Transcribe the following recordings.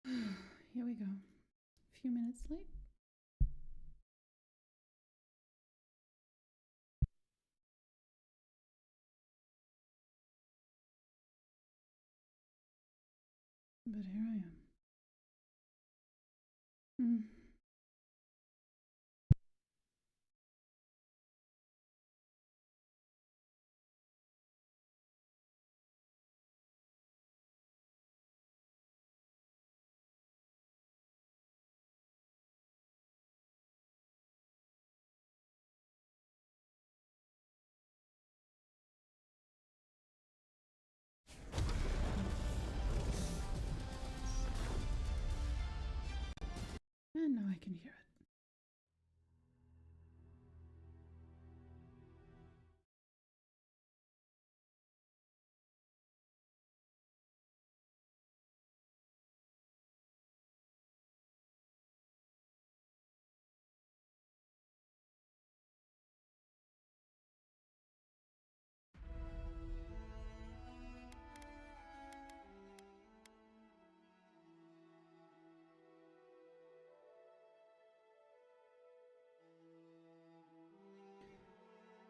Here we go. A few minutes late. But here I am. And now I can hear it.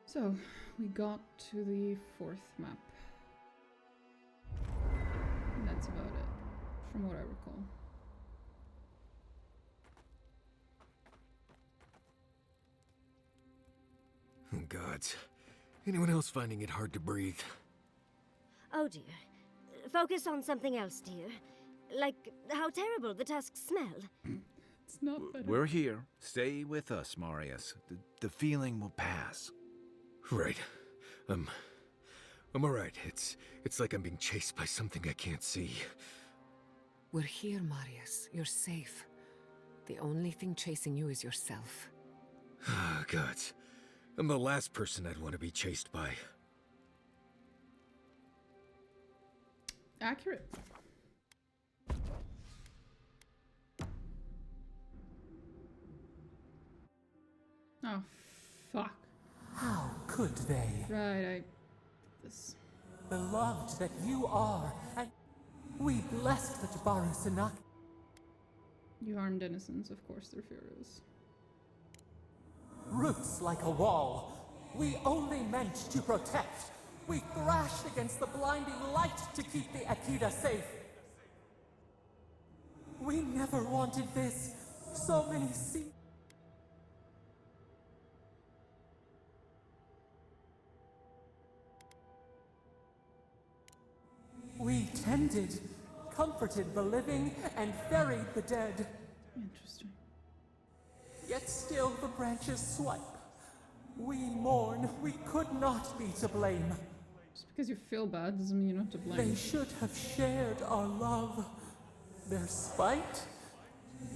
So, we got to the 4th map. And that's about it, from what I recall. Oh, gods. Anyone else finding it hard to breathe? Oh dear. Focus on something else, dear. Like how terrible the tusks smell. It's not better. We're here. Stay with us, Marius. The feeling will pass. Right. I'm alright. It's like I'm being chased by something I can't see. We're here, Marius. You're safe. The only thing chasing you is yourself. Ah, gods. I'm the last person I'd want to be chased by. Accurate. Oh, fuck. How could they? Right, this. Beloved that you are, and we blessed the Jabaru Sanak. You harmed innocents, of course their fear is. Roots like a wall. We only meant to protect. We thrashed against the blinding light to keep the Akita safe. We never wanted this. So many seas. We tended, comforted the living, and buried the dead. Interesting. Yet still the branches swipe. We mourn, we could not be to blame. Just because you feel bad doesn't mean you're not to blame. They should have shared our love. Their spite?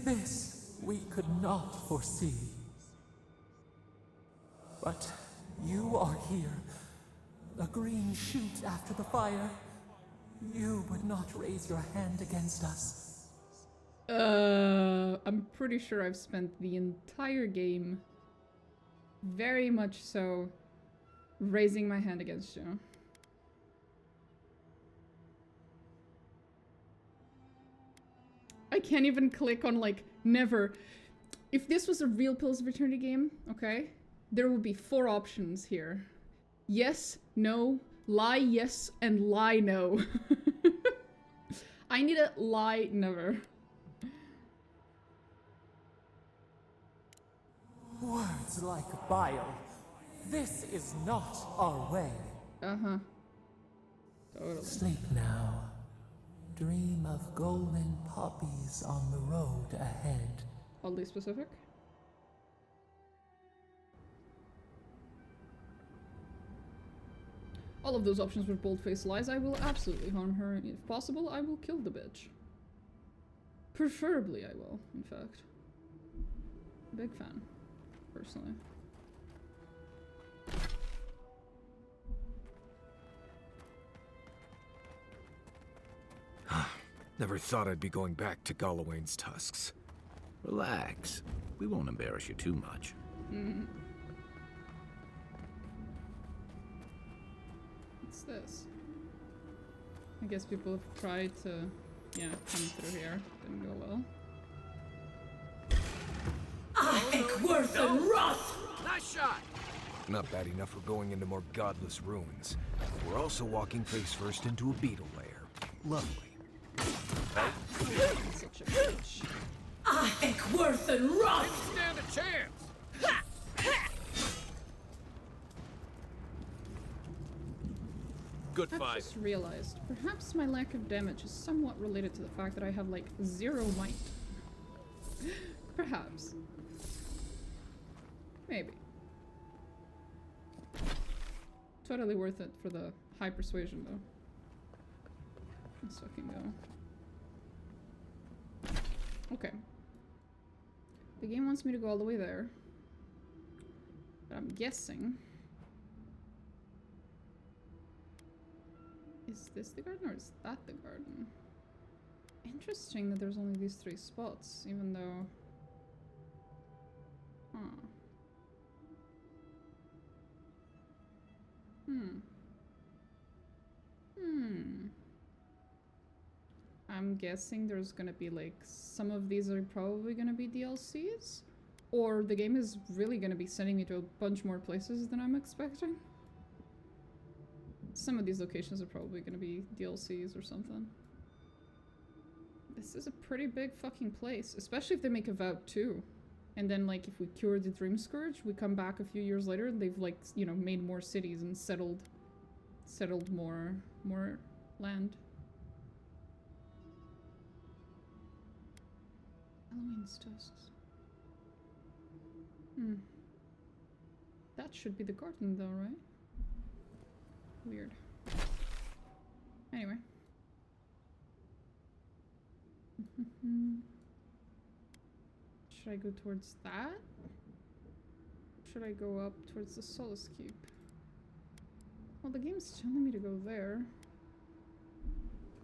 This we could not foresee. But you are here. A green shoot after the fire. You would not raise your hand against us. I'm pretty sure I've spent the entire game very much so raising my hand against you. I can't even click on, like, never. If this was a real Pillars of Eternity game, okay, there would be 4 options here. Yes, no, lie yes, and lie no. I need a lie never. Words like bile. This is not our way. Uh-huh. Totally. Sleep now. Dream of golden poppies on the road ahead. Oddly specific. All of those options were bold-faced lies. I will absolutely harm her, and if possible, I will kill the bitch. Preferably I will, in fact. Big fan, personally. Never thought I'd be going back to Galawain's tusks. Relax. We won't embarrass you too much. What's this? I guess people have tried to yeah, coming through here didn't go well. I think worth and wrath! Nice shot! Not bad enough for going into more godless ruins. We're also walking face first into a beetle lair. Lovely. Such a bitch. I think worth and wrath! Stand a chance! Good I've fight. just realized, perhaps my lack of damage is somewhat related to the fact that I have like 0 might. Perhaps. Maybe. Totally worth it for the high persuasion though. Let's fucking go. Okay. The game wants me to go all the way there. But I'm guessing... Is this the garden or is that the garden? Interesting that there's only these 3 spots, even though... Huh. I'm guessing there's gonna be like... Some of these are probably gonna be DLCs? Or the game is really gonna be sending me to a bunch more places than I'm expecting? Some of these locations are probably gonna be DLCs or something. This is a pretty big fucking place, especially if they make Avowed 2. And then, like, if we cure the Dream Scourge, we come back a few years later and they've, like, you know, made more cities and settled more land. Halloween's tusks. That should be the garden though, right? Weird. Anyway. Should I go towards that? Should I go up towards the Solace Keep? Well, the game's telling me to go there.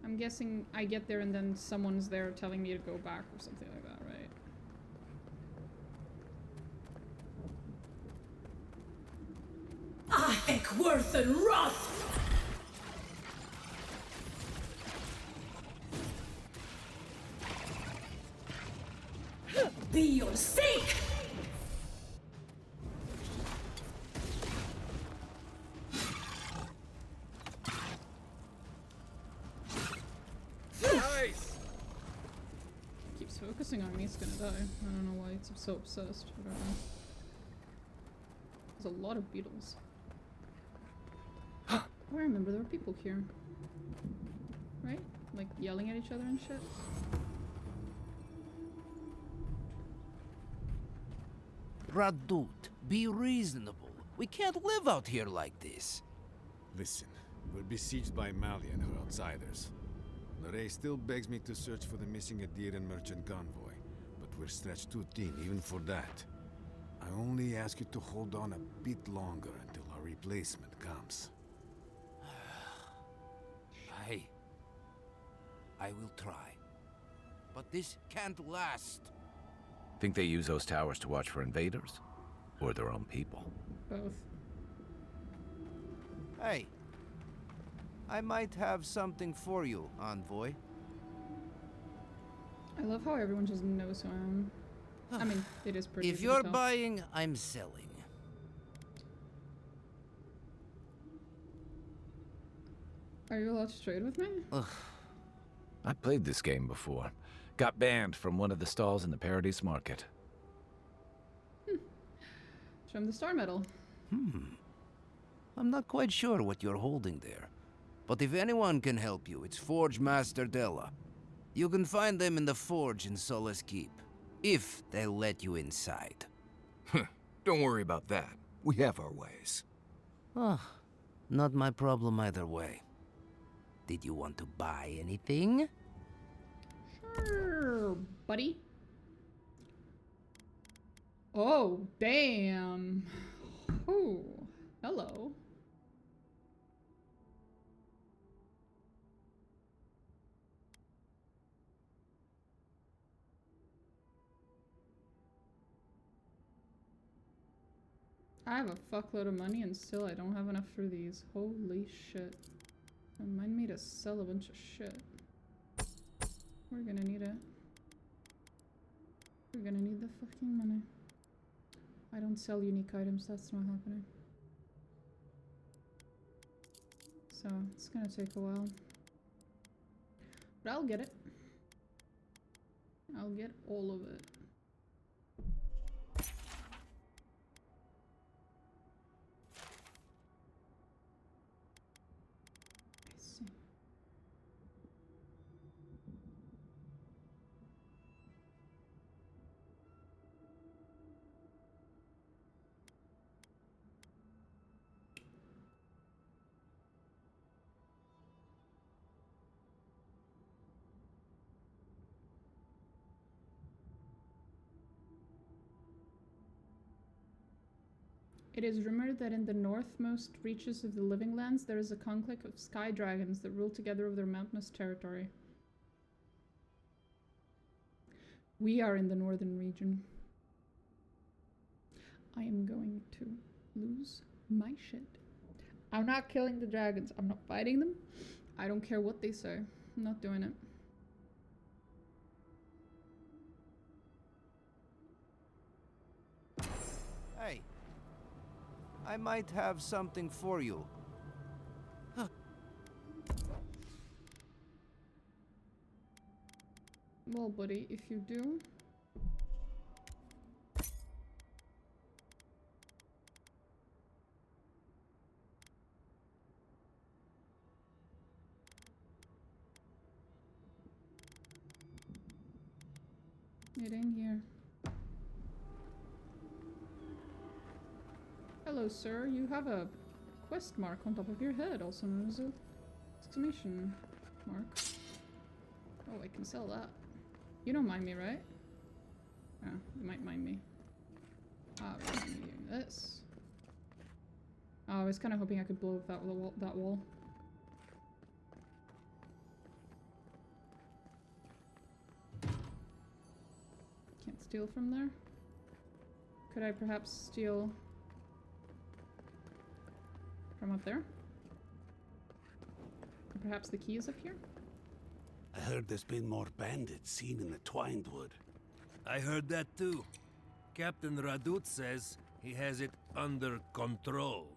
I'm guessing I get there and then someone's there telling me to go back or something like that, right? I think worth and wrath! Be your sake! Nice! Keeps focusing on me, it's gonna die. I don't know why it's so obsessed. I don't know. There's a lot of beetles. Oh, I remember there were people here. Right? Like yelling at each other and shit. Radut, be reasonable. We can't live out here like this. Listen, we're besieged by Mali and her outsiders. Lorraine still begs me to search for the missing Adirian merchant convoy, but we're stretched too thin even for that. I only ask you to hold on a bit longer until our replacement comes. I will try. But this can't last. Think they use those towers to watch for invaders? Or their own people? Both. Hey. I might have something for you, envoy. I love how everyone just knows who I am. I mean, it is pretty If easy to you're tell. buying, I'm selling. Are you allowed to trade with me? Ugh. I played this game before. Got banned from one of the stalls in the Paradise Market. Show him the star medal. I'm not quite sure what you're holding there. But if anyone can help you, it's Forge Master Della. You can find them in the forge in Solace Keep. If they'll let you inside. Don't worry about that. We have our ways. Not my problem either way. Did you want to buy anything? Sure, buddy. Oh, damn. Oh, hello. I have a fuckload of money and still I don't have enough for these. Holy shit. Remind me to sell a bunch of shit. We're gonna need it. We're gonna need the fucking money. I don't sell unique items, that's not happening. So, it's gonna take a while. But I'll get it. I'll get all of it. I see. It is rumored that in the northmost reaches of the Living Lands there is a conflict of sky dragons that rule together over their mountainous territory. We are in the northern region. I am going to lose my shit. I'm not killing the dragons. I'm not fighting them. I don't care what they say. I'm not doing it. Hey, I might have something for you. Well, buddy, if you do... Get in here. Hello, sir. You have a quest mark on top of your head, also known as a exclamation mark. Oh, I can sell that. You don't mind me, right? Oh, you might mind me. Ah, we're gonna be doing this. Oh, I was kind of hoping I could blow up that wall. Can't steal from there. Could I perhaps steal from up there? Or perhaps the key is up here? I heard there's been more bandits seen in the Twined Wood. I heard that too. Captain Radut says he has it under control.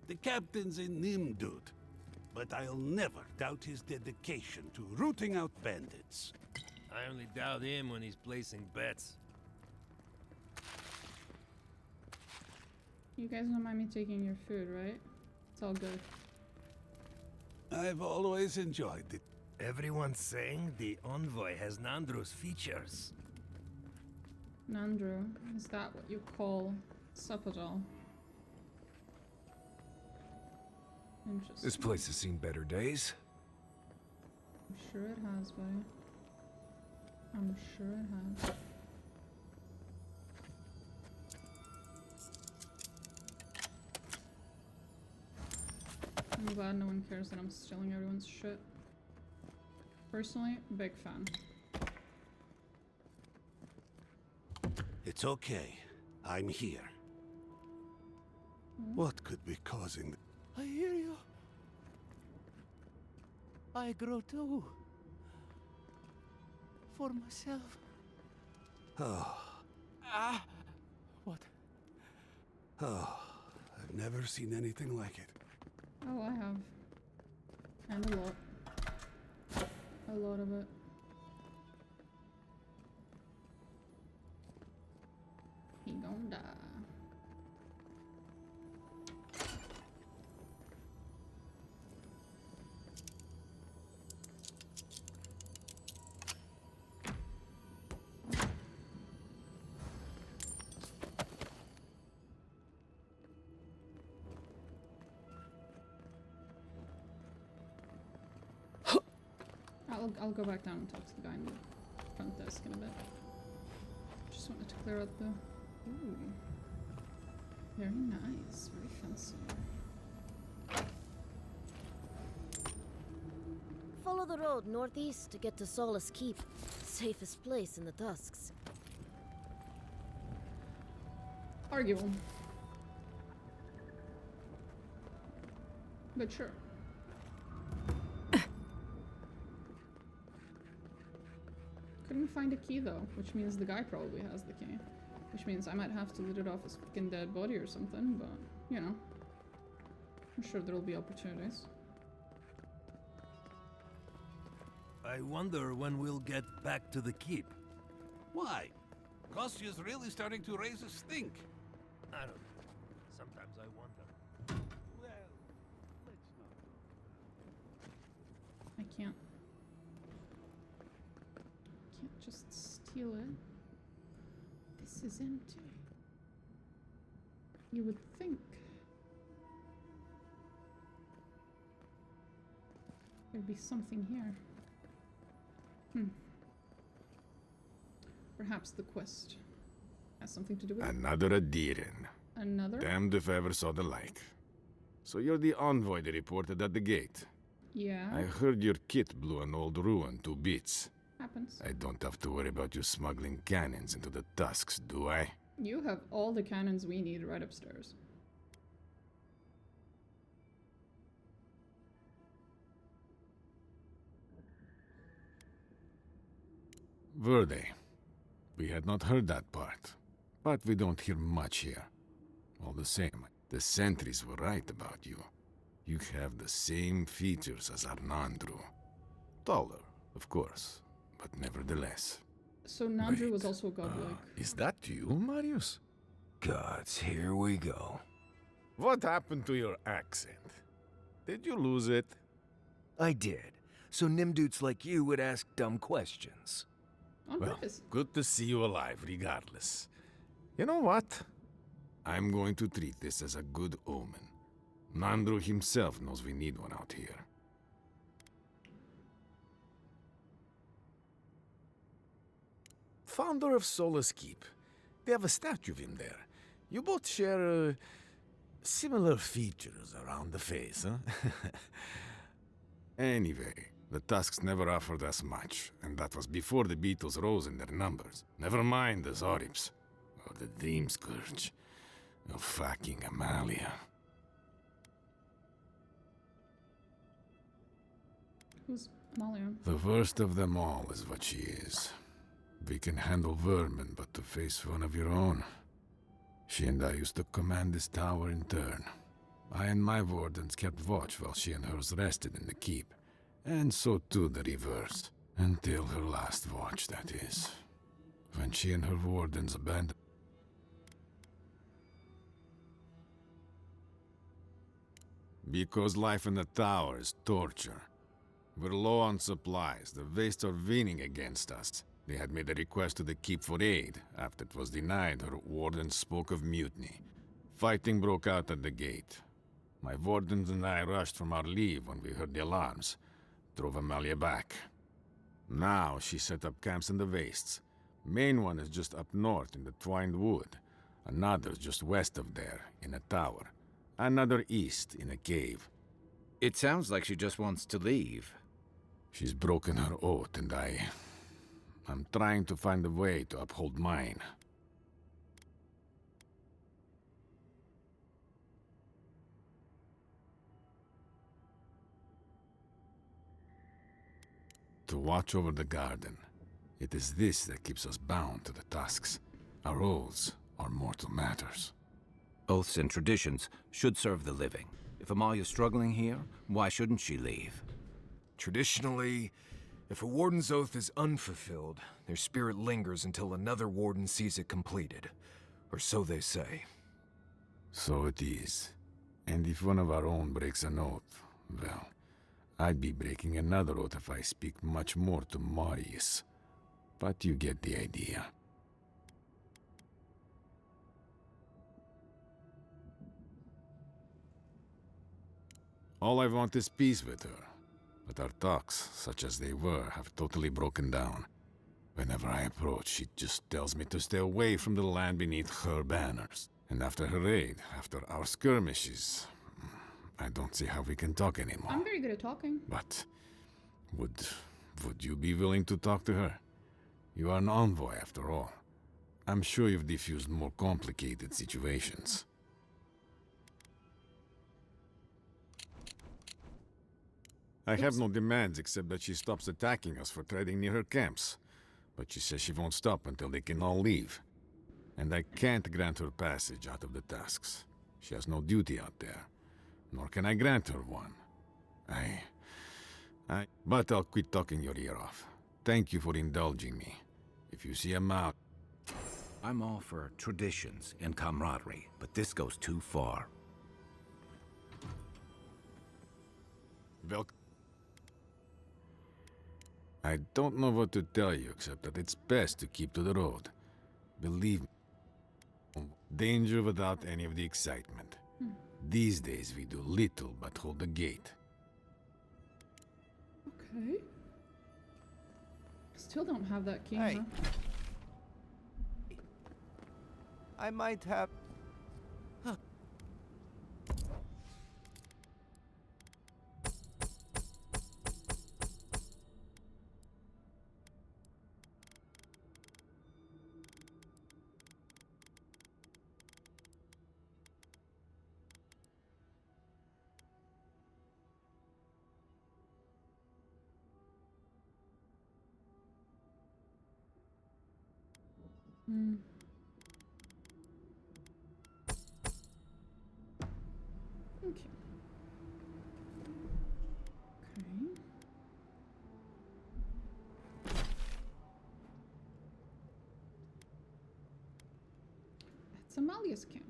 The captain's a Nimdud, but I'll never doubt his dedication to rooting out bandits. I only doubt him when he's placing bets. You guys don't mind me taking your food, right? It's all good. I've always enjoyed it. Everyone's saying the envoy has Nandro's features. Nandro, is that what you call Suppadal? Interesting. This place has seen better days. I'm sure it has, buddy. I'm sure it has. I'm glad no one cares that I'm stealing everyone's shit. Personally, big fan. It's okay. I'm here. What could be causing... I hear you. I grow too. For myself. Oh. Ah! What? Oh. I've never seen anything like it. Oh, I have. And a lot. A lot of it. He gon' die. I'll go back down and talk to the guy in the front desk in a bit. Just wanted to clear out the... Ooh. Very nice. Very fancy. Follow the road northeast to get to Solace Keep. Safest place in the Tusks. Arguable. But sure. couldn't find a key though, which means the guy probably has the key. Which means I might have to loot it off his fucking dead body or something, but, you know. I'm sure there'll be opportunities. I wonder when we'll get back to the keep. Why? Kostyu's really starting to raise a stink. I don't know. Sometimes I wonder. Well, let's not. I can't just steal it. This is empty. You would think there'd be something here. Perhaps the quest has something to do with it. Another Adiran. Another? Damned if I ever saw the like. So you're the envoy they reported at the gate. Yeah. I heard your kit blew an old ruin to bits. Happens. I don't have to worry about you smuggling cannons into the tusks, do I? You have all the cannons we need right upstairs. Were they? We had not heard that part. But we don't hear much here. All the same, the sentries were right about you. You have the same features as Arnandru. Taller, of course, but nevertheless. So Nandru was also godlike. Is that you, Marius? Gods, here we go. What happened to your accent? Did you lose it? I did. So Nimdudes like you would ask dumb questions. On purpose. Good to see you alive, regardless. You know what? I'm going to treat this as a good omen. Nandru himself knows we need one out here. Founder of Solace Keep. They have a statue of him there. You both share, similar features around the face, huh? Anyway, the Tusks never offered us much, and that was before the Beetles rose in their numbers. Never mind the Zorips, or the Dream Scourge, or fucking Amalia. Who's Amalia? The worst of them all is what she is. We can handle vermin, but to face one of your own. She and I used to command this tower in turn. I and my wardens kept watch while she and hers rested in the keep. And so too the reverse. Until her last watch, that is. When she and her wardens abandoned... Because life in the tower is torture. We're low on supplies. The Vastes are leaning against us. They had made a request to the keep for aid. After it was denied, her wardens spoke of mutiny. Fighting broke out at the gate. My wardens and I rushed from our leave when we heard the alarms. Drove Amalia back. Now she set up camps in the Vastes. Main one is just up north in the Twined Wood. Another just west of there, in a tower. Another east, in a cave. It sounds like she just wants to leave. She's broken her oath, and I'm trying to find a way to uphold mine. To watch over the garden. It is this that keeps us bound to the Tusks. Our oaths are mortal matters. Oaths and traditions should serve the living. If Amalia's struggling here, why shouldn't she leave? Traditionally, if a warden's oath is unfulfilled, their spirit lingers until another warden sees it completed. Or so they say. So it is. And if one of our own breaks an oath, well, I'd be breaking another oath if I speak much more to Marius. But you get the idea. All I want is peace with her. But our talks, such as they were, have totally broken down. Whenever I approach, she just tells me to stay away from the land beneath her banners. And after her raid, after our skirmishes, I don't see how we can talk anymore. I'm very good at talking. But would you be willing to talk to her? You are an envoy, after all. I'm sure you've diffused more complicated situations. I have no demands except that she stops attacking us for trading near her camps. But she says she won't stop until they can all leave. And I can't grant her passage out of the tasks. She has no duty out there. Nor can I grant her one. But I'll quit talking your ear off. Thank you for indulging me. If you see a mouth... I'm all for traditions and camaraderie, but this goes too far. I don't know what to tell you, except that it's best to keep to the road. Believe me. Danger without any of the excitement. These days we do little but hold the gate. Okay. Still don't have that key, Hey. huh? I might have... Hmm. Okay. Okay. That's Amalia's camp.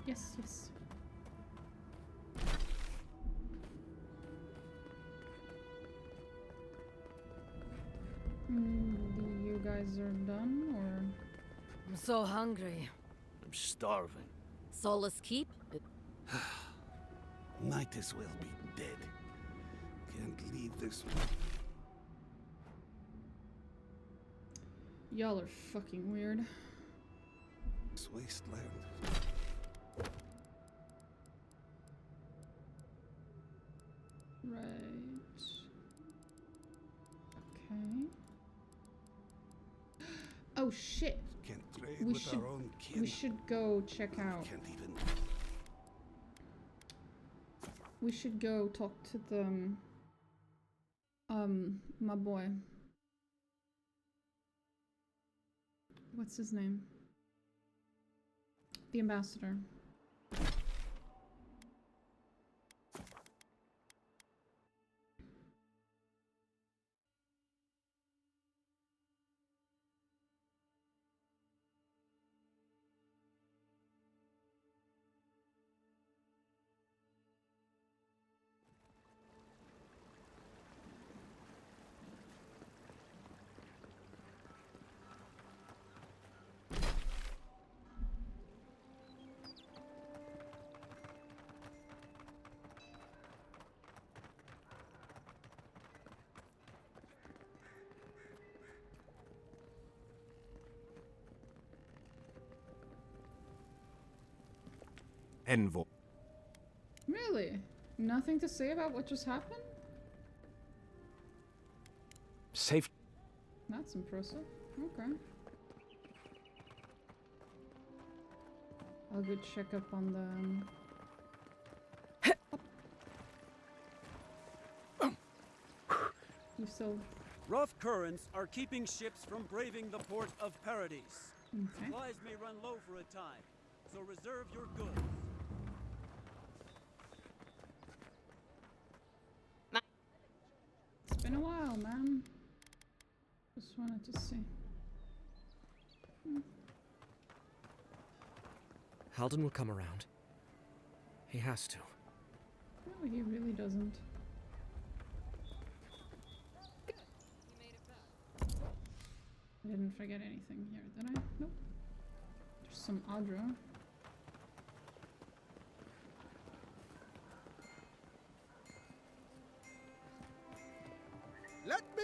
Yes, yes. You guys are done, or? I'm so hungry. I'm starving. Solace keep? Might as well be dead. Can't leave this. Y'all are fucking weird. This wasteland. Right. Okay. Oh shit. Can't trade We with should our own kin. we should go check out. Can't even. We should go talk to the my boy. What's his name? The ambassador. Envoy. Really? Nothing to say about what just happened? Safe. That's impressive. Okay. I'll go check up on the... You still... Rough currents are keeping ships from braving the port of Paradise. Okay. Supplies may run low for a time, so reserve your goods. It's been a while, man. Just wanted to see. Halden will come around. He has to. No, he really doesn't. I didn't forget anything here, did I? Nope. There's some Adra.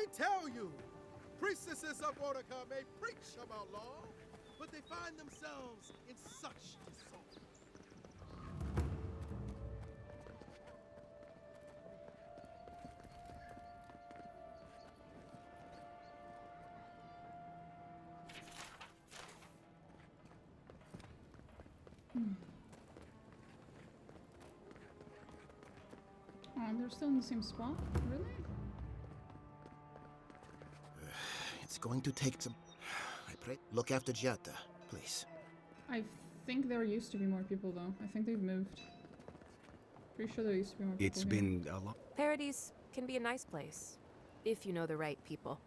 tell you, priestesses of Woedica may preach about law, but they find themselves in such disorder. Oh, they're still in the same spot? Really? It's going to take some... I pray... Look after Giada, please. I think there used to be more people, though. I think they've moved. Pretty sure there used to be more people It's here. been a long... Paradise can be a nice place, if you know the right people.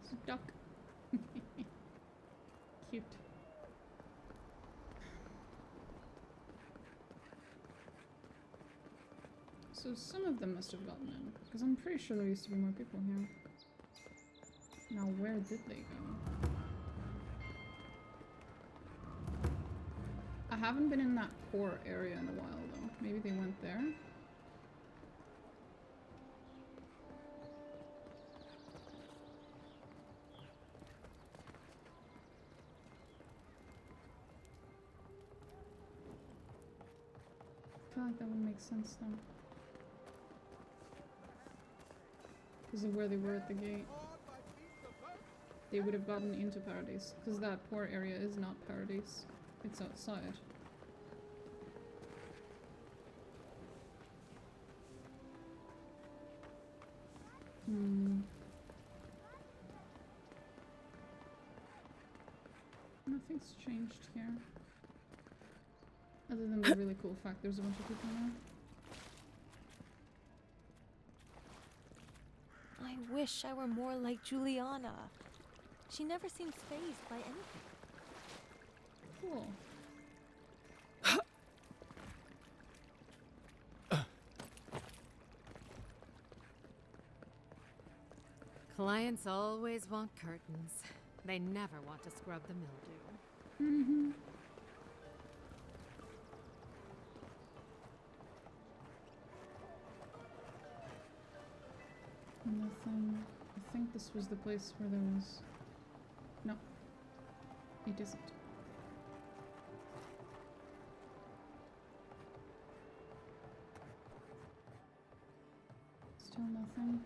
It's a duck. Cute. So some of them must have gotten in, because I'm pretty sure there used to be more people here. Now where did they go? I haven't been in that core area in a while though. Maybe they went there? I feel like that would make sense then. Because of where they were at the gate. They would have gotten into Paradise. Because that poor area is not Paradise. It's outside. Nothing's changed here. Other than the really cool fact there's a bunch of people now. I wish I were more like Juliana. She never seems fazed by anything. Cool. Clients always want curtains. They never want to scrub the mildew. Mm-hmm. Nothing. I think this was the place where there was... No. It isn't. Still nothing.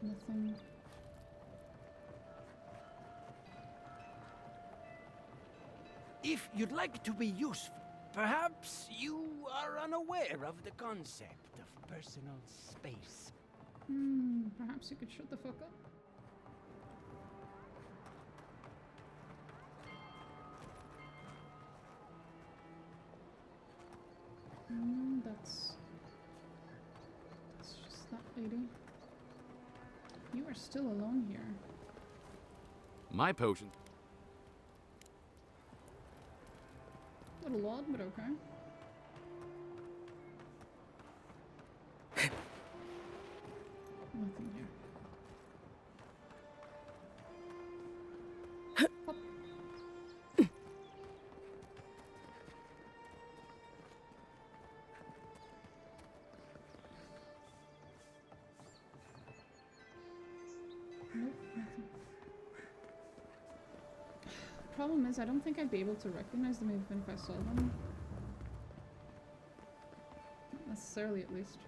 Nothing. If you'd like to be useful, perhaps you are unaware of the concept of personal space. Perhaps you could shut the fuck up. That's just that lady. You are still alone here. My potion. Little odd, but okay. Nothing here. Hop. Nope, nothing. Problem is, I don't think I'd be able to recognize them even if I saw them. Not necessarily, at least.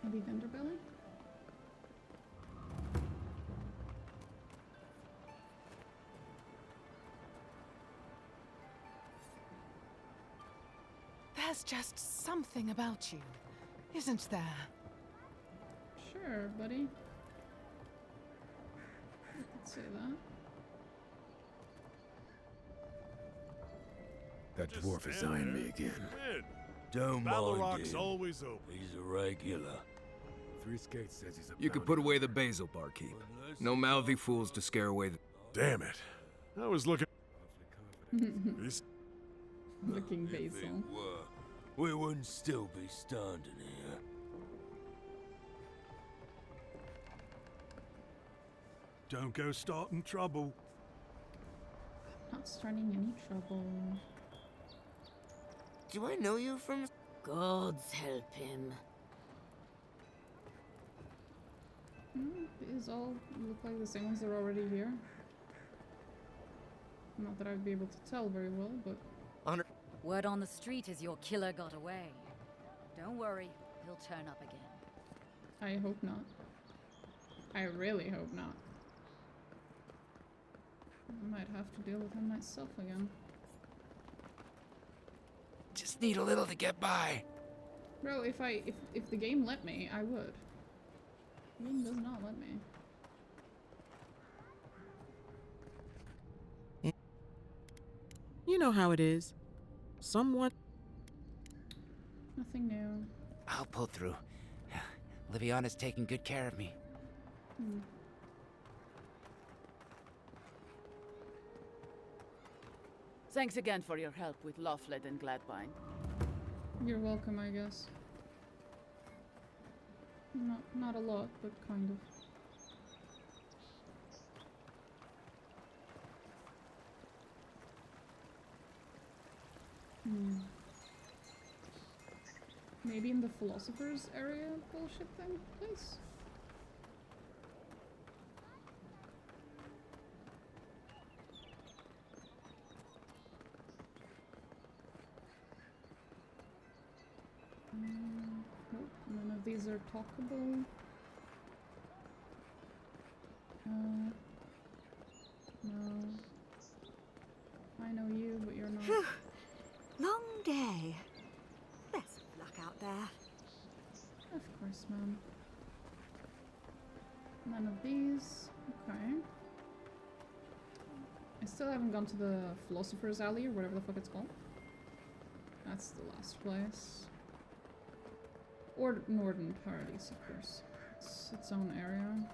Maybe Vendor-belly? There's just something about you, isn't there? Sure, buddy. I could say that. That dwarf is eyeing me again. Don't mind him. always open. He's a regular. Three Skates says he's a You could put away the basil, barkeep. No mouthy fools to scare away the... Damn it. I was looking. This- Looking basil. We wouldn't still be standing here. Don't go starting trouble. Not starting any trouble. Do I know you from? Gods help him. These all look like the same ones that are already here. Not that I'd be able to tell very well, but... Word on the street is your killer got away. Don't worry, he'll turn up again. I hope not. I really hope not. I might have to deal with him myself again. Just need a little to get by. Bro, if the game let me, I would. The game does not let me. You know how it is. Someone... Nothing new. I'll pull through. Liviana's taking good care of me. Thanks again for your help with Lawfled and Gladwine. You're welcome, I guess. Not a lot, but kind of. Maybe in the philosopher's area bullshit thing place? Nope, none of these are talkable. No. I know you, but you're not. Long day. Best of luck out there. Of course, ma'am. None of these. Okay. I still haven't gone to the Philosopher's Alley or whatever the fuck it's called. That's the last place. Or Northern Paradise, of course. It's its own area.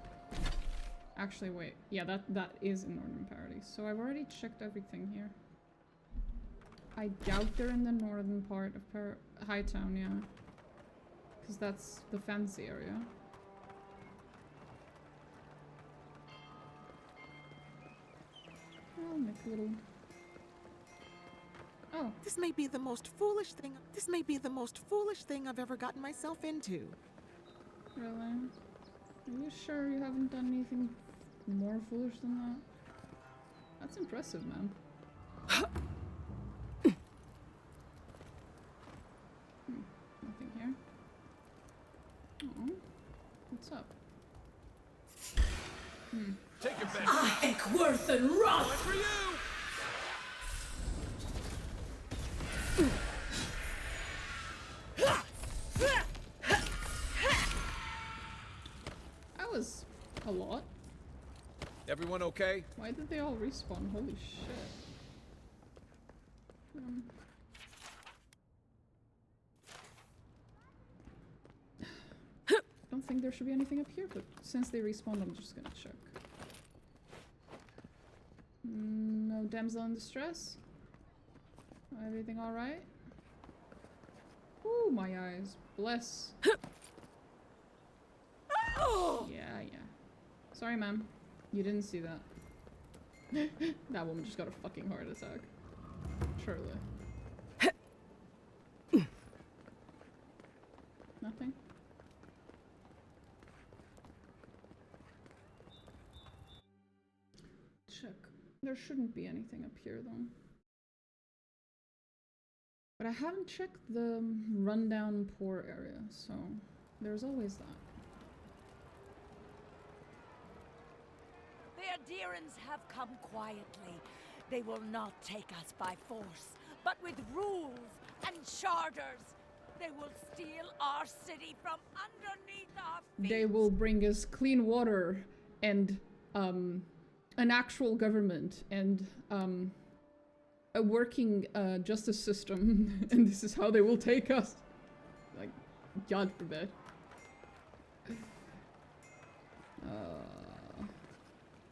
Actually, wait. Yeah, that is in Northern Paradise. So I've already checked everything here. I doubt they're in the northern part of Hightown, yeah. Because that's the fancy area. I'll make a little... Oh. This may be the most foolish thing. This may be the most foolish thing I've ever gotten myself into. Really? Are you sure you haven't done anything more foolish than that? That's impressive, man. Nothing here. Oh, what's up? Take it back. I think worth and wrath. For you. That was a lot. Everyone okay? Why did they all respawn? Holy shit. Don't think there should be anything up here, but since they respawned, I'm just gonna check. No damsel in distress? Everything alright? Ooh, my eyes. Bless. Yeah. Sorry, ma'am. You didn't see that. That woman just got a fucking heart attack. Surely. Nothing? Check. There shouldn't be anything up here, though. But I haven't checked the rundown poor area, so there's always that. The Adherents have come quietly. They will not take us by force, but with rules and charters. They will steal our city from underneath our feet. They will bring us clean water and an actual government and a working justice system, and this is how they will take us. Like, God forbid.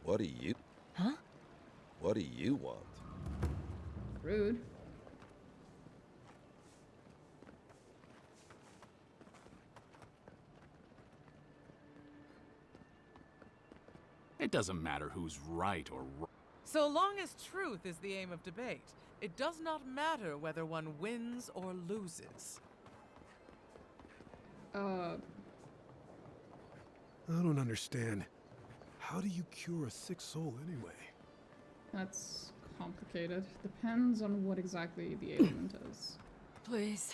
What are you? Huh? What do you want? Rude. It doesn't matter who's right or wrong. So long as truth is the aim of debate, it does not matter whether one wins or loses. I don't understand. How do you cure a sick soul anyway? That's complicated. Depends on what exactly the ailment is. Please,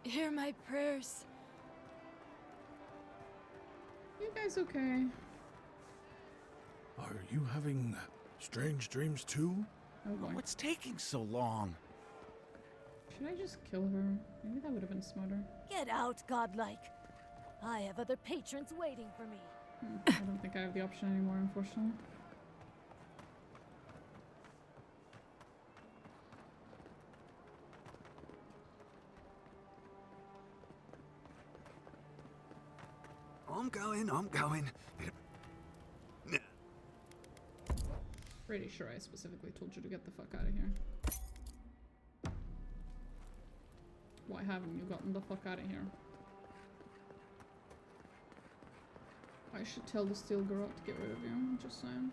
hear my prayers. You guys okay? Are you having strange dreams too? Oh boy. What's taking so long? Should I just kill her? Maybe that would have been smarter. Get out, godlike. I have other patrons waiting for me. I don't think I have the option anymore, unfortunately. I'm going. Pretty sure I specifically told you to get the fuck out of here. Why haven't you gotten the fuck out of here? I should tell the steel girl to get rid of you, just saying.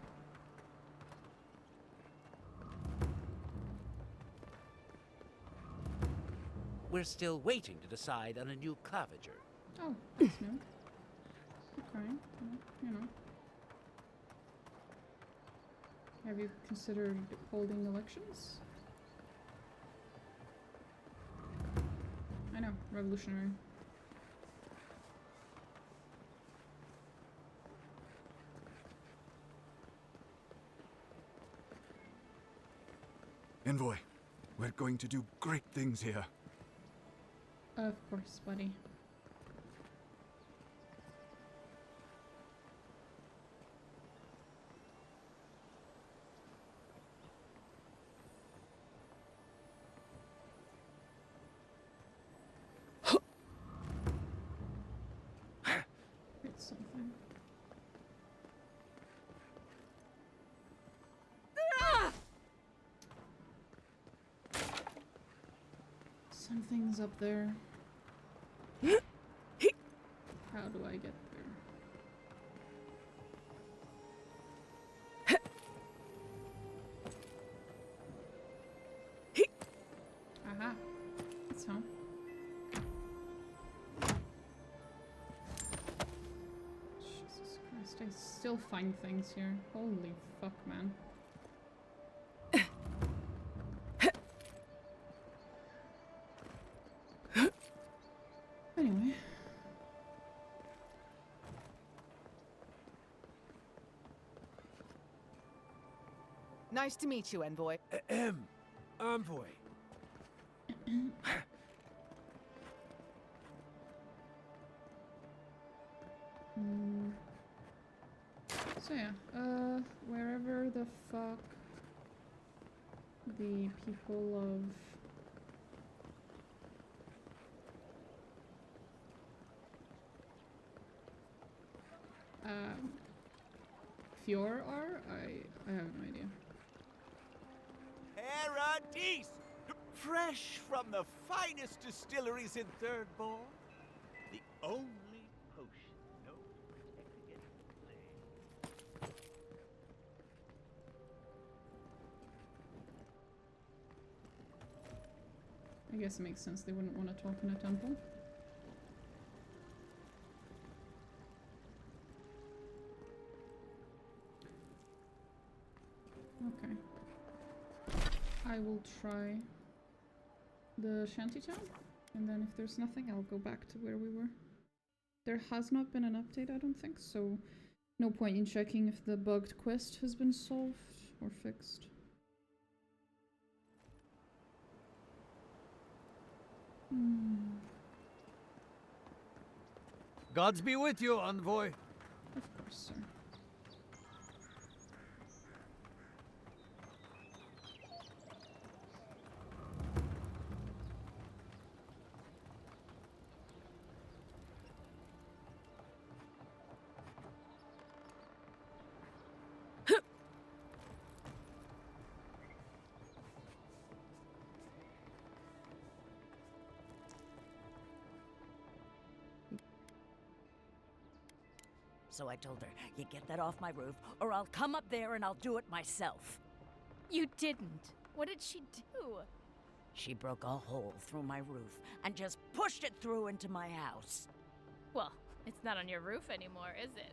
We're still waiting to decide on a new claviger. Oh, that's new. Okay, well, you know. Have you considered holding elections? I know, revolutionary. Envoy, we're going to do great things here. Of course, buddy. It's something. Something's up there. How do I get there? Aha. That's how. Jesus Christ, I still find things here. Holy fuck, man. Anyway. Nice to meet you, Envoy. Envoy. So yeah, wherever the fuck the people of Fjord are, I have no idea. Paradise! Fresh from the finest distilleries in Third Born. The only potion known to protect against plague. I guess it makes sense they wouldn't want to talk in a temple. Okay. I will try the shantytown, and then if there's nothing, I'll go back to where we were. There has not been an update, I don't think, so no point in checking if the bugged quest has been solved or fixed. Gods be with you, Envoy. Of course, sir. So I told her, you get that off my roof, or I'll come up there and I'll do it myself. You didn't. What did she do? She broke a hole through my roof and just pushed it through into my house. Well, it's not on your roof anymore, is it?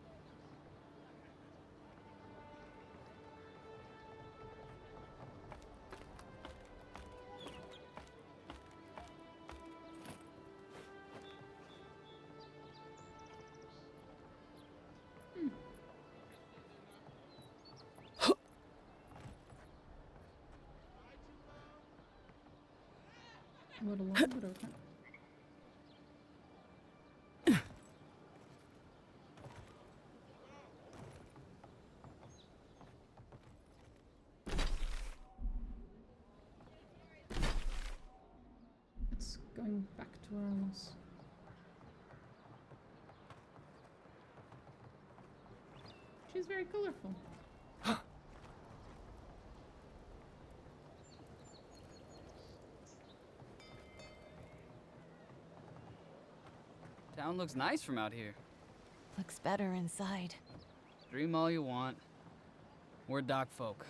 What a lot, but okay. It's going back to where I was. She's very colorful. Town looks nice from out here. Looks better inside. Dream all you want. We're dock folk,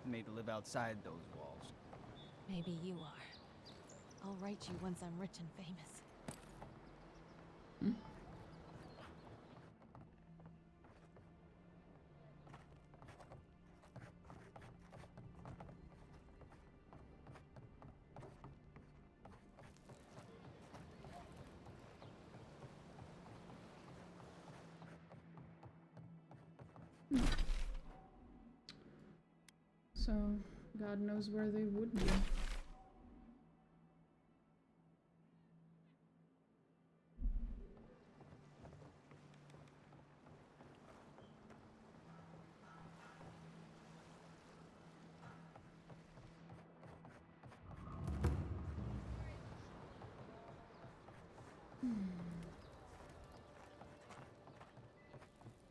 made to live outside those walls. Maybe you are. I'll write you once I'm rich and famous. So, God knows where they would be.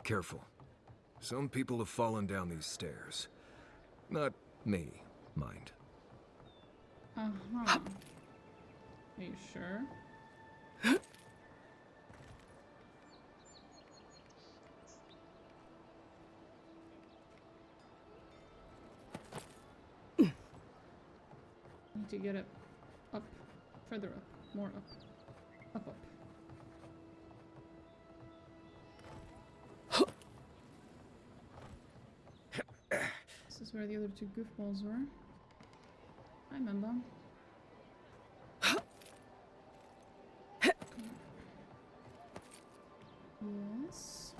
Careful. Some people have fallen down these stairs. Not me, mind. Uh-huh. Are you sure? Need to get it up, further up, more up, up. This is where the other two goofballs were. I remember. Yes.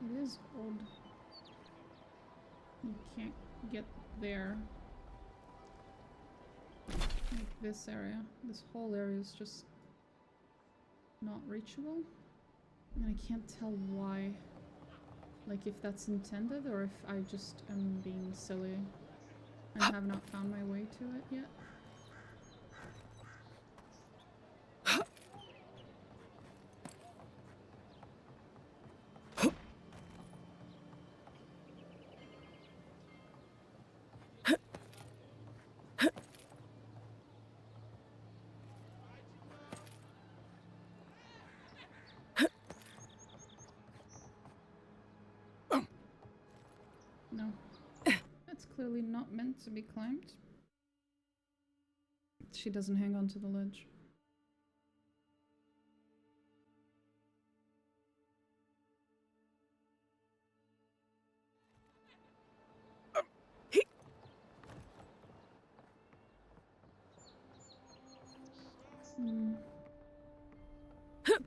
It is old. You can't get there. Like this area. This whole area is just not reachable. And I can't tell why. Like if that's intended or if I just am being silly and have not found my way to it yet. No. That's clearly not meant to be climbed. She doesn't hang on to the ledge.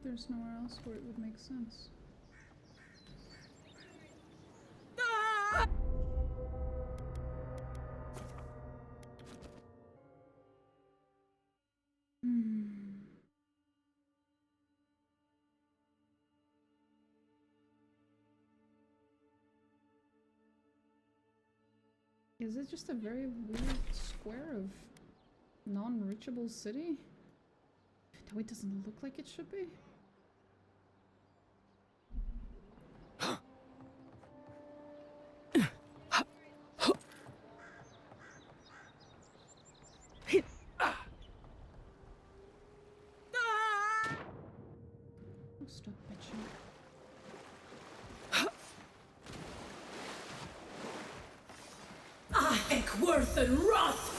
there's nowhere else where it would make sense. Is it just a very weird square of non-reachable city? No, it doesn't look like it should be. Oh, stop bitching. I think worth and wrath.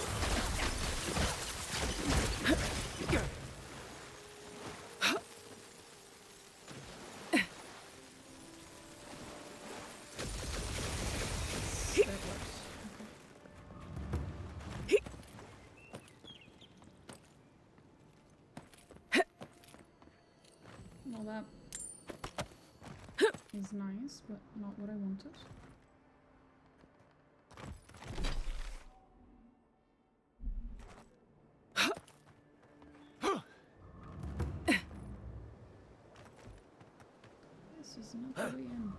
Well, that is nice, but not what I wanted. This is not the way in.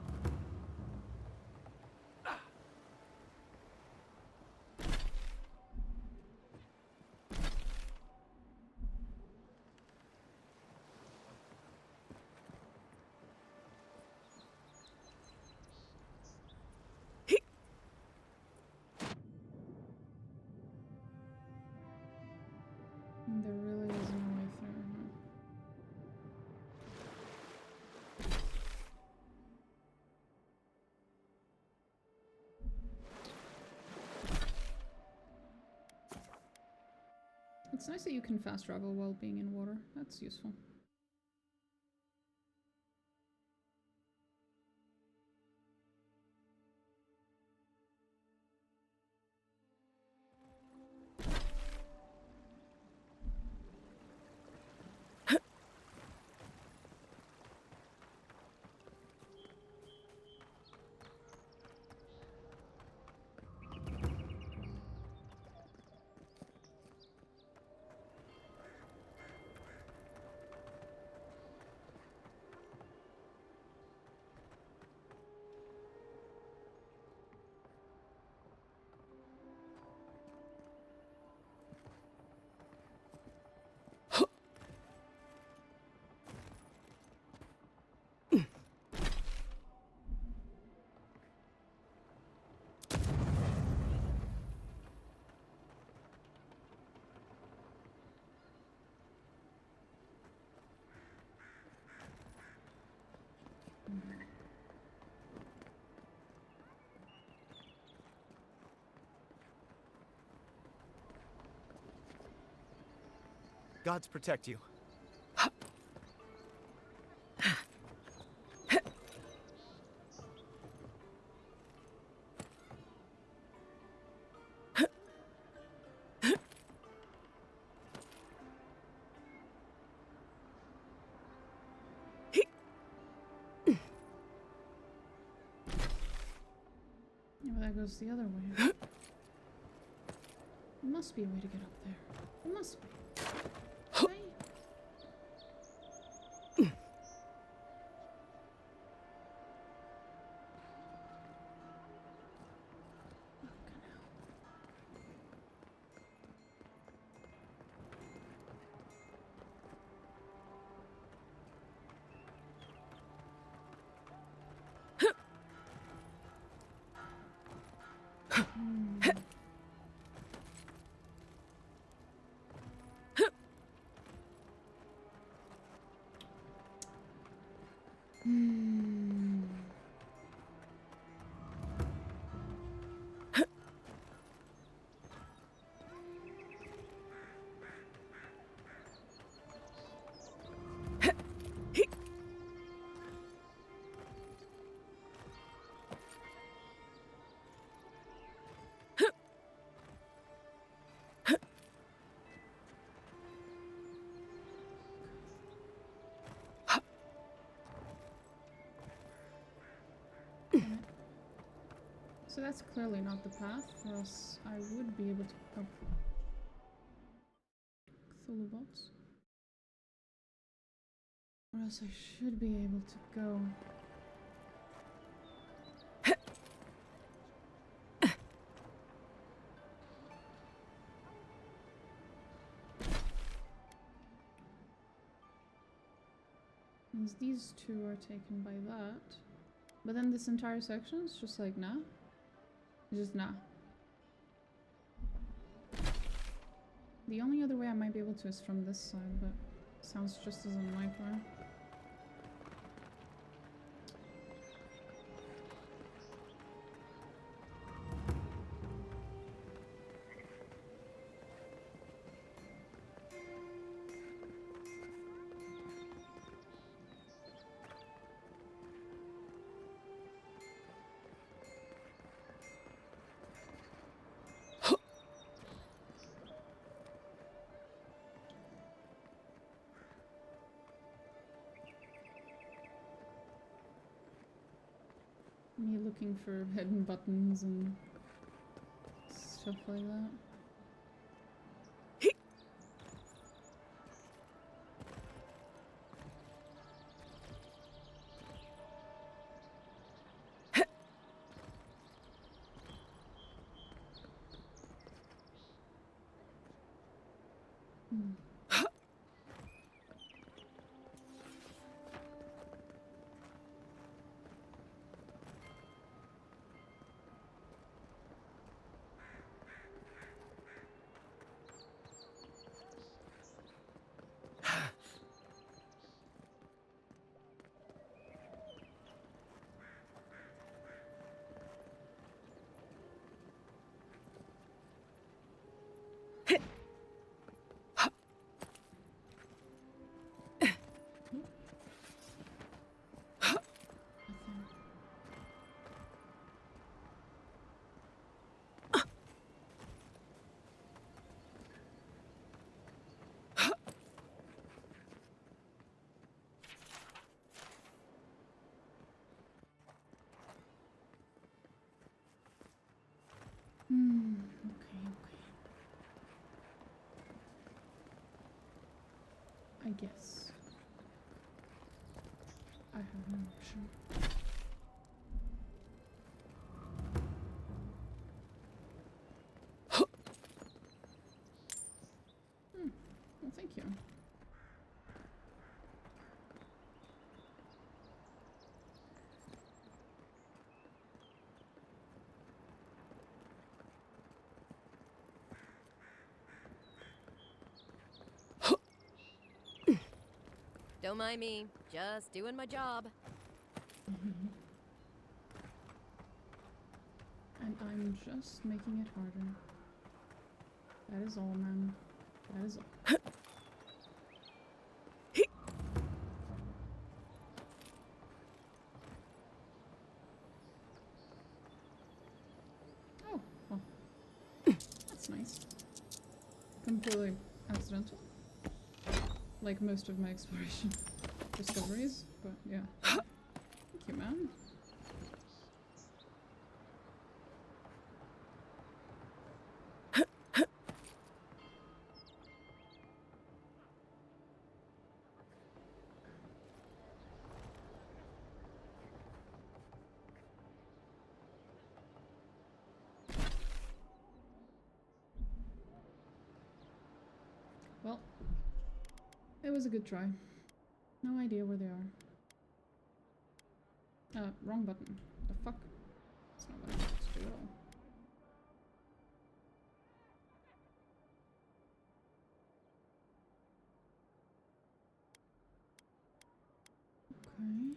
There really is no way through. No. It's nice that you can fast travel while being in water. That's useful. Gods protect you. Yeah, but that goes the other way. There must be a way to get up there. There must be. Right? So that's clearly not the path, or else I would be able to... Oh. Cthulhu bots. Or else I should be able to go. Means these two are taken by that. But then this entire section is just like, nah. Just nah. The only other way I might be able to is from this side, but sounds just as unlikely. Me looking for hidden buttons and stuff like that. Okay. I guess I have an option. Well, thank you. Don't mind me, just doing my job. And I'm just making it harder. That is all, man. That is all. Oh, well. That's nice. Completely accidental. Like most of my exploration discoveries, but yeah. Thank you, man. Well, it was a good try. No idea where they are. Wrong button. The fuck? That's not what I wanted to do at all. Okay.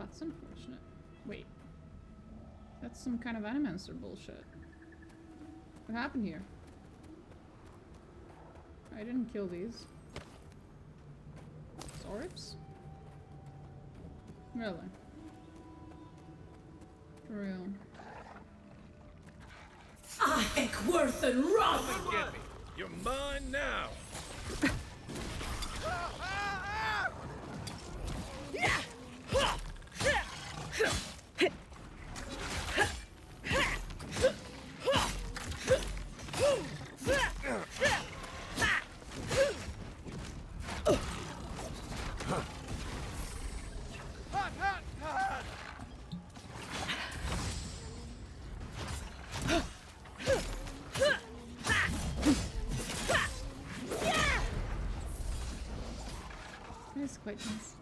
That's unfortunate. Wait. That's some kind of animancer bullshit. What happened here? I didn't kill these. Orbs? Really? For real. Worth and Roth! Come and get me. You're mine now. That's quite nice.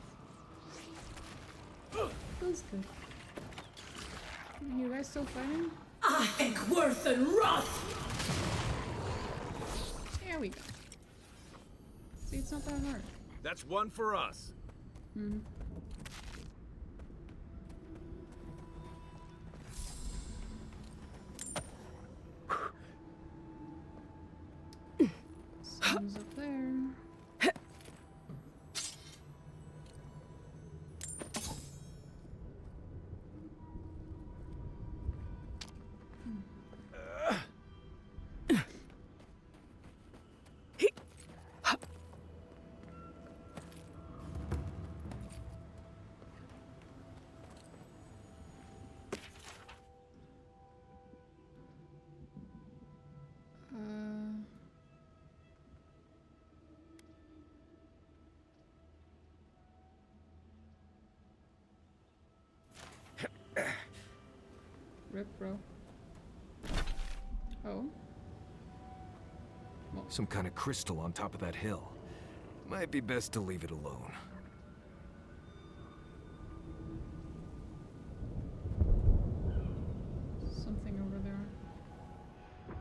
Feels good. You guys still fighting? Worth and Roth! There we go. See, it's not that hard. That's one for us. Mm-hmm. Someone's up there. Rip, bro. Oh. Well. Some kind of crystal on top of that hill. Might be best to leave it alone. Something over there.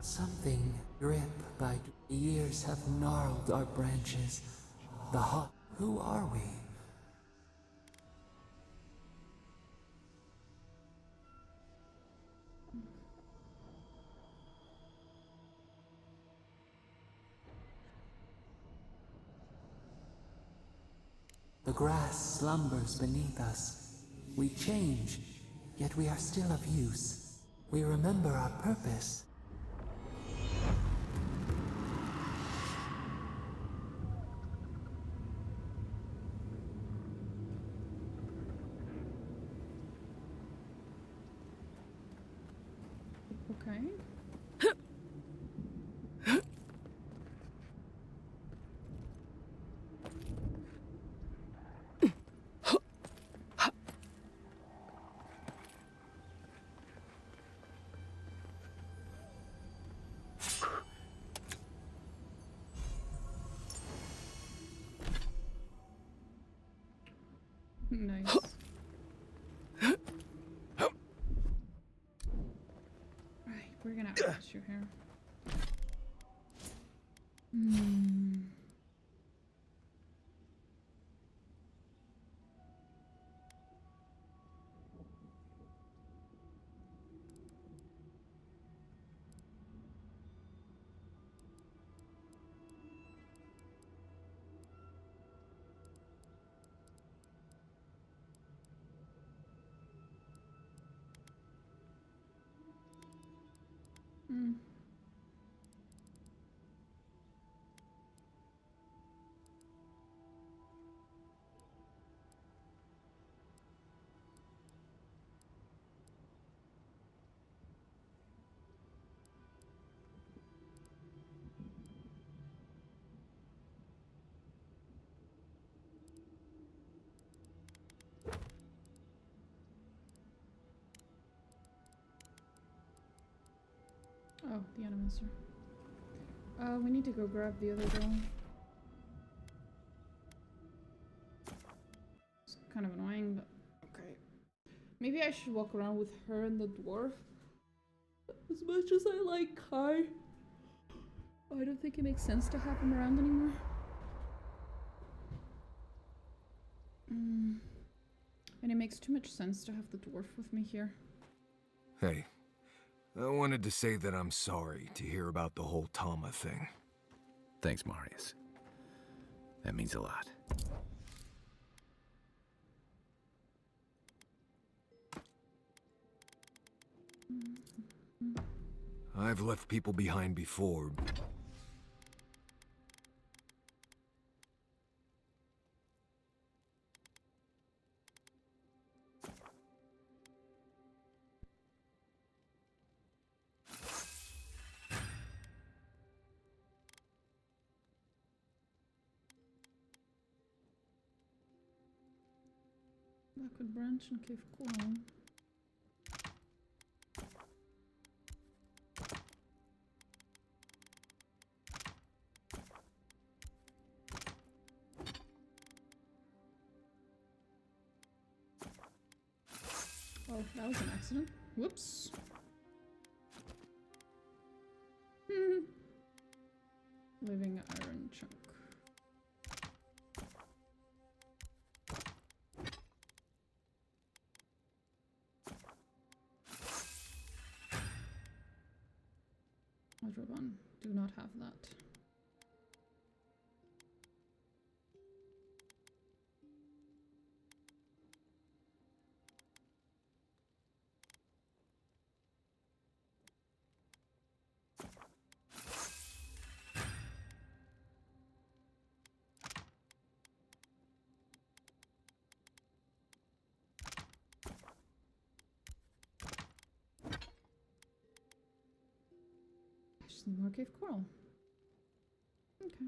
Something drip by years have gnarled our branches. The hot. Who are we? The grass slumbers beneath us. We change, yet we are still of use. We remember our purpose. Okay. Nice. Right, we're gonna outlast you here. Oh, the animaster. We need to go grab the other girl. It's kind of annoying, but okay. Maybe I should walk around with her and the dwarf. As much as I like Kai, I don't think it makes sense to have him around anymore. And it makes too much sense to have the dwarf with me here. Hey, I wanted to say that I'm sorry to hear about the whole Tama thing. Thanks, Marius. That means a lot. I've left people behind before. Blackwood Branch and Cave Coral. Oh, that was an accident. Whoops. Living iron chunk. Hydroban, do not have that. Just need more cave coral. Okay.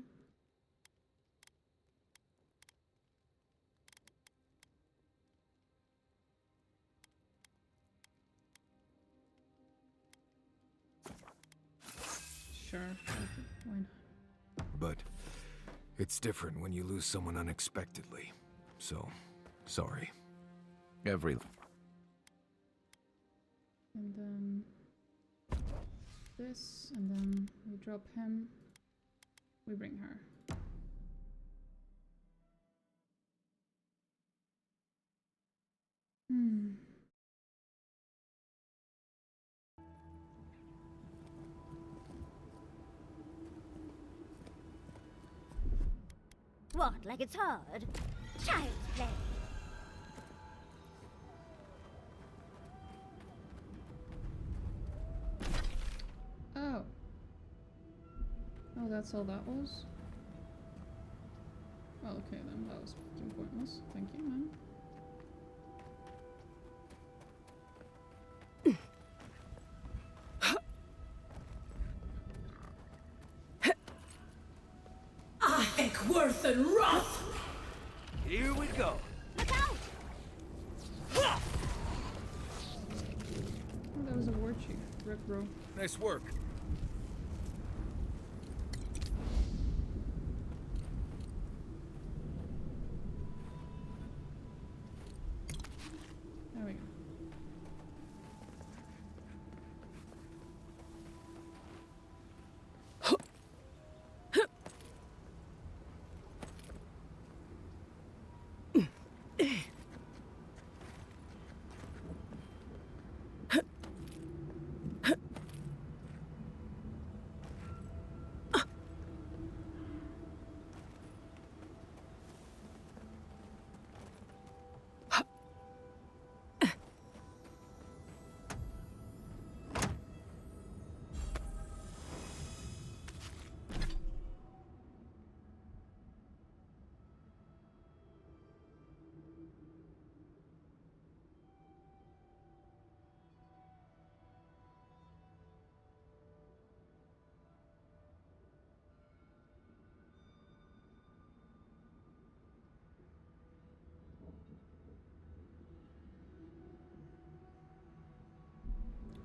Sure. Why not? But it's different when you lose someone unexpectedly. So, sorry. Every... And then this, and then we drop him. We bring her. What, like it's hard? Child's play. Oh. Oh, that's all that was? Well, okay then, that was fucking pointless. Thank you, man. I think worth and wrath. Here we go. Look out! Oh, that was a war chief. Rip, bro. Nice work. There we go.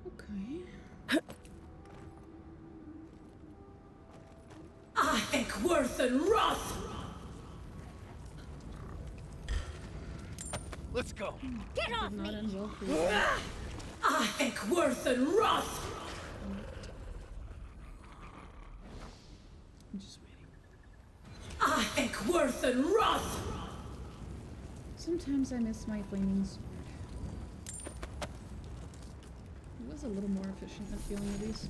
Okay. I think worth and wrath. Let's go. Get off Not me! end well for you. I think worth and wrath. I'm just waiting. I think worth and wrath. Sometimes I miss my flaming sword. It was a little more efficient at dealing with these.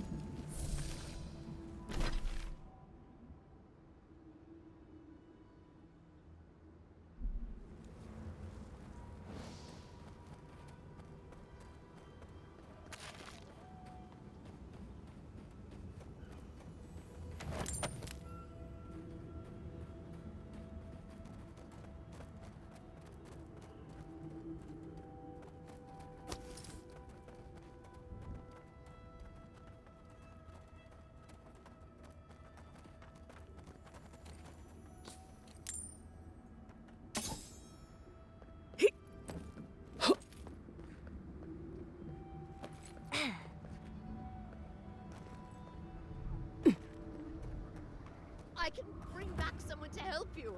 I can bring back someone to help you.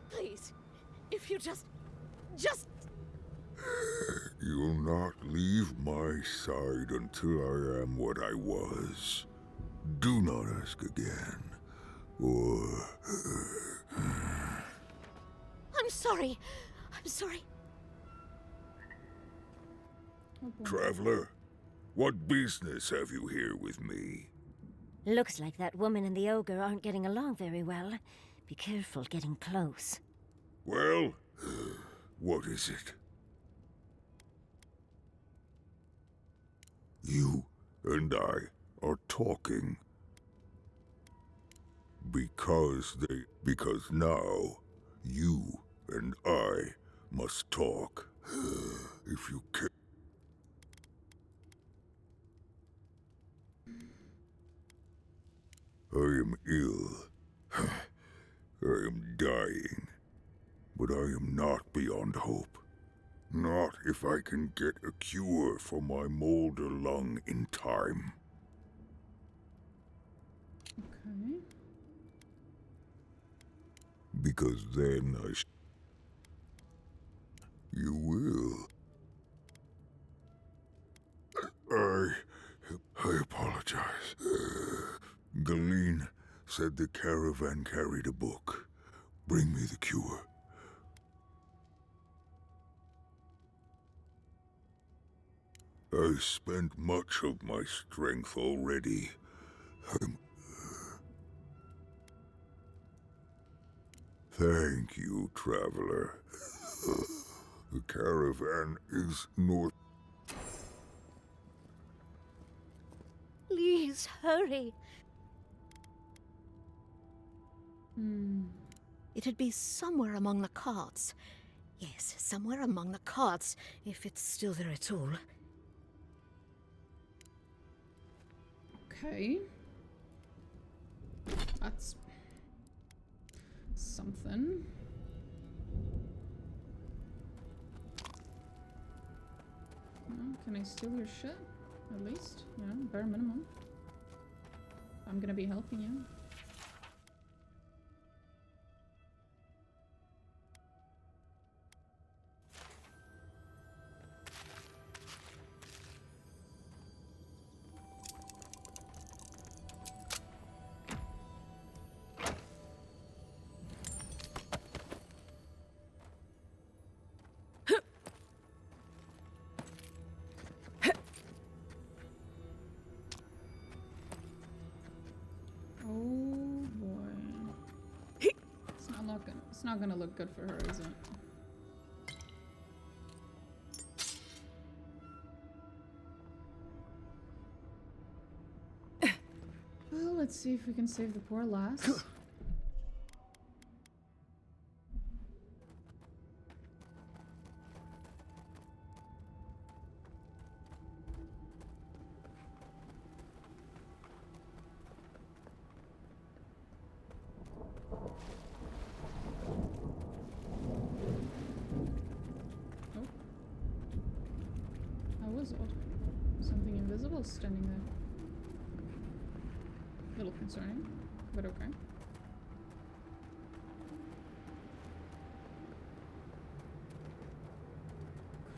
Please, if you just... You'll not leave my side until I am what I was. Do not ask again, or... I'm sorry. I'm sorry. Traveler, what business have you here with me? Looks like that woman and the ogre aren't getting along very well. Be careful getting close. Well, what is it? You and I are talking. Because now, you and I must talk. If you can. I am ill. I am dying. But I am not beyond hope. Not if I can get a cure for my molder lung in time. Okay. Because then you will. I apologize. Galeen said the caravan carried a book. Bring me the cure. I spent much of my strength already. Thank you, traveler. The caravan is north. Please, hurry. It'd be somewhere among the carts. Yes, somewhere among the carts, if it's still there at all. Okay. That's something. Well, can I steal your shit? At least, you know, bare minimum. I'm gonna be helping you. Oh boy. It's not gonna look good for her, is it? Well, let's see if we can save the poor lass. Something invisible standing there. Little concerning, but okay.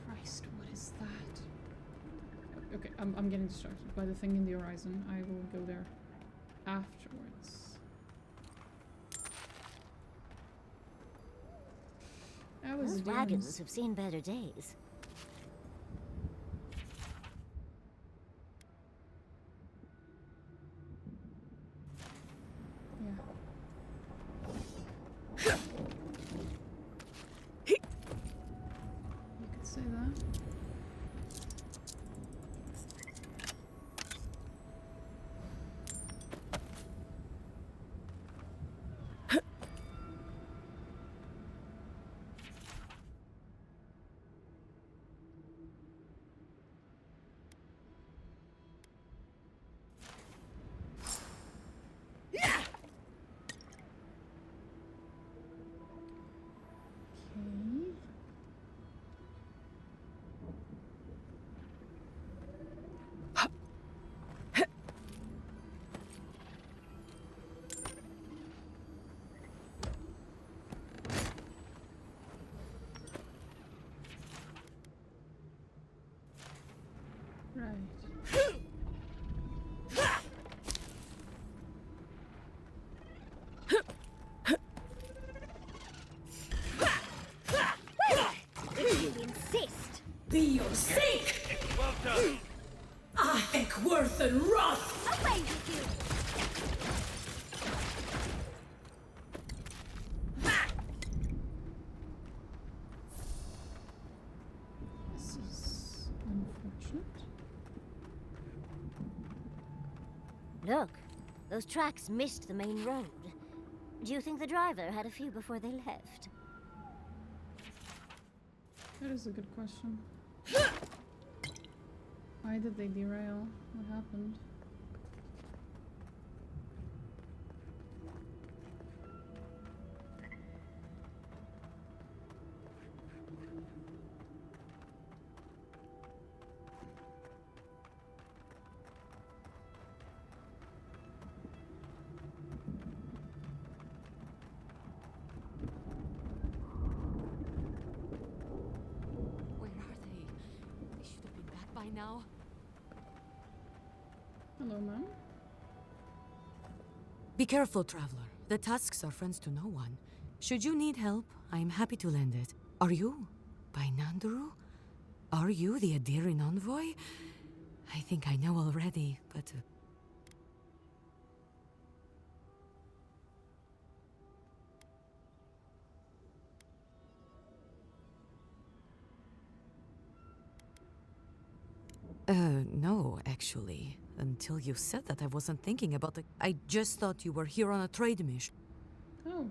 Christ, what is that? Okay, I'm getting distracted by the thing in the horizon. I will go there afterwards. That was Those wagons have seen better days. You could say that. Right. If you insist. Be your sake! Well done. I think worth and wrath! Away with you! This is unfortunate. Look, those tracks missed the main road. Do you think the driver had a few before they left? That is a good question. Why did they derail? What happened? Where are they? They should have been back by now. Hello, ma'am. Be careful, traveler. The tusks are friends to no one. Should you need help, I am happy to lend it. Are you? By Nanduru? Are you the Adiran envoy? I think I know already, but... No, actually. Until you said that, I wasn't thinking about it. I just thought you were here on a trade mission. Oh.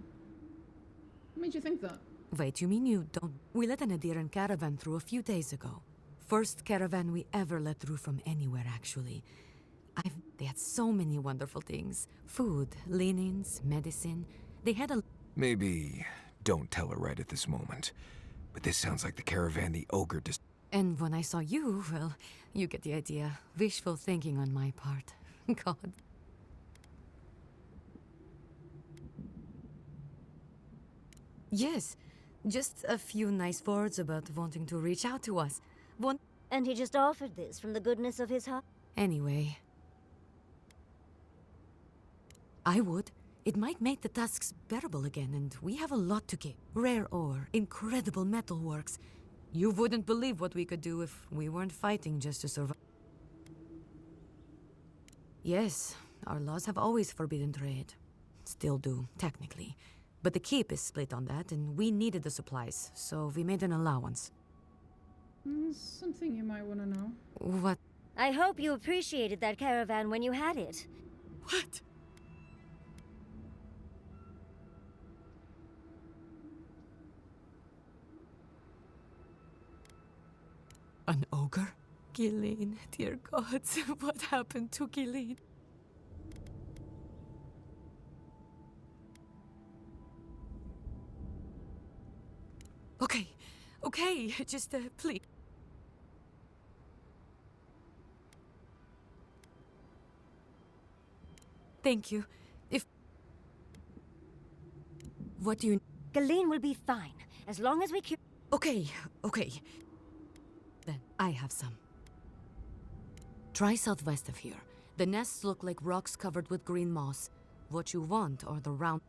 What made you think that? Wait, you mean you don't... We let an Adiran caravan through a few days ago. First caravan we ever let through from anywhere, actually. They had so many wonderful things. Food, linens, medicine. They had a... Maybe don't tell her right at this moment. But this sounds like the caravan the ogre just... And when I saw you, well, you get the idea. Wishful thinking on my part. God. Yes, just a few nice words about wanting to reach out to us. And he just offered this from the goodness of his heart? Anyway. I would. It might make the tusks bearable again, and we have a lot to give. Rare ore, incredible metalworks. You wouldn't believe what we could do if we weren't fighting just to survive. Yes, our laws have always forbidden trade. Still do, technically. But the keep is split on that, and we needed the supplies, so we made an allowance. Something you might want to know. What? I hope you appreciated that caravan when you had it. What? An ogre? Ghislaine, dear gods, what happened to Ghislaine? Okay, just please. Thank you. What do you... Ghislaine will be fine, as long as we cure... Okay. Then, I have some. Try southwest of here. The nests look like rocks covered with green moss. What you want are the round...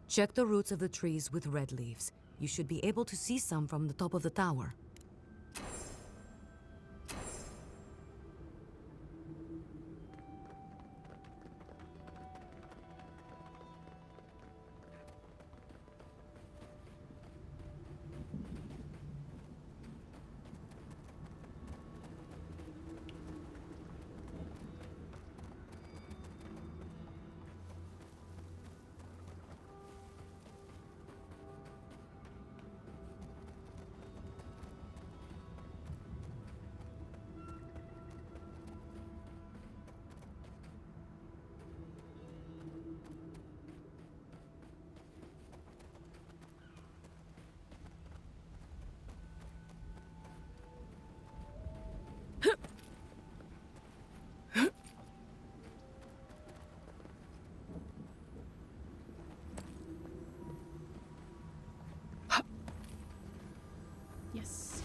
Check the roots of the trees with red leaves. You should be able to see some from the top of the tower. Yes.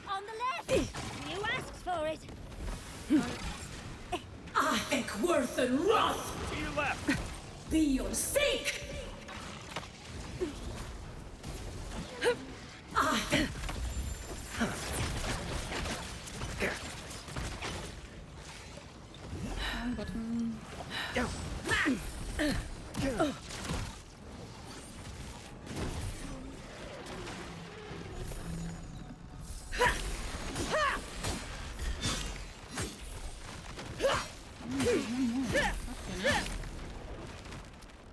On the left! You asked for it! I think worth and wrath! To your left! Be your sake! Wrong button.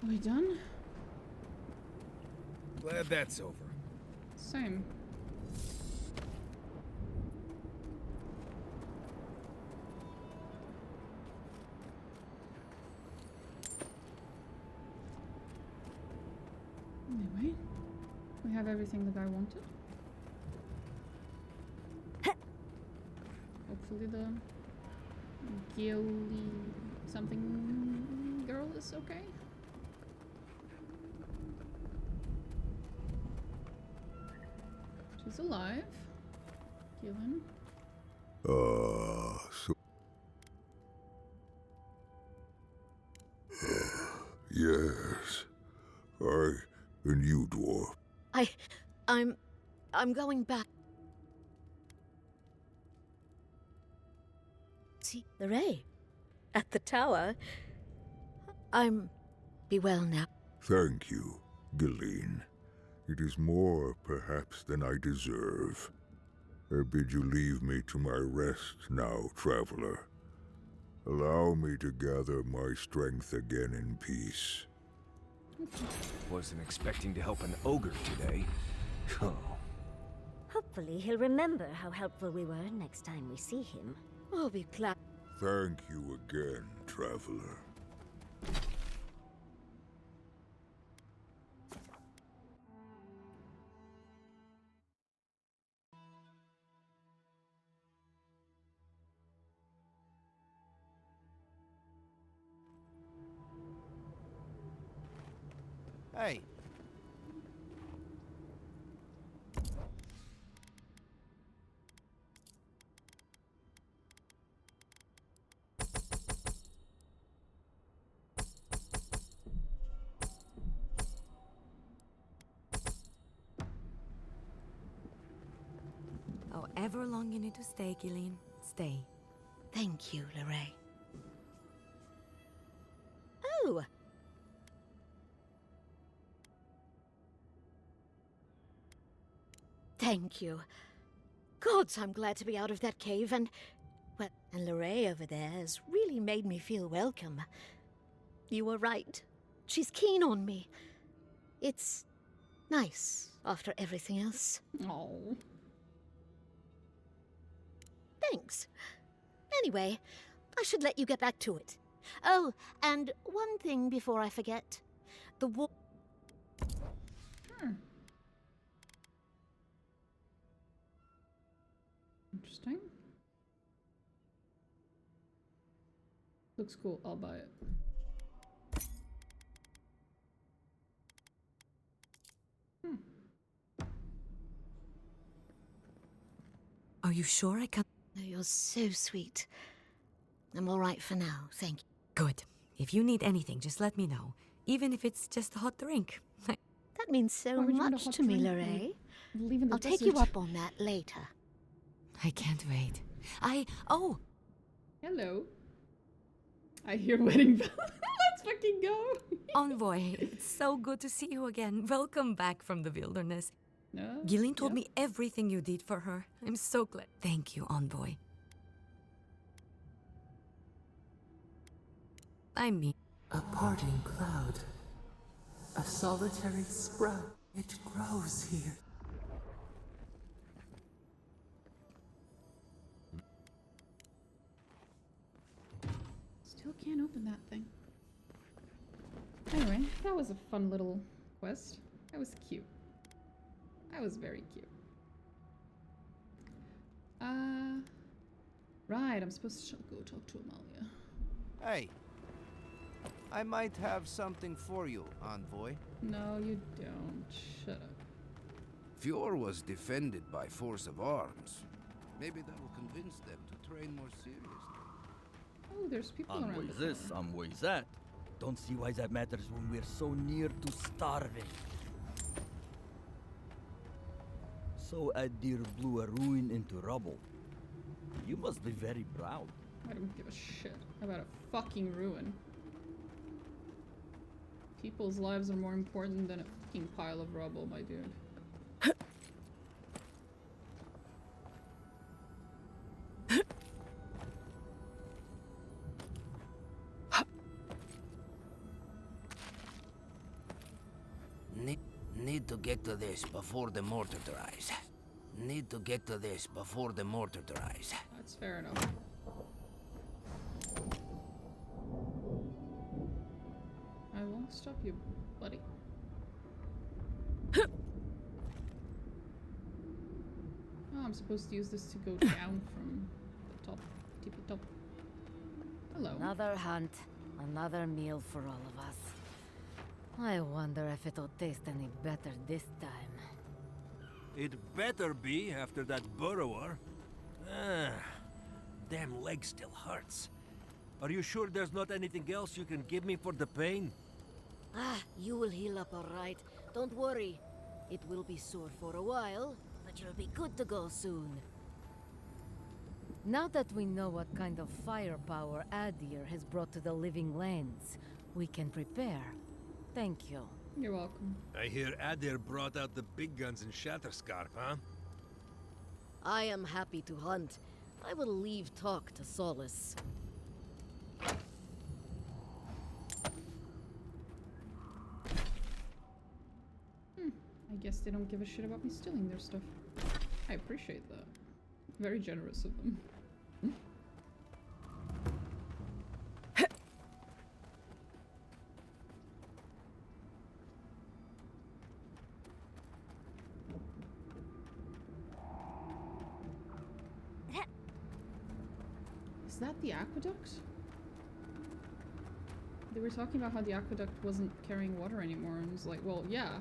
Are we done? Glad that's over. Same. Anyway, we have everything the guy wanted. Hopefully the Gilly something girl is okay. She's alive. Gillen. So... yes. And you, dwarf. I'm going back. See the ray at the tower. Be well now. Thank you, Gilleen. It is more, perhaps, than I deserve. I bid you leave me to my rest now, traveler. Allow me to gather my strength again in peace. Wasn't expecting to help an ogre today. Oh. Hopefully he'll remember how helpful we were next time we see him. I'll be glad. Thank you again, traveler. Hey. However long you need to stay, Gilleen, stay. Thank you, Lorraine. Oh! Thank you. Gods, I'm glad to be out of that cave, and Lorraine over there has really made me feel welcome. You were right. She's keen on me. It's nice after everything else. Oh. Thanks. Anyway, I should let you get back to it. Oh, and one thing before I forget. The war... Interesting. Looks cool. I'll buy it. Are you sure I can? Oh, you're so sweet. I'm all right for now, thank you. Good. If you need anything, just let me know. Even if it's just a hot drink. That means so Why would you want a much hot to me, drink Lorraine. when leaving the I'll take you desert? up on that later. I can't wait. Oh! Hello. I hear wedding bells. Let's fucking go. Envoy, it's so good to see you again. Welcome back from the wilderness. Gillian told me everything you did for her. I'm so glad. Thank you, Envoy. I mean... A parting cloud. A solitary sprout. It grows here. Still can't open that thing. Anyway, that was a fun little quest. That was cute. That was very cute. Right, I'm supposed to go talk to Amalia. Hey, I might have something for you, Envoy. No, you don't. Shut up. Fjord was defended by force of arms. Maybe that will convince them to train more seriously. Oh, there's people around. Envoy this, envoy that. Don't see why that matters when we're so near to starving. So Adir blew a ruin into rubble. You must be very proud. I don't give a shit about a fucking ruin. People's lives are more important than a fucking pile of rubble, my dude. Need to get to this before the mortar dries. Need to get to this before the mortar dries. That's fair enough. I won't stop you, buddy. Oh, I'm supposed to use this to go down from the top, tippy top. Hello. Another hunt, another meal for all of us. I wonder if it'll taste any better this time. It better be after that burrower. Damn leg still hurts. Are you sure there's not anything else you can give me for the pain? Ah, you will heal up all right. Don't worry. It will be sore for a while, but you'll be good to go soon. Now that we know what kind of firepower Adir has brought to the living lands, we can prepare. Thank you. You're welcome. I hear Adir brought out the big guns in Shatterscarp, huh? I am happy to hunt. I will leave talk to Solace. I guess they don't give a shit about me stealing their stuff. I appreciate that. Very generous of them. Is that the aqueduct? They were talking about how the aqueduct wasn't carrying water anymore, and it's like, well, yeah.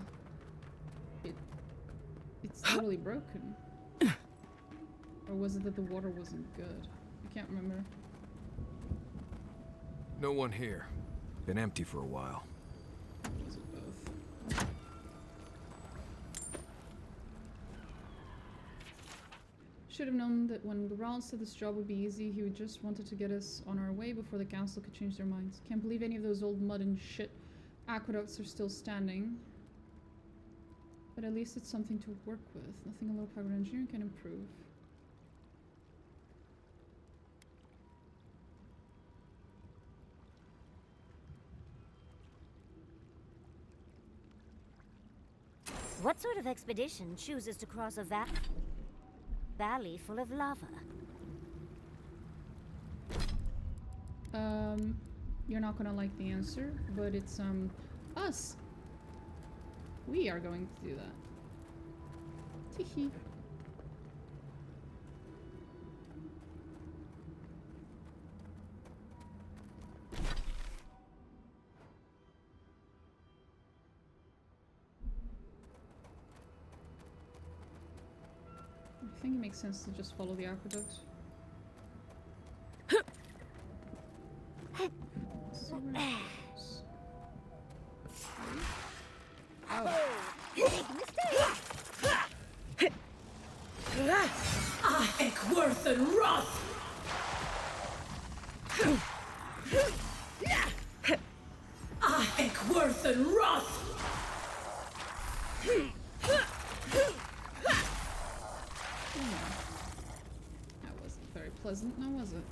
It's totally broken. Or was it that the water wasn't good? I can't remember. No one here. Been empty for a while. Was it both? Should have known that when Garal said this job would be easy, he would just wanted to get us on our way before the council could change their minds. Can't believe any of those old mud and shit aqueducts are still standing. But at least it's something to work with. Nothing a low-powered engineer can improve. What sort of expedition chooses to cross a valley full of lava? You're not gonna like the answer, but it's us. We are going to do that. Teehee. I think it makes sense to just follow the aqueduct. I think worth and wrath. I think worth and wrath. That wasn't very pleasant, now was it?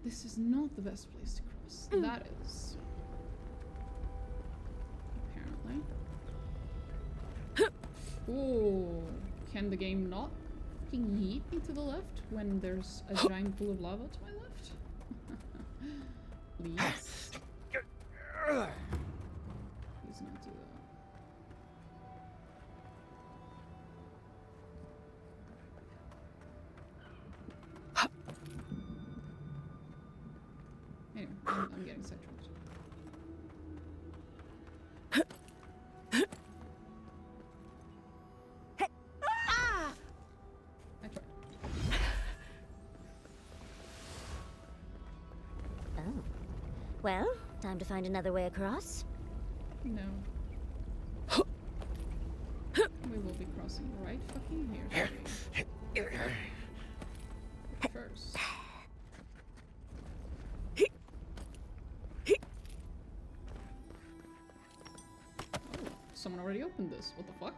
This is not the best place to cross. That is. Apparently. Oh, can the game not fucking yeet me to the left when there's a giant pool of lava to my left? Please. Please not do that. Anyway, I'm getting sidetracked. I tried. Oh. Well, time to find another way across. No. We will be crossing right fucking here. First. Someone already opened this. What the fuck?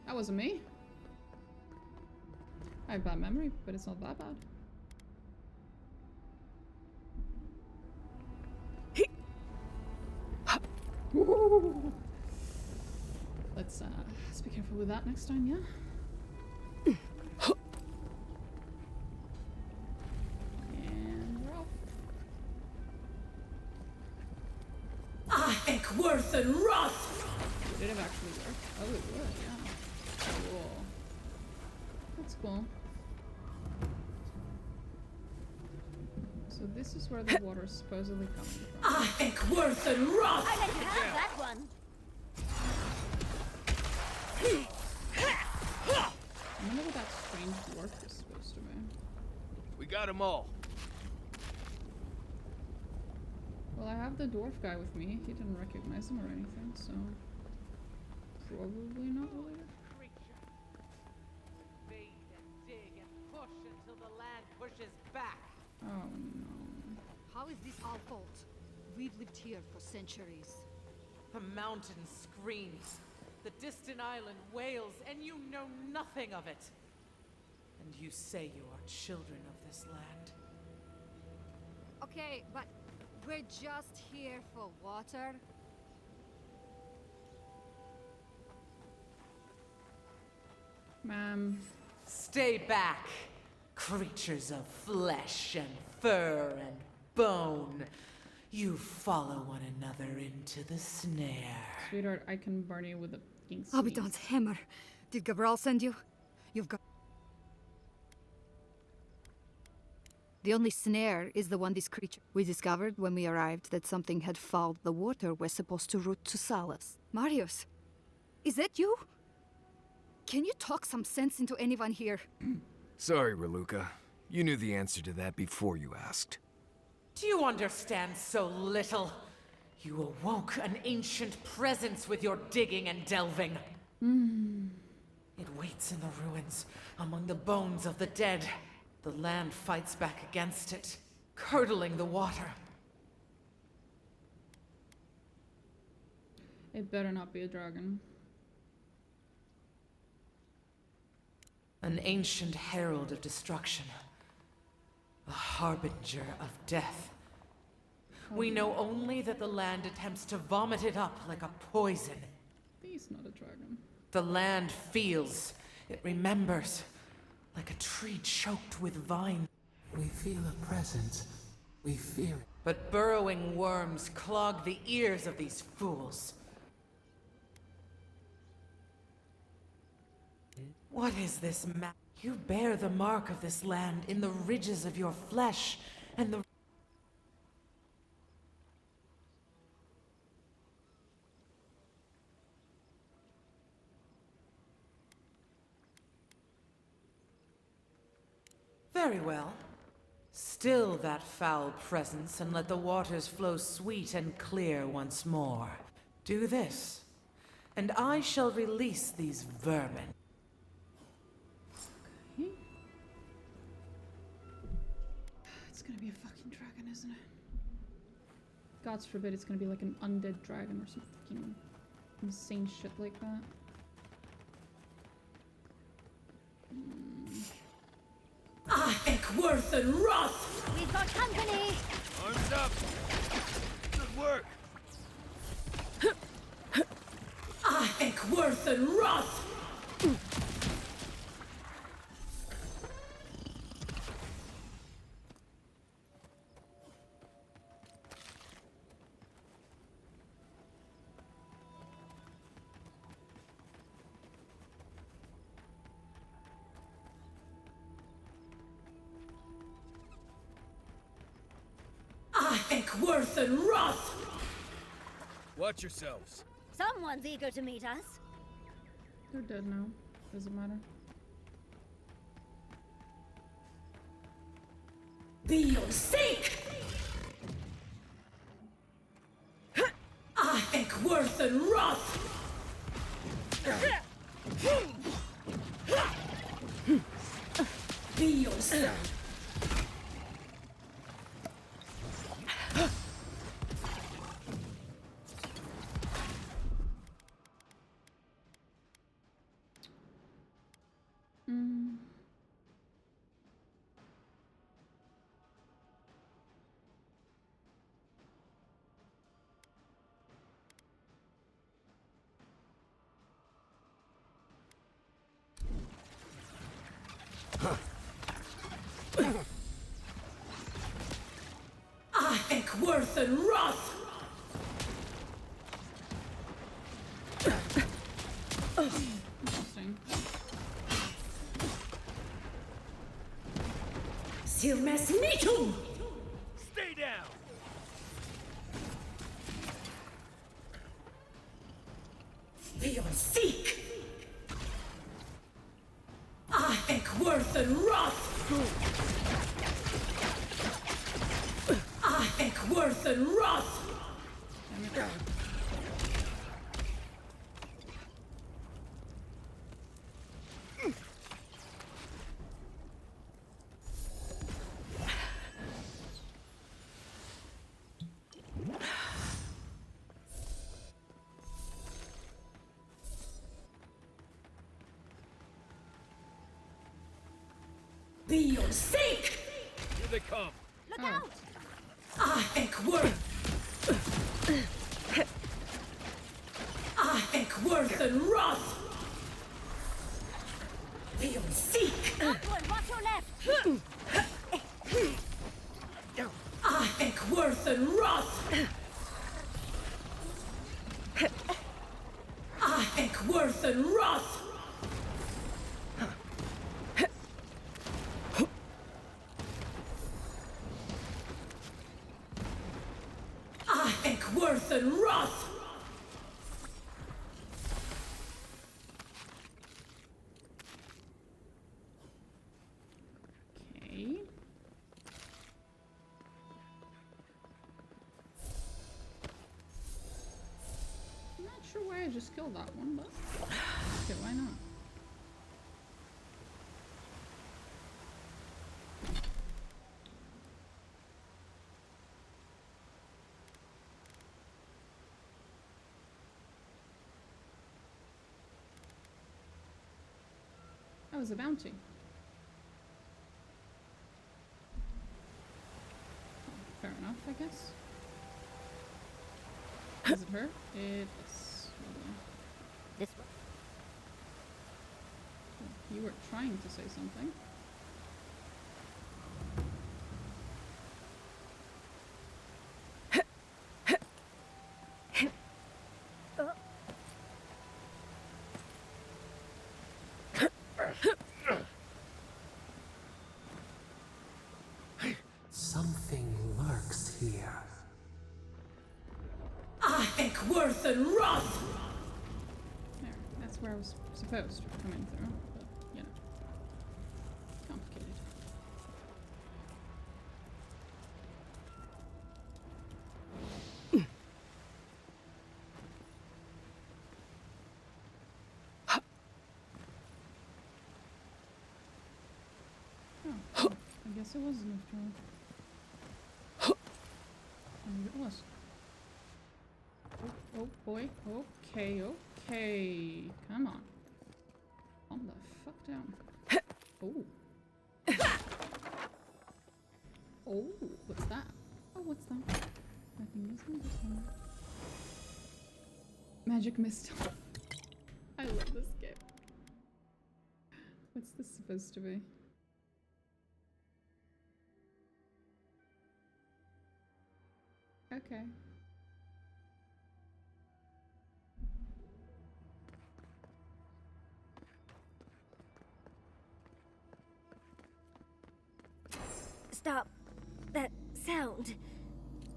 That wasn't me. I have bad memory, but it's not that bad. Let's be careful with that next time, yeah? And we're off. I think worth and wrath. Would it have actually worked? Oh, it would, yeah. Cool. That's cool. So this is where the water is supposedly coming from. I think worth and wrath. I let you have that one. I wonder what that strange dwarf is supposed to be. We got them all. Well, I have the dwarf guy with me. He didn't recognize him or anything, so probably not related. Bait and dig and push until the land pushes back. Oh no. How is this our fault? We've lived here for centuries. The mountain screams. The distant island wails, and you know nothing of it. And you say you are children of this land. Okay, but we're just here for water. Ma'am. Stay back, creatures of flesh and fur and bone. You follow one another into the snare. Sweetheart, I can burn you with a fucking sneeze. Abaddon's hammer. Did Gabral send you? You've got... The only snare is the one this creature... We discovered when we arrived that something had fouled the water we're supposed to route to Solace. Marius, is that you? Can you talk some sense into anyone here? Sorry, Raluca. You knew the answer to that before you asked. Do you understand so little? You awoke an ancient presence with your digging and delving. It waits in the ruins, among the bones of the dead. The land fights back against it, curdling the water. It better not be a dragon. An ancient herald of destruction. A harbinger of death. We know only that the land attempts to vomit it up like a poison. He's not a dragon. The land feels. It remembers. Like a tree choked with vine. We feel a presence. We fear it. But burrowing worms clog the ears of these fools. What is this map? You bear the mark of this land in the ridges of your flesh, and the... Very well. Still that foul presence, and let the waters flow sweet and clear once more. Do this, and I shall release these vermin. Okay. It's gonna be a fucking dragon, isn't it? God forbid it's gonna be like an undead dragon or some fucking insane shit like that. I think Worth and Roth! We've got company! Arms up! Good work! I think Worth and Roth! I think Worth and Roth! Watch yourselves. Someone's eager to meet us. They're dead now. Doesn't matter. Be your sake! I think Worth and Roth! Be yourself! I think Worth and Roth! Interesting. Silmes Nitum! Stay down! Beyond Seek! I think Worth and Roth! I think Worth and Roth! Be your sake! Here they come. Look out! I think Worth... I think Worth and Roth! Be your seek! Lodwin, watch your left! I think Worth and Roth! I think Worth and Roth! I think Worth and Roth! Okay. I'm not sure why I just killed that one, but okay, why not? That was a bounty. Oh, fair enough, I guess. Is it her? It is. This one. Oh, you were trying to say something. Something lurks here. I think worth and wrath! There, that's where I was supposed to come in through, but, you know. Complicated. Oh, I guess it wasn't after all. I mean, it was. Oh, oh boy. Okay, okay. Come on. Calm the fuck down. Oh. Oh, what's that? Oh, what's that? Nothing. This one, this one. Magic mist. I love this game. What's this supposed to be? Okay. Stop that sound.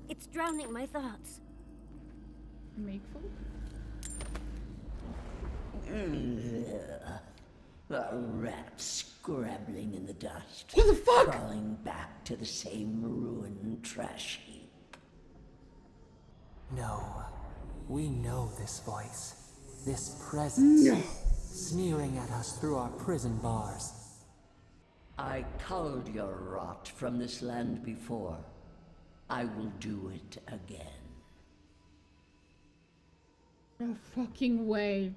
It's drowning my thoughts. Make folk? A rat scrabbling in the dust. What the fuck? Crawling back to the same ruined trash heap. No. We know this voice. This presence. No. Sneering at us through our prison bars. I culled your rot from this land before. I will do it again. No fucking way.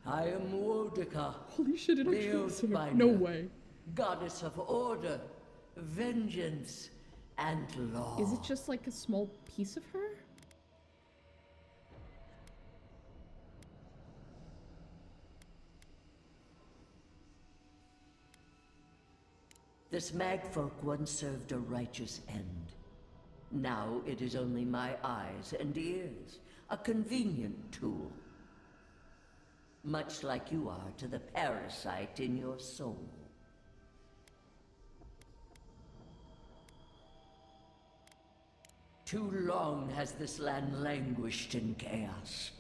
I am Woedica. Holy shit, it actually the was her. Oathbinder, No way. Goddess of order, vengeance, and law. Is it just like a small piece of her? This magfolk once served a righteous end. Now it is only my eyes and ears, a convenient tool. Much like you are to the parasite in your soul. Too long has this land languished in chaos.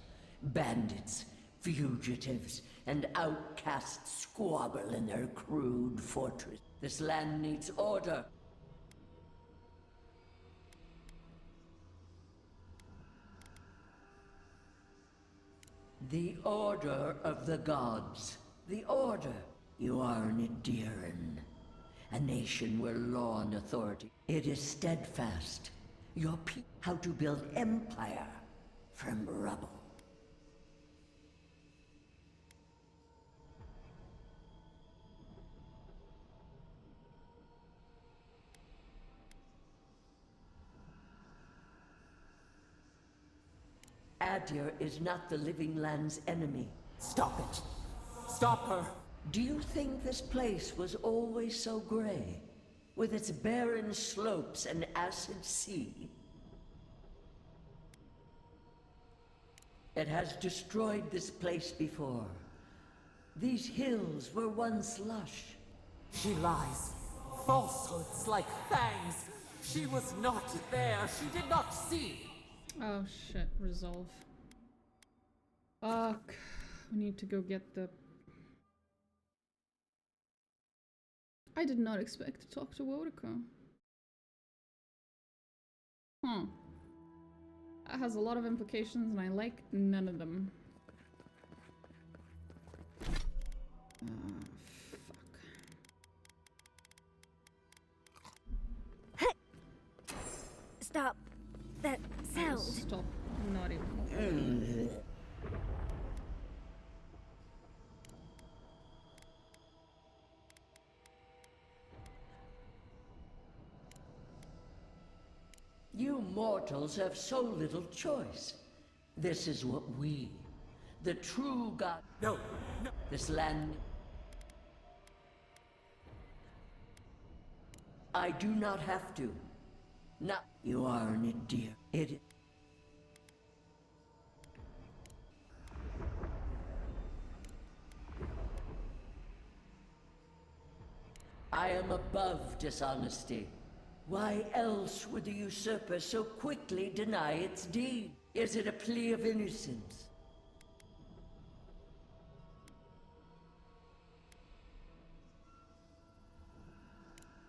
Bandits, fugitives, and outcasts squabble in their crude fortress. This land needs order. The Order of the Gods. The Order. You are an Adiran. A nation where law and authority. It is steadfast. Your people. How to build empire from rubble. Adir is not the living land's enemy. Stop it! Stop her! Do you think this place was always so gray? With its barren slopes and acid sea? It has destroyed this place before. These hills were once lush. She lies. Falsehoods like fangs. She was not there. She did not see. Oh shit, resolve. Fuck. We need to go get the... I did not expect to talk to Woedica. Huh. That has a lot of implications and I like none of them. Stop that sound. Stop Not even. You mortals have so little choice. This is what we, the true God... No, no. This land... I do not have to. Not... You are an dear. It... I am above dishonesty. Why else would the usurper so quickly deny its deed? Is it a plea of innocence?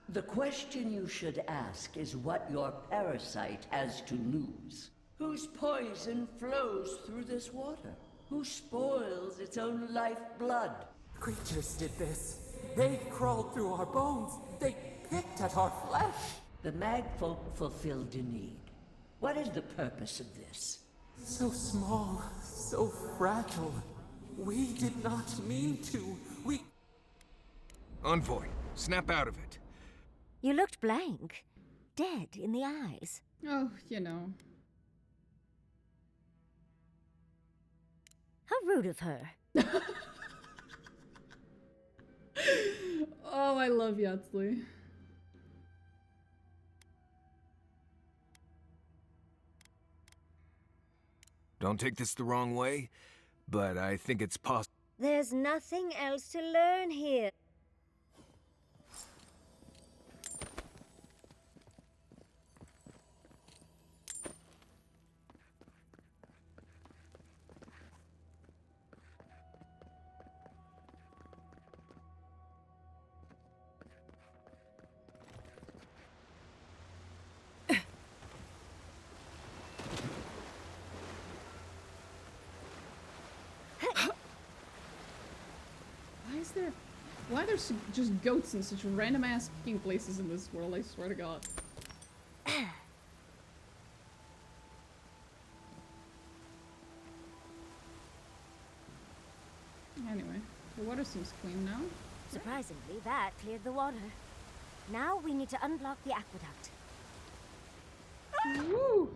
The question you should ask is what your parasite has to lose. Whose poison flows through this water? Who spoils its own lifeblood? Creatures did this. They crawled through our bones. They picked at our flesh. The Magfolk fulfilled a need. What is the purpose of this? So small, so fragile. We did not mean to. We... Envoy, snap out of it. You looked blank. Dead in the eyes. Oh, you know. How rude of her. Oh, I love Yatsley. Don't take this the wrong way, but I think it's possible. There's nothing else to learn here. Why are there just goats in such random ass fucking places in this world, I swear to God. Anyway, the water seems clean now. Surprisingly, that cleared the water. Now we need to unblock the aqueduct. Woo!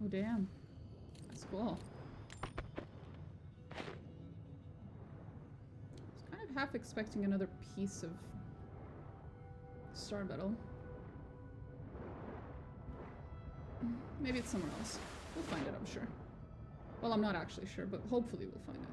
Oh damn. That's cool. Half expecting another piece of Star Battle. Maybe it's somewhere else. We'll find it, I'm sure. Well, I'm not actually sure, but hopefully we'll find it.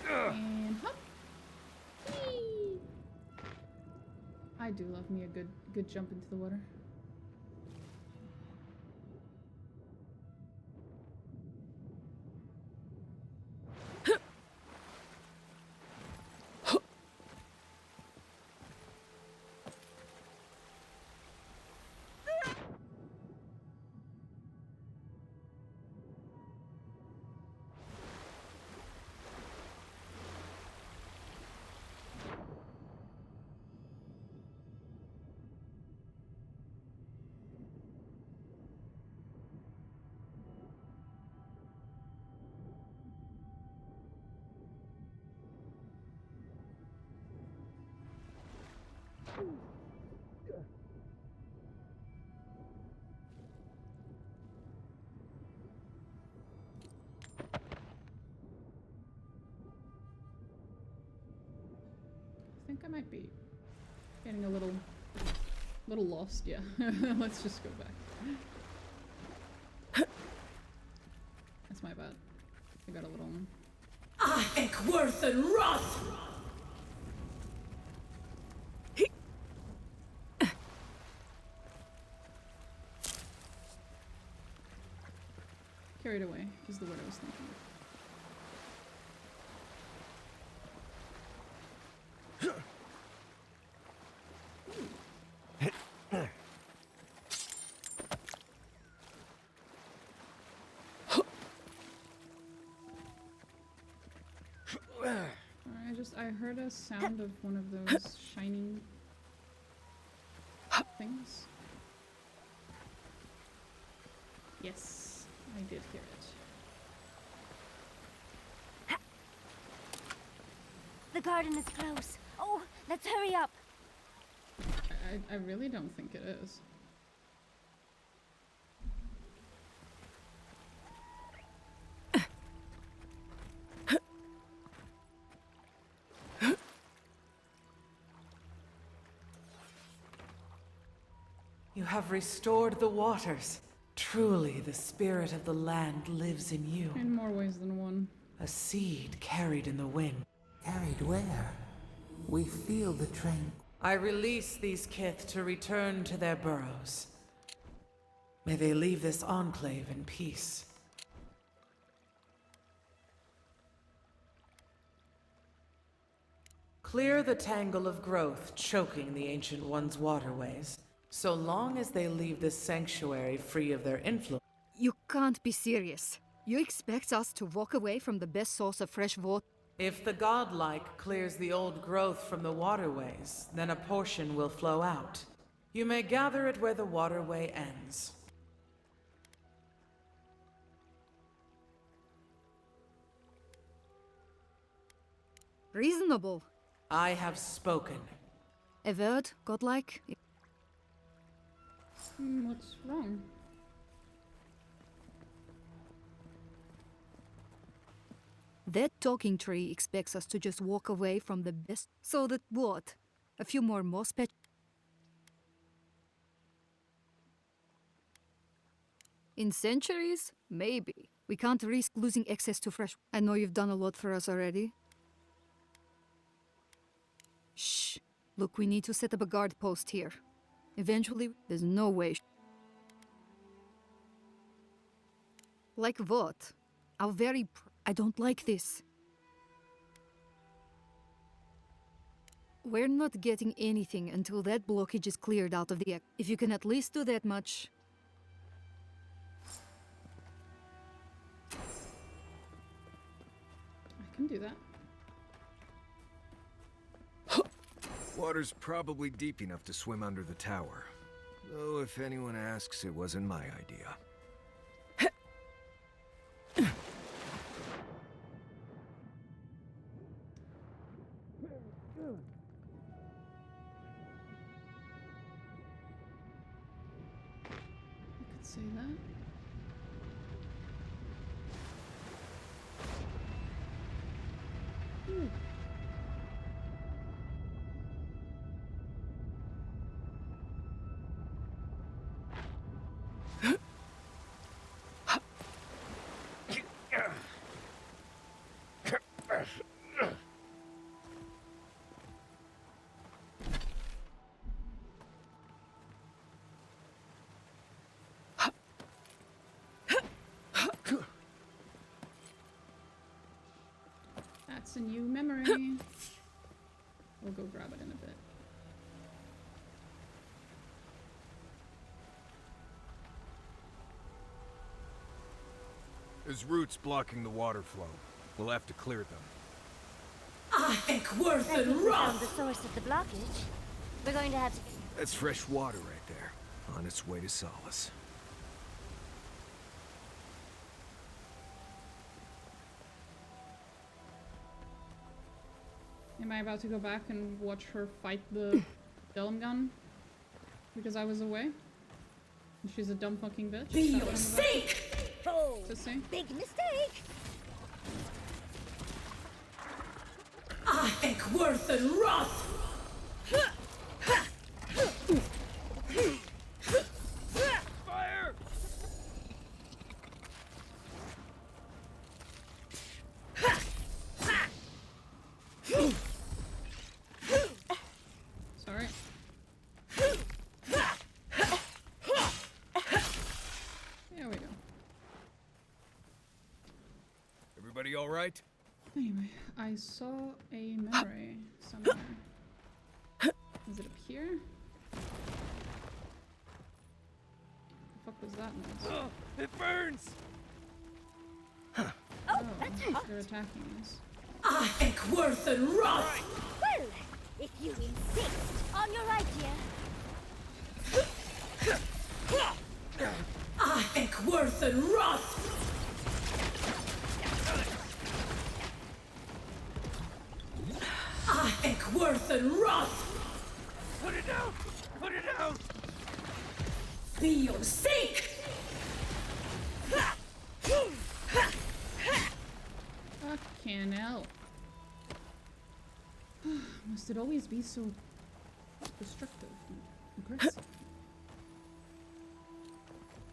And hop. Whee! I do love me a good jump into the water. I think I might be getting a little lost, yeah. Let's just go back. That's my bad. I got a little... Ekworth and Roth! Carried away is the word I was thinking of. I heard a sound of one of those shining things. Yes, I did hear it. The garden is close. Oh, let's hurry up. I really don't think it is. You have restored the waters. Truly, the spirit of the land lives in you. In more ways than one. A seed carried in the wind. Carried where? We feel the train. I release these kith to return to their burrows. May they leave this enclave in peace. Clear the tangle of growth choking the Ancient One's waterways. So long as they leave this sanctuary free of their influence. You can't be serious. You expect us to walk away from the best source of fresh water? If the godlike clears the old growth from the waterways, then a portion will flow out. You may gather it where the waterway ends. Reasonable. I have spoken. Avowed, godlike? What's wrong? That talking tree expects us to just walk away from the best. So that what? A few more moss patch? In centuries? Maybe. We can't risk losing access to fresh. I know you've done a lot for us already. Shh. Look, we need to set up a guard post here. Eventually, there's no way. Like what? How very... I don't like this. We're not getting anything until that blockage is cleared out of the act. If you can at least do that much... I can do that. Water's probably deep enough to swim under the tower. Though if anyone asks, it wasn't my idea. I could say that. Ooh. That's a new memory. We'll go grab it in a bit. There's roots blocking the water flow. We'll have to clear them. I think worth and Found wrath. the source of the blockage. We're going to have to... That's fresh water right there, on its way to Solace. Am I about to go back and watch her fight the Delm gun? Because I was away? And she's a dumb fucking bitch? Be Is that your what I'm sake! Oh, about to say? big mistake! I think worth and wrath. Fire! Sorry. There we go. you alright? Anyway, I saw a memory somewhere. Is it up here? The fuck was that noise? Oh, it burns! Oh, they're attacking us. I think worth and wrath! Well, if you insist. On your right, dear. I think worth and wrath! I think worth and wrath! Put it down! Put it down! Be your sake! Fucking hell. Must it always be so destructive and aggressive?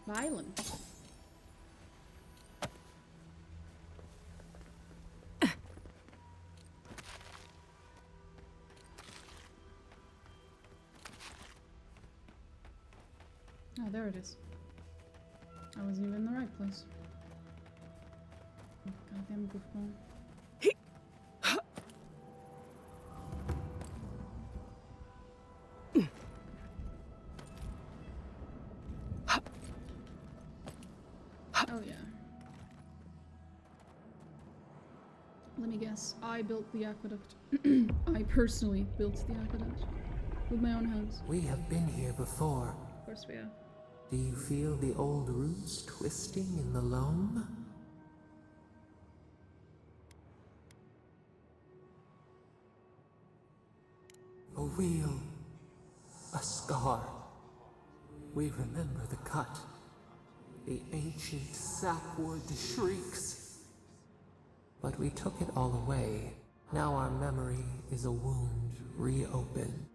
Violent. Oh, there it is. I wasn't even in the right place. Goddamn goofball. Oh yeah. Let me guess. I built the aqueduct. I personally built the aqueduct. With my own hands. We have been here before. Of course we have. Do you feel the old roots twisting in the loam? A wheel. A scar. We remember the cut. The ancient sapwood shrieks. But we took it all away. Now our memory is a wound reopened.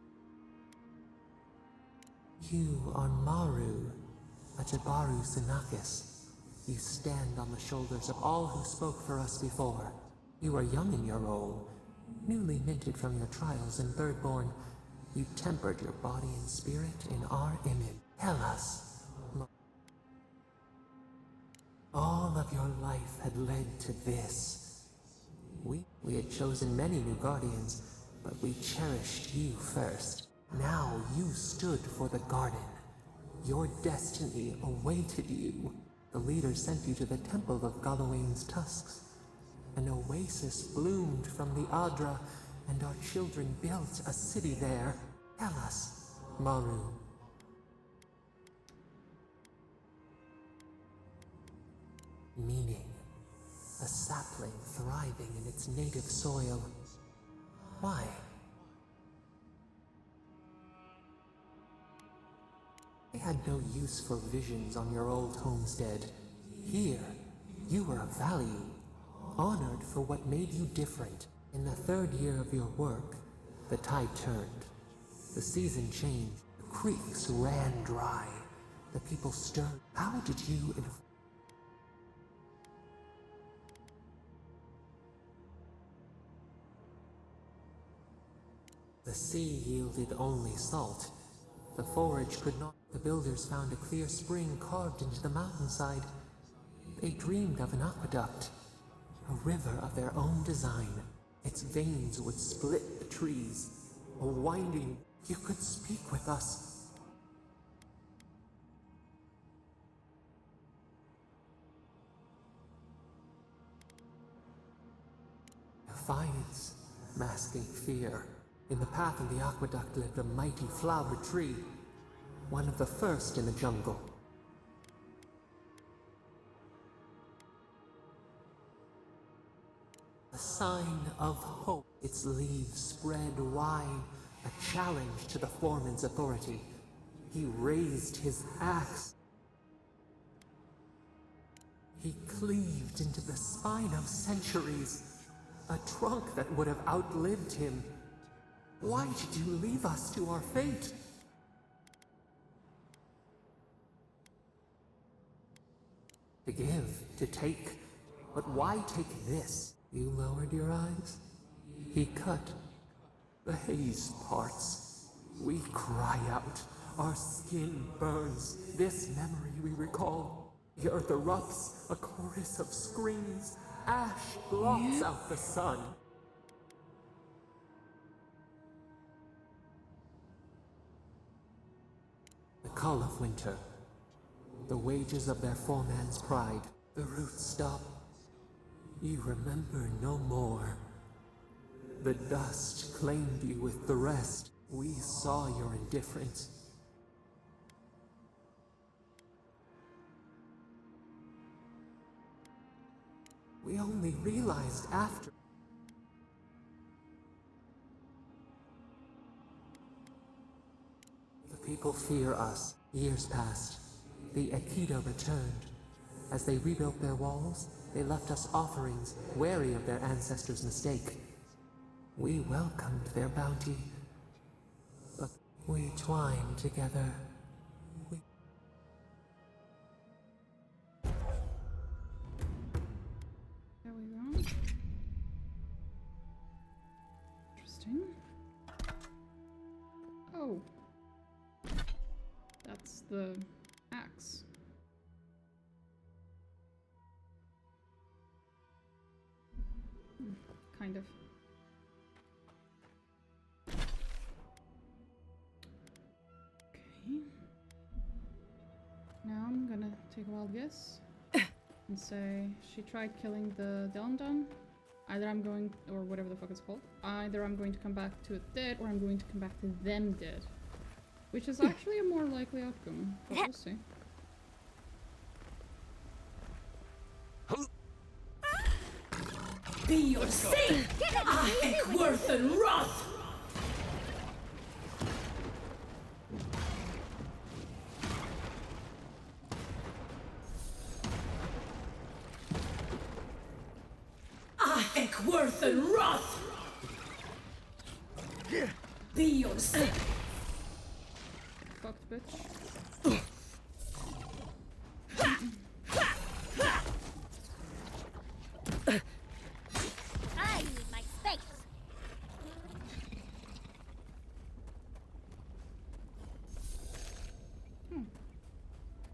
You are Maru, a Jabaru Sinakis. You stand on the shoulders of all who spoke for us before. You are young in your role, newly minted from your trials in Thirdborn. You tempered your body and spirit in our image. Tell us. All of your life had led to this. We had chosen many new guardians, but we cherished you first. Now you stood for the garden. Your destiny awaited you. The leader sent you to the temple of Galawain's tusks. An oasis bloomed from the Adra, and our children built a city there. Tell us, Maru. Meaning. A sapling thriving in its native soil. Why? I had no use for visions on your old homestead. Here, you were of value, honored for what made you different. In the third year of your work, the tide turned. The season changed. The creeks ran dry. The people stirred. How did you The sea yielded only salt. The forage could not. The builders found a clear spring carved into the mountainside. They dreamed of an aqueduct, a river of their own design. Its veins would split the trees, a winding. You could speak with us. Defiance, masking fear. In the path of the aqueduct lived a mighty flower tree, one of the first in the jungle. A sign of hope. Its leaves spread wide, a challenge to the foreman's authority. He raised his axe. He cleaved into the spine of centuries, a trunk that would have outlived him. Why did you leave us to our fate? To give, to take, but why take this? You lowered your eyes? He cut the haze parts. We cry out, our skin burns. This memory we recall. The earth erupts, a chorus of screams. Ash blots out the sun. The call of winter. The wages of their foreman's pride. The roots stop. You remember no more. The dust claimed you with the rest. We saw your indifference. We only realized after. The people fear us. Years passed. The Aikido returned. As they rebuilt their walls, they left us offerings, wary of their ancestors' mistake. We welcomed their bounty, but we twined together. There we go. Interesting. Oh. That's the axe. Kind of. Okay. Now I'm gonna take a wild guess and say she tried killing the Delndon. Either I'm going, or whatever the fuck it's called. Either I'm going to come back to it dead, or I'm going to come back to them dead. Which is actually a more likely outcome, but we'll see. Be your saint! Ahek worth and wrath! Ahek worth and wrath! Be your saint! Fucked bitch. I need my space.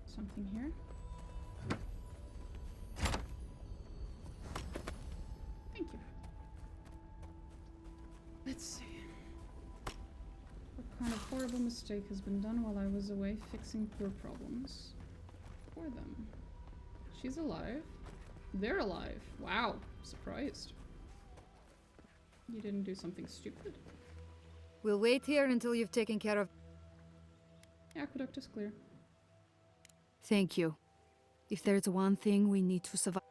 Something here. Thank you. Let's see. What kind of horrible mistake has been done while I was away fixing poor problems? For them. She's alive. They're alive. Wow. Surprised. You didn't do something stupid. We'll wait here until you've taken care of... Aqueduct is clear. Thank you. If there's one thing we need to survive...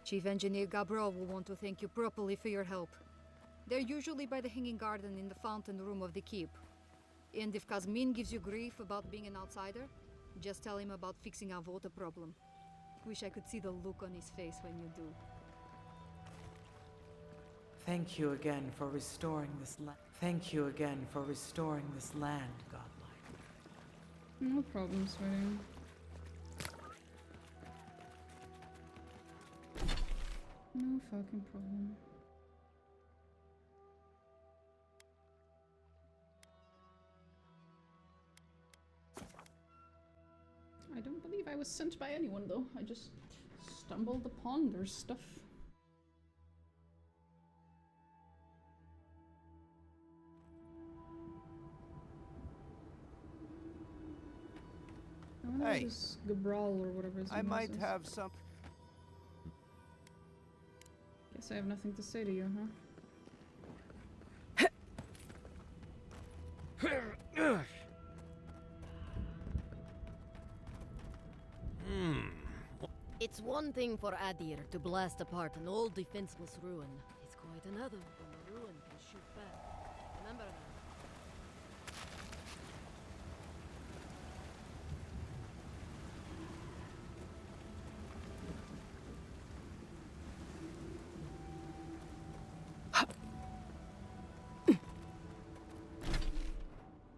Chief Engineer Gabriel will want to thank you properly for your help. They're usually by the Hanging Garden in the fountain room of the keep. And if Kazmin gives you grief about being an outsider, just tell him about fixing our water problem. Wish I could see the look on his face when you do. Thank you again for restoring this land. Thank you again for restoring this land, Godlike. No problem, sweetie. No fucking problem. I don't believe I was sent by anyone though. I just stumbled upon their stuff. Hey, this Gabral or whatever his name I might is. have some. Guess I have nothing to say to you, huh? It's one thing for Adir to blast apart an old defenseless ruin. It's quite another when the ruin can shoot back. Remember that.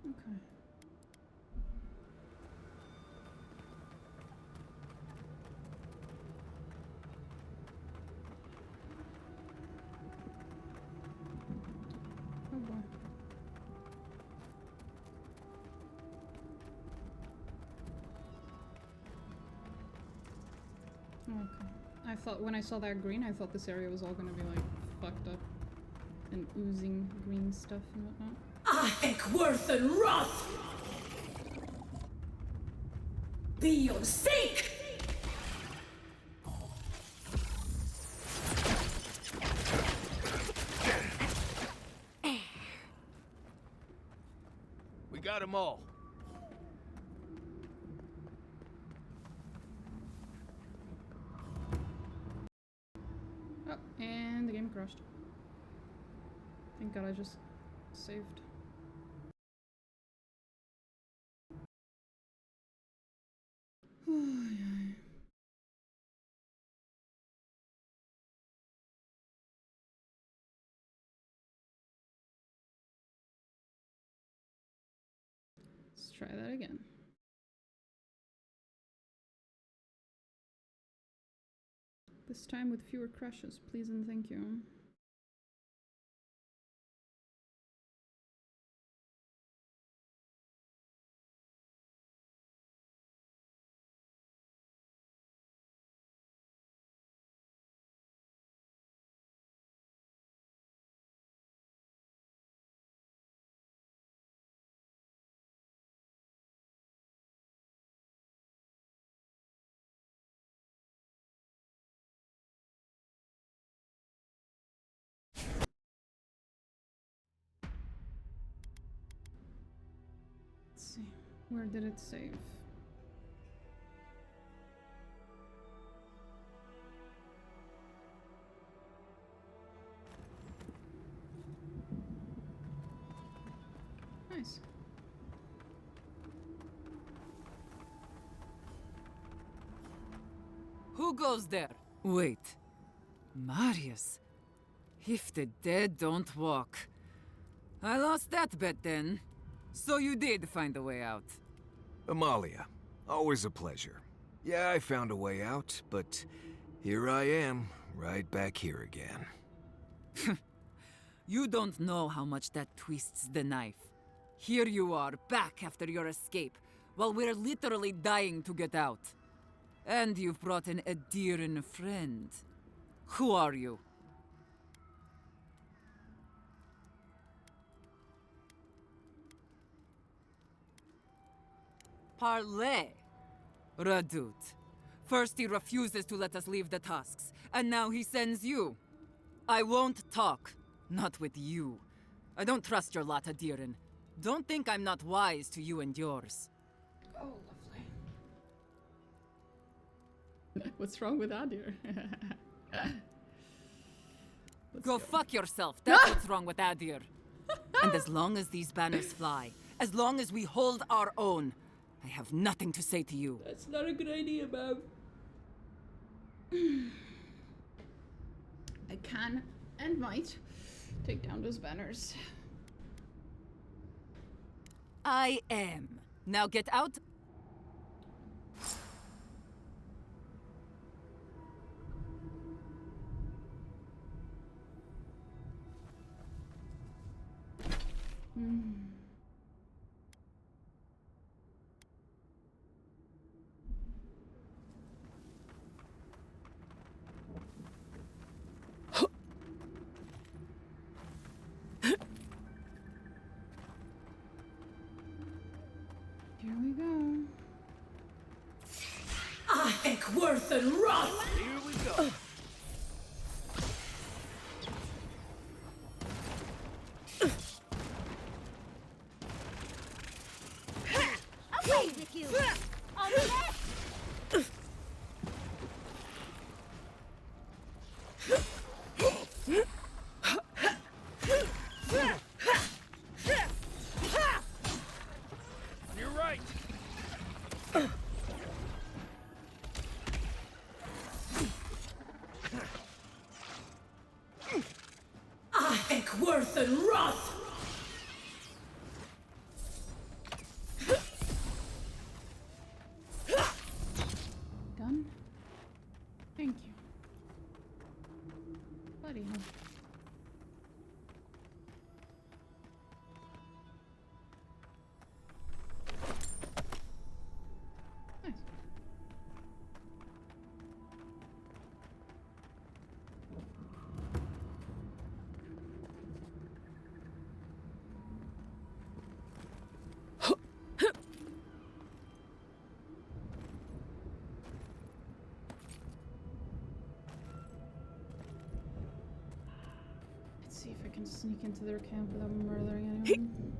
Okay. Okay. I thought when I saw that green, I thought this area was all gonna be like fucked up and oozing green stuff and whatnot. Worth and wrath! Be your sake! We got them all. Oh, and the game crashed. Thank God I just saved. Let's try that again. This time with fewer crashes, please and thank you. Let's see, where did it save? Nice. Who goes there? Wait. Marius. If the dead don't walk. I lost that bet then. So you did find a way out. Amalia, always a pleasure. Yeah, I found a way out, but here I am, right back here again. You don't know how much that twists the knife. Here you are, back after your escape, while we're literally dying to get out. And you've brought in a dear and friend. Who are you? Parley. Radut. First he refuses to let us leave the tusks, and now he sends you. I won't talk. Not with you. I don't trust your lot, Adirin. Don't think I'm not wise to you and yours. Oh, lovely. What's wrong with Adir? Go fuck yourself. That's what's wrong with Adir. And as long as these banners fly, as long as we hold our own, I have nothing to say to you. That's not a good idea, Bob. I can and might take down those banners. I am. Now get out. Here we go. Worth and wrath! Here we go. Away with you! On the left! You're right. Worth and wrath! Done? Thank you. Bloody hell. see if I can sneak into their camp without murdering anyone.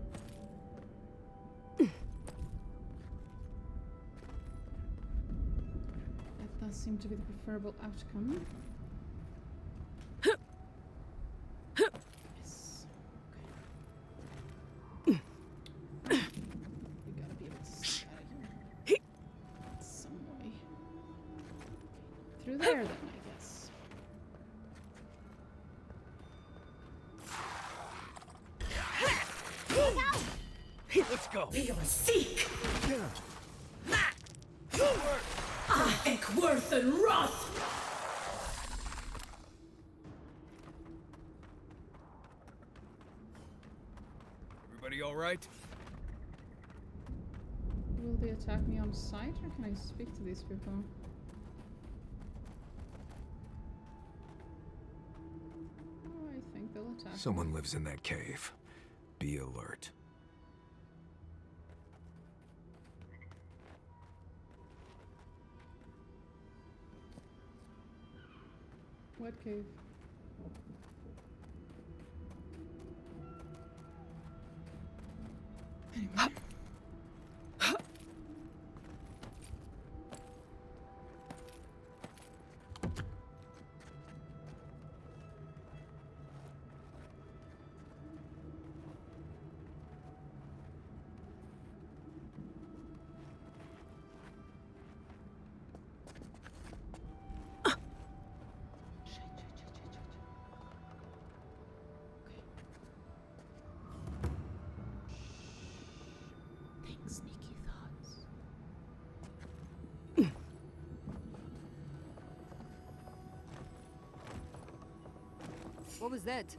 That does seem to be the preferable outcome. Yes. Okay. We gotta be able to sneak out of here. Some way. Through there then, I guess. Let's go. We will seek. I think worth and wrath. Everybody all right? Will they attack me on sight, or can I speak to these people? Oh, I think they'll attack. Someone lives in that cave. Be alert. What cave? Anyway. Sneaky thoughts. What was that?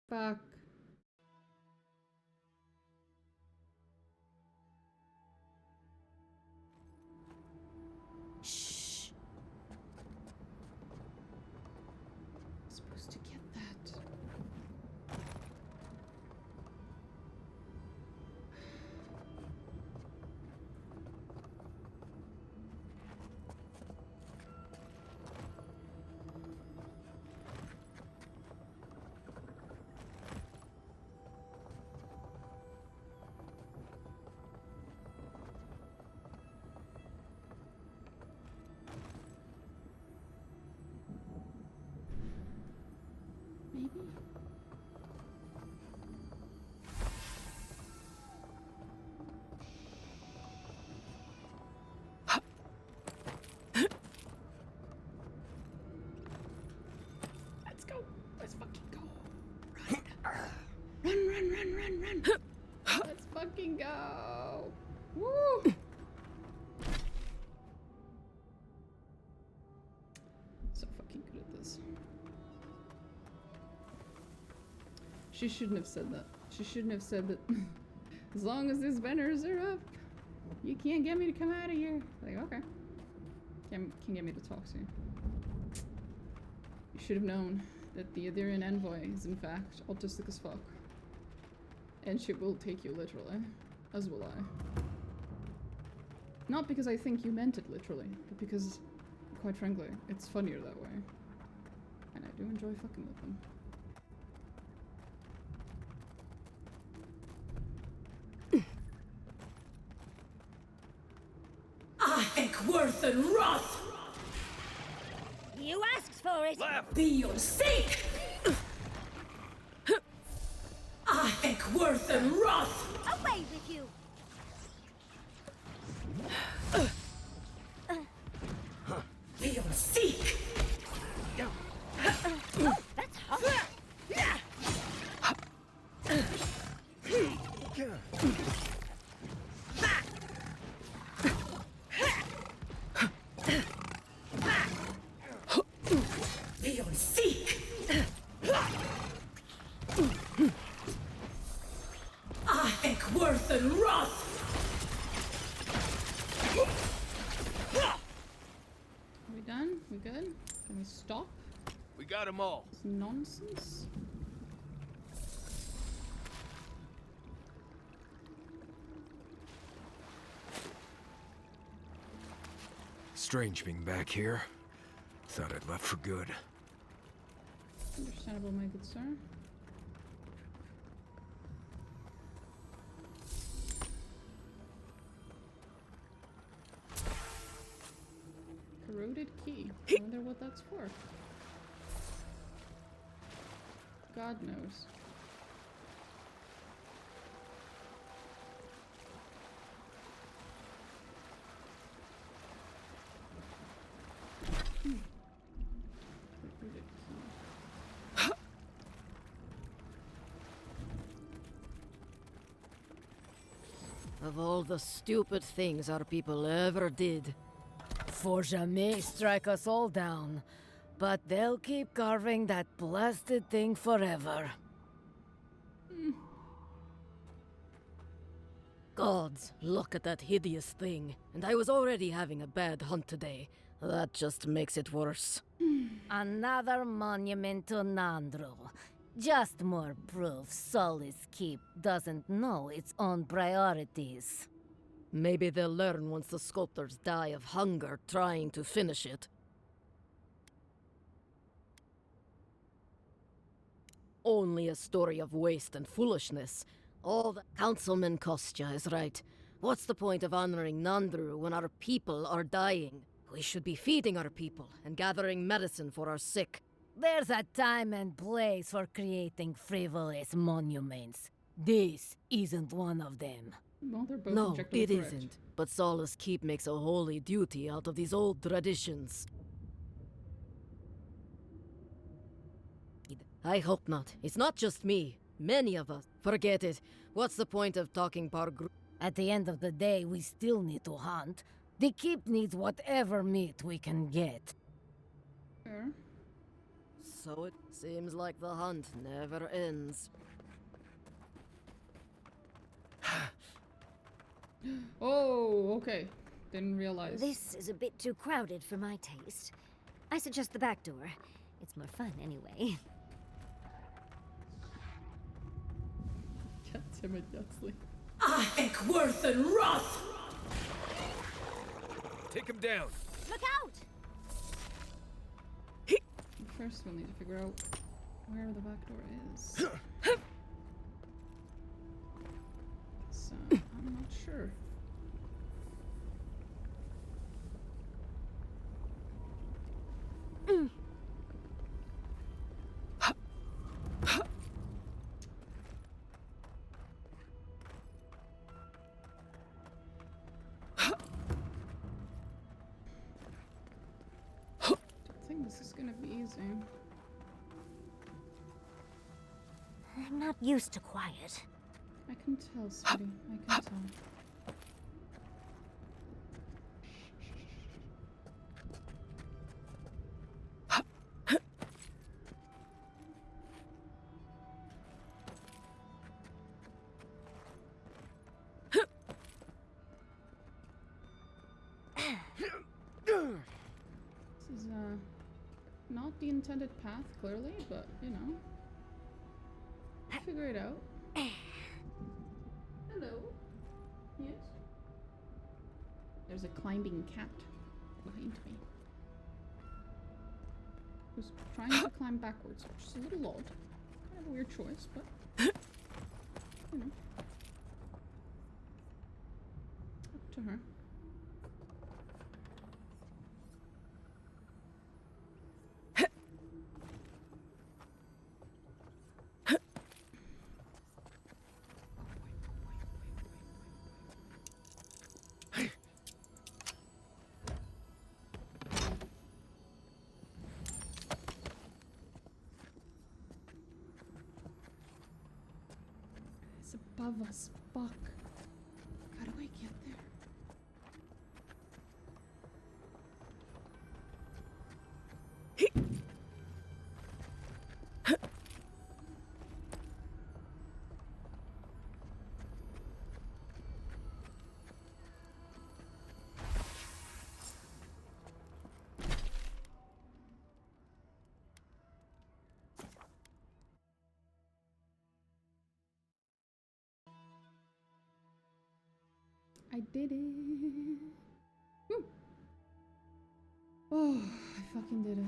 Fuck. Shh. Supposed to get that. Maybe? Let's go. Let's fucking go. Run. Let's fucking go. Woo! So fucking good at this. She shouldn't have said that. She shouldn't have said that. As long as these banners are up, you can't get me to come out of here. Like, okay. Can get me to talk to you. You should have known that the Adirian envoy is in fact autistic as fuck. And she will take you literally. As will I. Not because I think you meant it literally, but because, quite frankly, it's funnier that way. And I do enjoy fucking with them. I think worth and wrath. You asked for it. Be your sake. I think worth and wrath. Away with you. Be your seek. Oh, that's hot. Be your seek. I think worth and wrath. Are we done? We good? Can we stop? We got them all. It's nonsense. strange being back here. Thought I'd left for good. Understandable, my good sir. Corroded key. I wonder what that's for. God knows. Corroded key. Of all the stupid things our people ever did, Forja may strike us all down, but they'll keep carving that blasted thing forever. Gods, look at that hideous thing. And I was already having a bad hunt today. That just makes it worse. Another monument to Nandru. Just more proof Solace Keep doesn't know its own priorities. Maybe they'll learn once the sculptors die of hunger trying to finish it. Only a story of waste and foolishness. All the Councilman Kostya is right. What's the point of honoring Nandru when our people are dying? We should be feeding our people and gathering medicine for our sick. There's a time and place for creating frivolous monuments. This isn't one of them. Well, they're both No, objectively it correct. isn't. But Solace Keep makes a holy duty out of these old traditions. I hope not. It's not just me. Many of us. Forget it. What's the point of talking power group? At the end of the day, we still need to hunt. The Keep needs whatever meat we can get. Fair. So it seems like the hunt never ends. Oh, okay. Didn't realize. This is a bit too crowded for my taste. I suggest the back door. It's more fun anyway. God damn it, Yatsley. Worth and Roth! Take him down. Look out! First, we'll need to figure out where the back door is. So, I'm not sure. I think this is gonna be easy. I'm not used to quiet. I can tell, sweetie. I can tell. This is not the intended path, clearly, but you know, we'll figure it out. Hello. Yes. There's a climbing cat behind me, who's trying to climb backwards, which is a little odd. Kind of a weird choice, but you know, up to her. It's above us. Fuck. How do I get there? I did it. Woo. Oh, I fucking did it.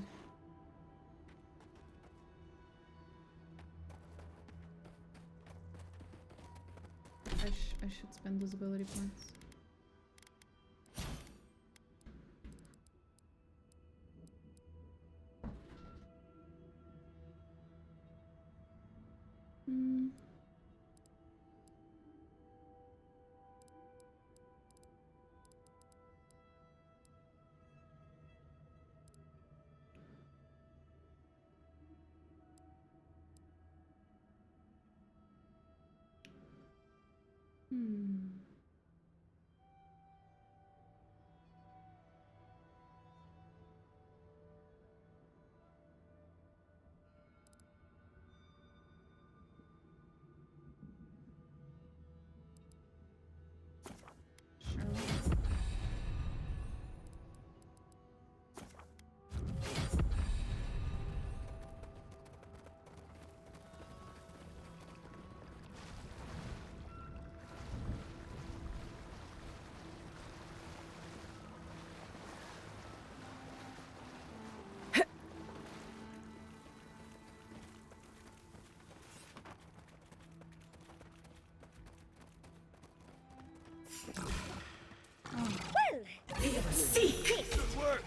I should spend those ability points. Hmm. Hmm. Well, we have a secret. Good work.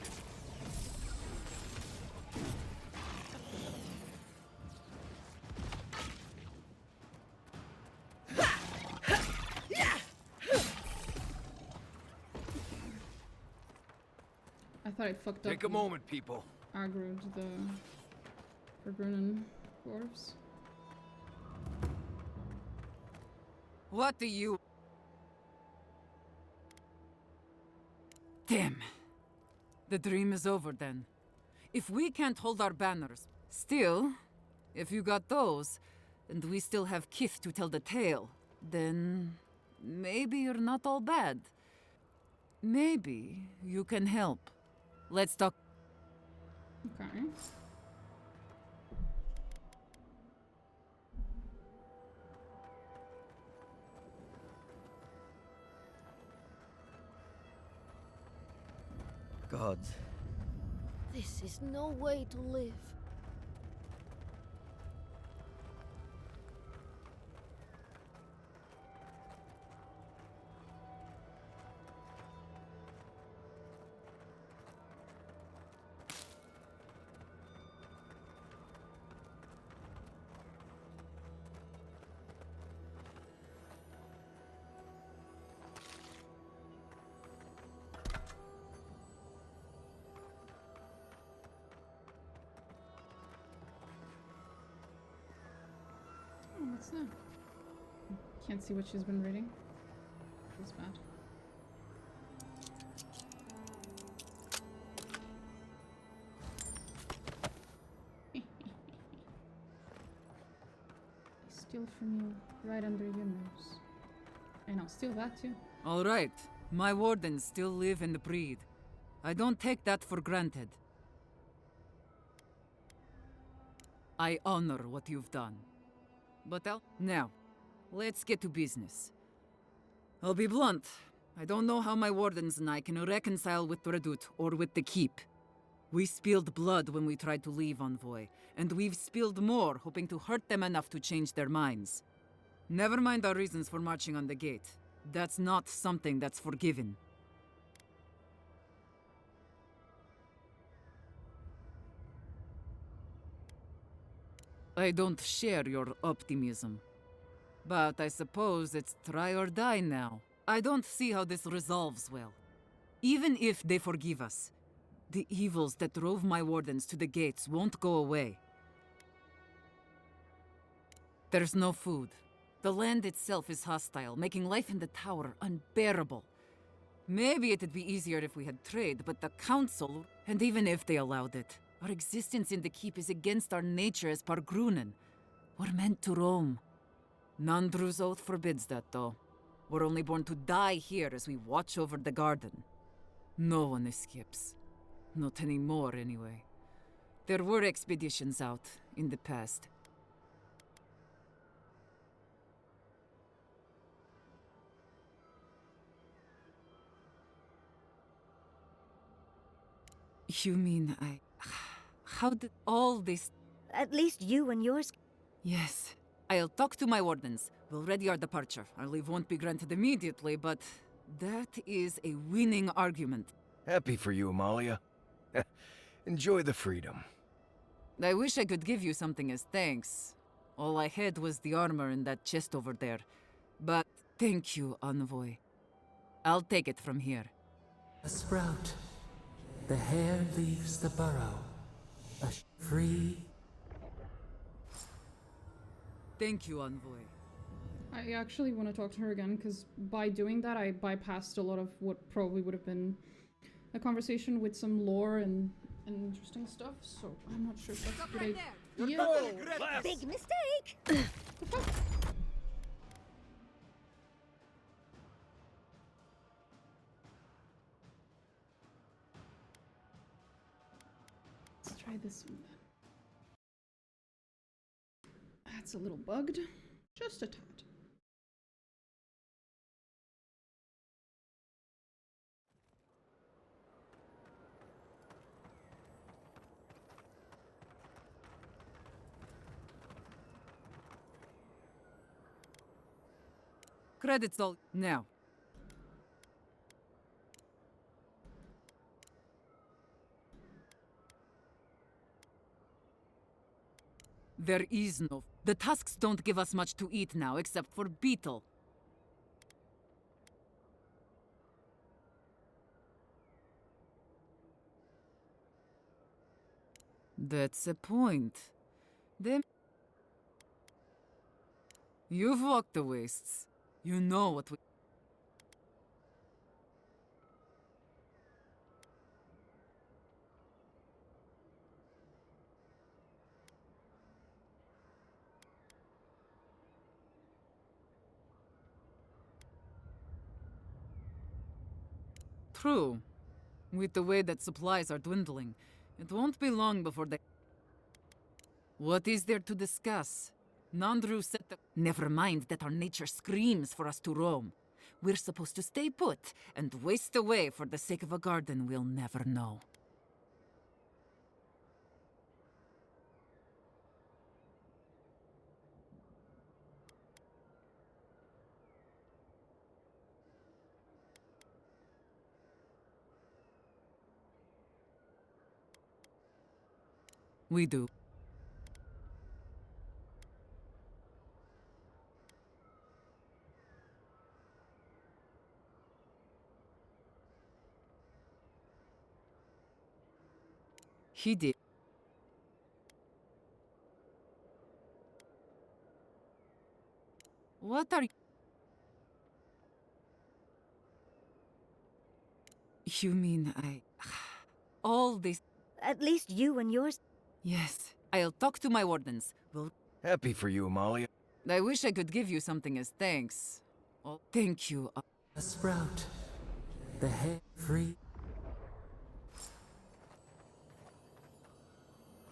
I thought I fucked up. Take a moment, people. Aggroed the Vergrunen dwarves. What do you... Damn. The dream is over then. If we can't hold our banners, still, if you got those, and we still have kith to tell the tale, then maybe you're not all bad. Maybe you can help. Let's talk. Okay. Gods. This is no way to live. Oh, what's that? Can't see what she's been reading. Feels bad. I steal from you right under your nose. And I'll steal that too. All right. My wardens still live and breathe. I don't take that for granted. I honor what you've done. But now, let's get to business. I'll be blunt. I don't know how my wardens and I can reconcile with Radut or with the Keep. We spilled blood when we tried to leave Envoy, and we've spilled more hoping to hurt them enough to change their minds. Never mind our reasons for marching on the gate. That's not something that's forgiven. I don't share your optimism. But I suppose it's try or die now. I don't see how this resolves well. Even if they forgive us, the evils that drove my wardens to the gates won't go away. There's no food. The land itself is hostile, making life in the tower unbearable. Maybe it'd be easier if we had trade, but the council, and even if they allowed it, our existence in the keep is against our nature as Pargrunen. We're meant to roam. Nandru's oath forbids that, though. We're only born to die here as we watch over the garden. No one escapes. Not anymore, anyway. There were expeditions out in the past. You mean How did all this... At least you and yours... Yes. I'll talk to my wardens. We'll ready our departure. Our leave won't be granted immediately, but that is a winning argument. Happy for you, Amalia. Enjoy the freedom. I wish I could give you something as thanks. All I had was the armor in that chest over there. But thank you, Envoy. I'll take it from here. A sprout. The hare leaves the burrow. Free. Thank you, Envoy. I actually want to talk to her again, because by doing that, I bypassed a lot of what probably would have been a conversation with some lore and interesting stuff, so I'm not sure if that's a good idea. Oh, big mistake! Let's try this one then. That's a little bugged. Just a tad. Credits all now. There is no... The tusks don't give us much to eat now, except for beetle. That's a point. Them... You've walked the wastes. You know what we... True. With the way that supplies are dwindling, it won't be long before they... What is there to discuss? Nandru said that... Never mind that our nature screams for us to roam. We're supposed to stay put and waste away for the sake of a garden we'll never know. We do. He did. What are you... You mean all this... At least you and yours... Yes. I'll talk to my wardens. We'll... Happy for you, Amalia. I wish I could give you something as thanks. Oh, thank you. A sprout. The hare free.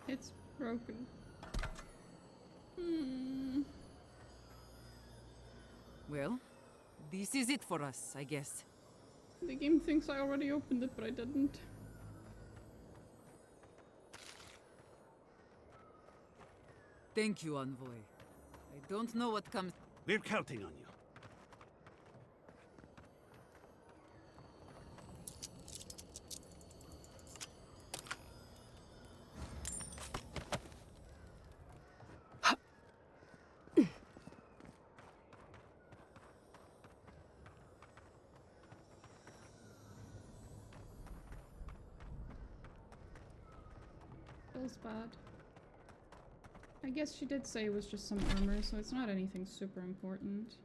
It's broken. Well, this is it for us, I guess. The game thinks I already opened it, but I didn't. Thank you, Envoy. I don't know what comes... We're counting on you. Feels bad. I guess she did say it was just some armor, so it's not anything super important.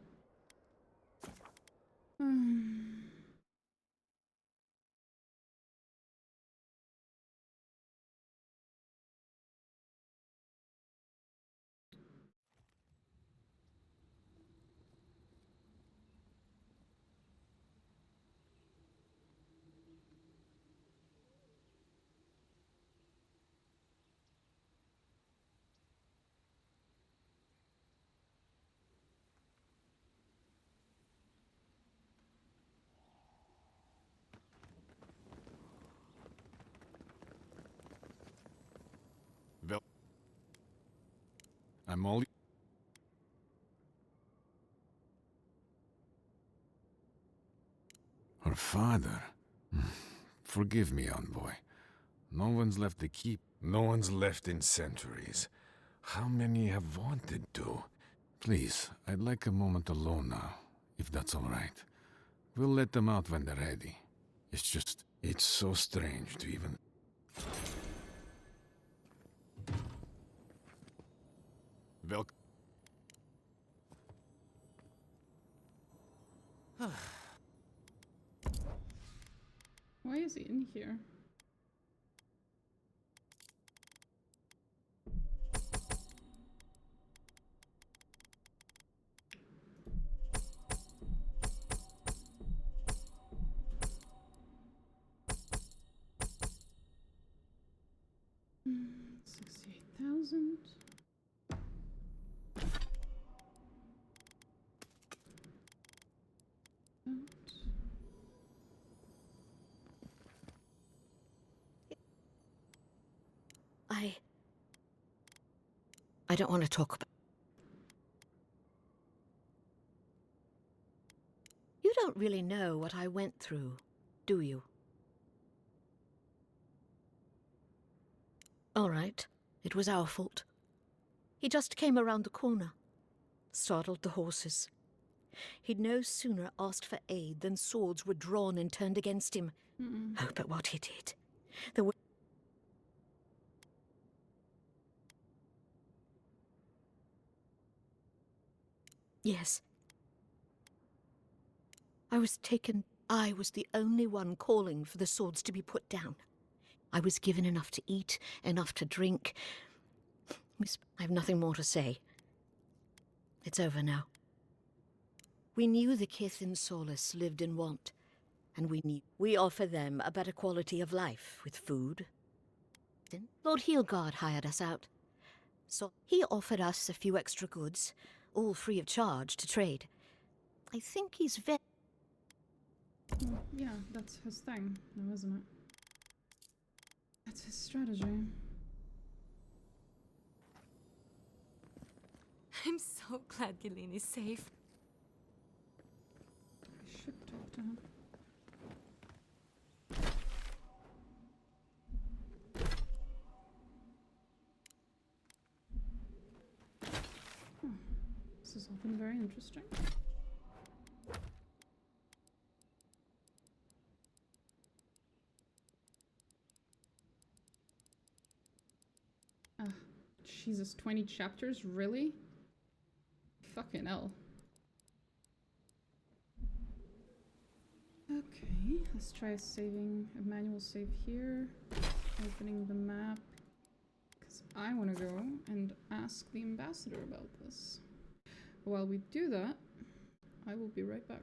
I'm all... Her father? Forgive me, envoy. No one's left the keep. No one's left in centuries. How many have wanted to? Please, I'd like a moment alone now, if that's all right. We'll let them out when they're ready. It's just... It's so strange to even... Velk... Why is he in here? Hmm, 68,000. I don't want to talk about... You don't really know what I went through, do you? All right, it was our fault. He just came around the corner, startled the horses. He'd no sooner asked for aid than swords were drawn and turned against him. Oh, but what he did. There were... Yes. I was taken. I was the only one calling for the swords to be put down. I was given enough to eat, enough to drink. I have nothing more to say. It's over now. We knew the kith in Solace lived in want, and we offer them a better quality of life with food. Lord Heelguard hired us out. So he offered us a few extra goods, all free of charge to trade. I think he's very... Well, yeah, that's his thing, now, isn't it? That's his strategy. I'm so glad Gilleen is safe. I should talk to him. This has all been very interesting. Jesus, 20 chapters? Really? Fucking hell. Okay, let's try saving a manual save here. Opening the map. Because I want to go and ask the ambassador about this. While we do that, I will be right back.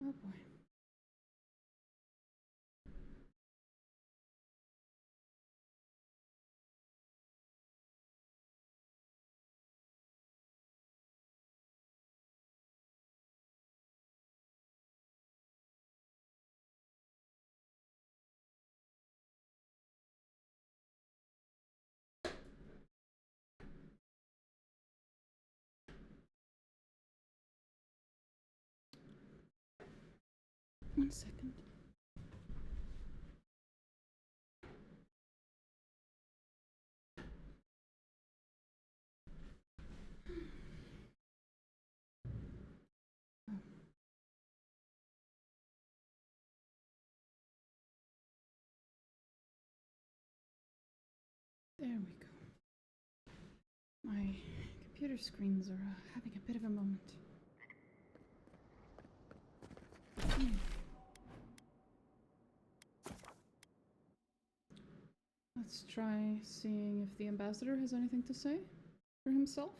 Oh boy. One second. There we go. My computer screens are having a bit of a moment. Let's try seeing if the ambassador has anything to say for himself.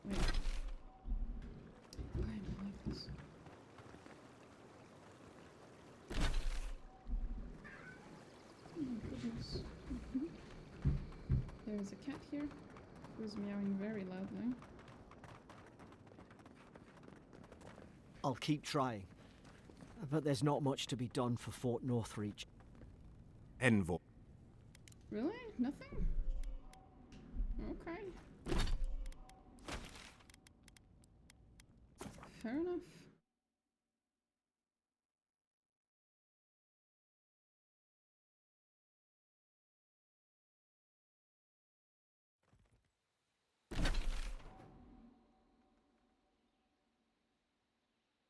Wait. Why am I like this? Oh my goodness. There's a cat here who's meowing very loudly. I'll keep trying. But there's not much to be done for Fort Northreach. Envoy. Really? Nothing? Okay. Fair enough.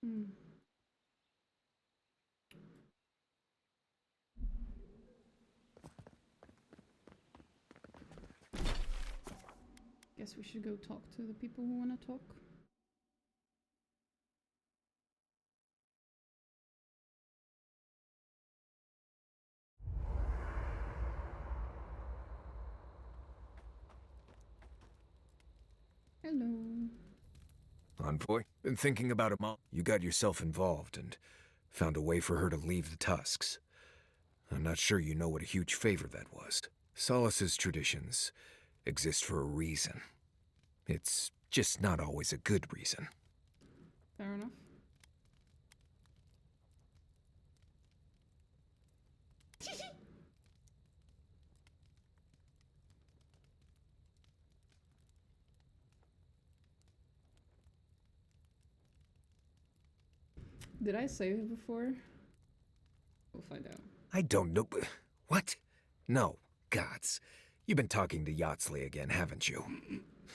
Hmm. Guess we should go talk to the people who want to talk. Hello. Envoy, been thinking about it, Mom. You got yourself involved and found a way for her to leave the Tusks. I'm not sure you know what a huge favor that was. Solace's traditions exist for a reason. It's just not always a good reason. Fair enough. Did I say it before? We'll find out. I don't know. What? No. Gods. You've been talking to Yatsley again, haven't you?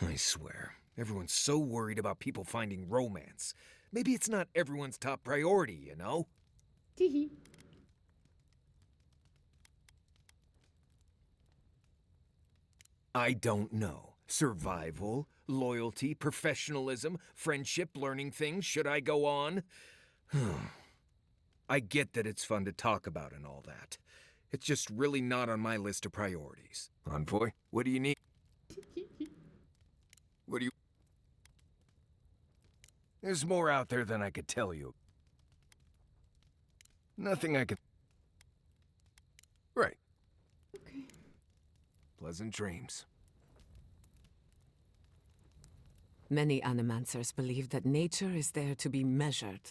I swear. Everyone's so worried about people finding romance. Maybe it's not everyone's top priority, you know? Teehee. I don't know. Survival, loyalty, professionalism, friendship, learning things. Should I go on? I get that it's fun to talk about and all that. It's just really not on my list of priorities. Envoy, what do you need? What do you... There's more out there than I could tell you. Nothing I can... Right. Okay. Pleasant dreams. Many animancers believe that nature is there to be measured.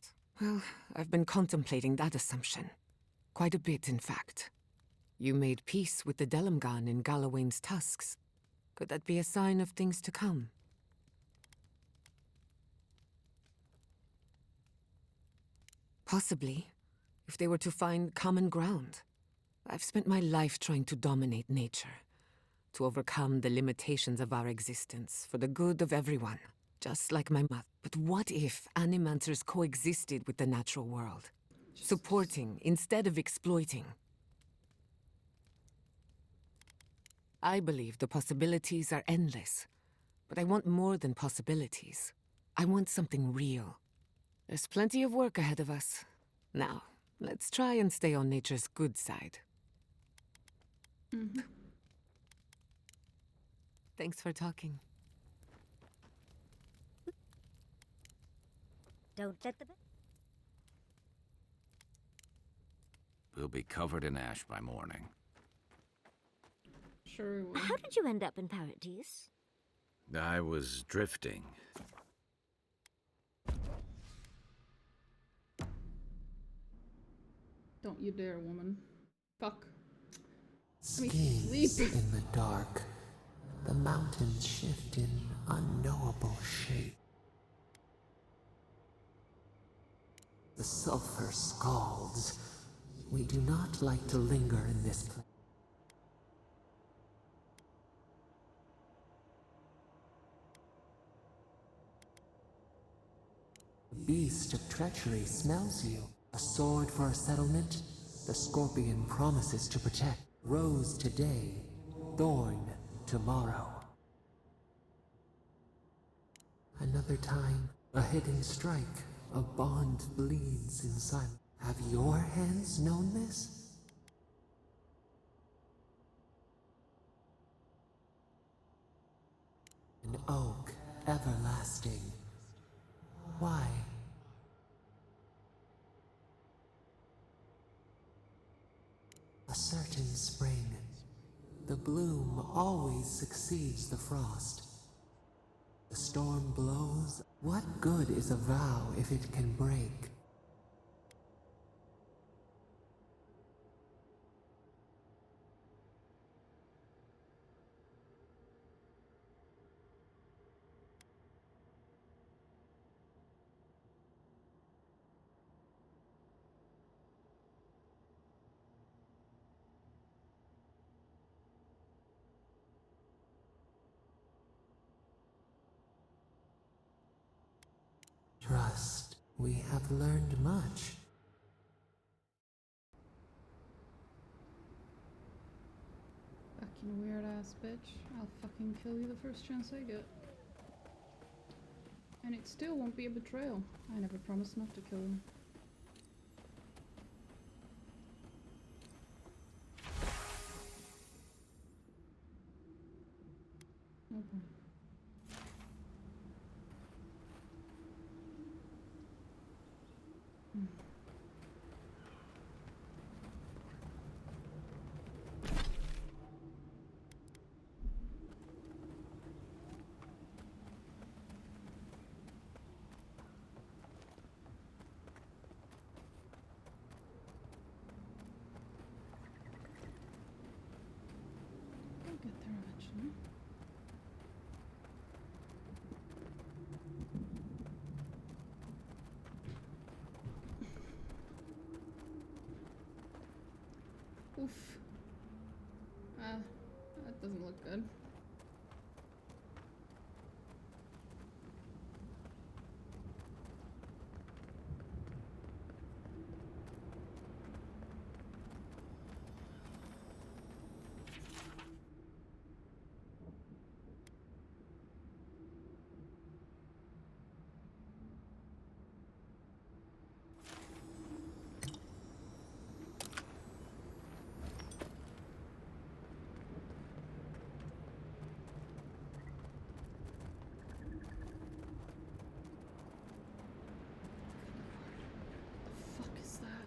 Well, I've been contemplating that assumption. Quite a bit, in fact. You made peace with the Delimgan in Galawain's tusks. Could that be a sign of things to come? Possibly, if they were to find common ground. I've spent my life trying to dominate nature, to overcome the limitations of our existence for the good of everyone, just like my mother. But what if animancers coexisted with the natural world, supporting instead of exploiting? I believe the possibilities are endless, but I want more than possibilities. I want something real. There's plenty of work ahead of us. Now, let's try and stay on nature's good side. Thanks for talking. Don't let the... We'll be covered in ash by morning. Sure we will. How did you end up in Paradise? I was drifting. Don't you dare, woman. Fuck. Schemes in the dark. The mountains shift in unknowable shape. The sulfur scalds. We do not like to linger in this place. The beast of treachery smells you. A sword for a settlement. The scorpion promises to protect. Rose today, thorn tomorrow. Another time, a hidden strike. A bond bleeds in silence. Have your hands known this? An oak everlasting. Why? A certain spring. The bloom always succeeds the frost. The storm blows. What good is a vow if it can break? Trust. We have learned much. Fucking weird ass bitch. I'll fucking kill you the first chance I get. And it still won't be a betrayal. I never promised not to kill him. Oh boy. I'll get there eventually. Oof. That doesn't look good. The fuck is that?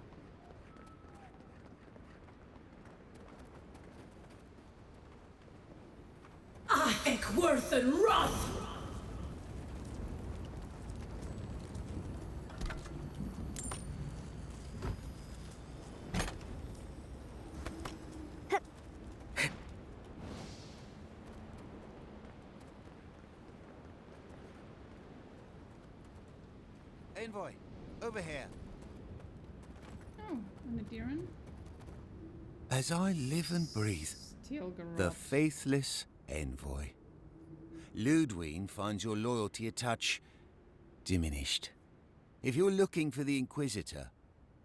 I think worth and wrath! Envoy, over here. Oh, Nadiran? As I live and breathe, Steel the garage. faithless envoy. Lodwin finds your loyalty a touch diminished. If you're looking for the Inquisitor,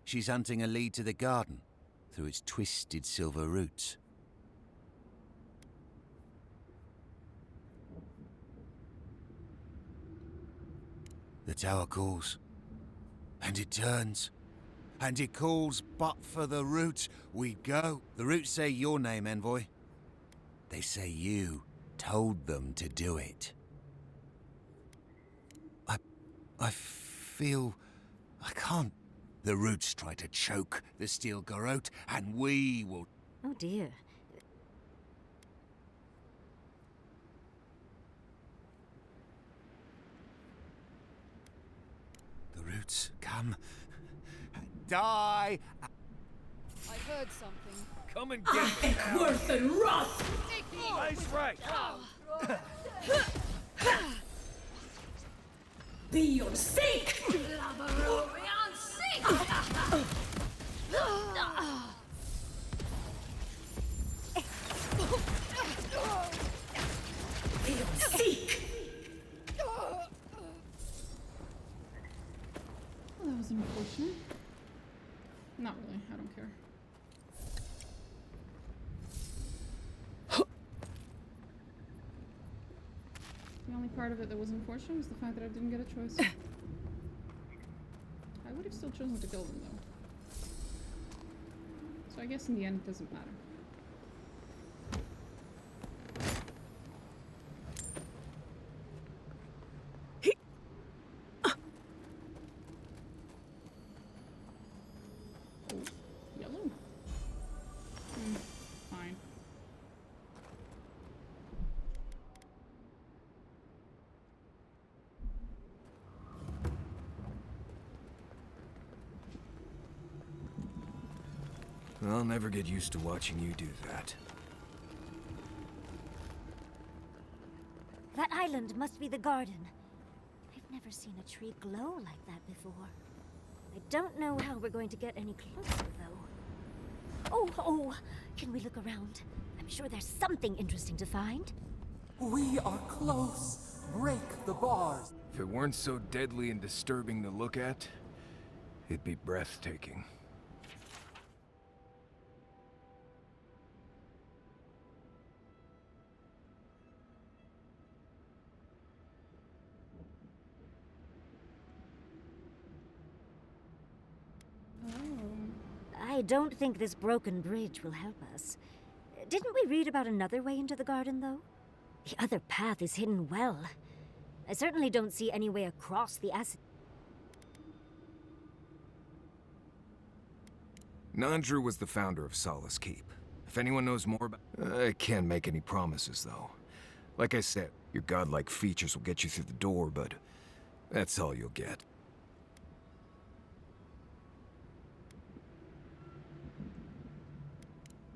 she's hunting a lead to the garden through its twisted silver roots. The tower calls. And it turns. And it calls, but for the roots, we'd go. The roots say your name, Envoy. They say you told them to do it. I feel... I can't. The roots try to choke the steel garrote, and we will... Oh dear. The roots come... and die! I heard something. Come and get me now. Worse than rot! Nice right! Beyond sake! Beyond sake! Seek! Well, that was unfortunate. Not really, I don't care. The only part of it that was unfortunate was the fact that I didn't get a choice. I would have still chosen to kill them though. So I guess in the end it doesn't matter. Yellow? Fine. I'll never get used to watching you do that. That island must be the garden. I've never seen a tree glow like that before. I don't know how we're going to get any closer, though. Oh, can we look around? I'm sure there's something interesting to find. We are close. Break the bars. If it weren't so deadly and disturbing to look at, it'd be breathtaking. I don't think this broken bridge will help us. Didn't we read about another way into the garden, though? The other path is hidden well. I certainly don't see any way across the acid. Nandru was the founder of Solace Keep. If anyone knows more about... I can't make any promises, though. Like I said, your godlike features will get you through the door, but that's all you'll get.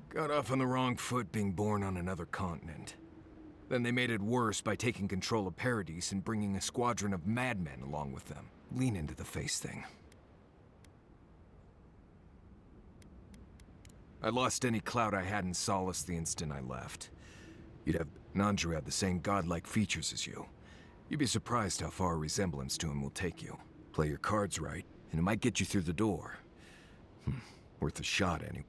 Got off on the wrong foot being born on another continent. Then they made it worse by taking control of Paradise and bringing a squadron of madmen along with them. Lean into the face thing. I lost any clout I had in Solace the instant I left. Nandru had the same godlike features as you. You'd be surprised how far a resemblance to him will take you. Play your cards right, and it might get you through the door. Worth a shot, anyway.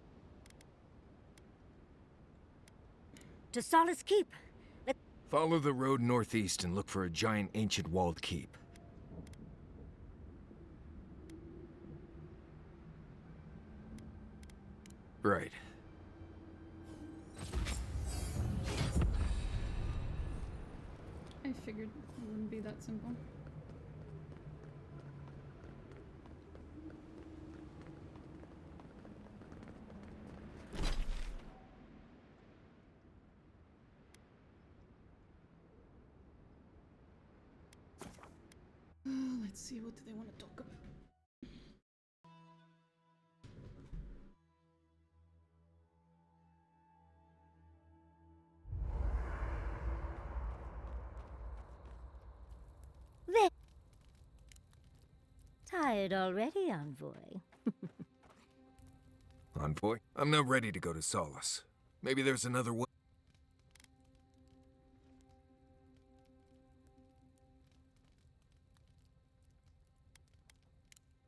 To Solace Keep. Follow the road northeast and look for a giant ancient walled keep. Right. I figured it wouldn't be that simple. Let's see, what do they want to talk about? There. Tired already, Envoy? Envoy? I'm not ready to go to Solace. Maybe there's another way.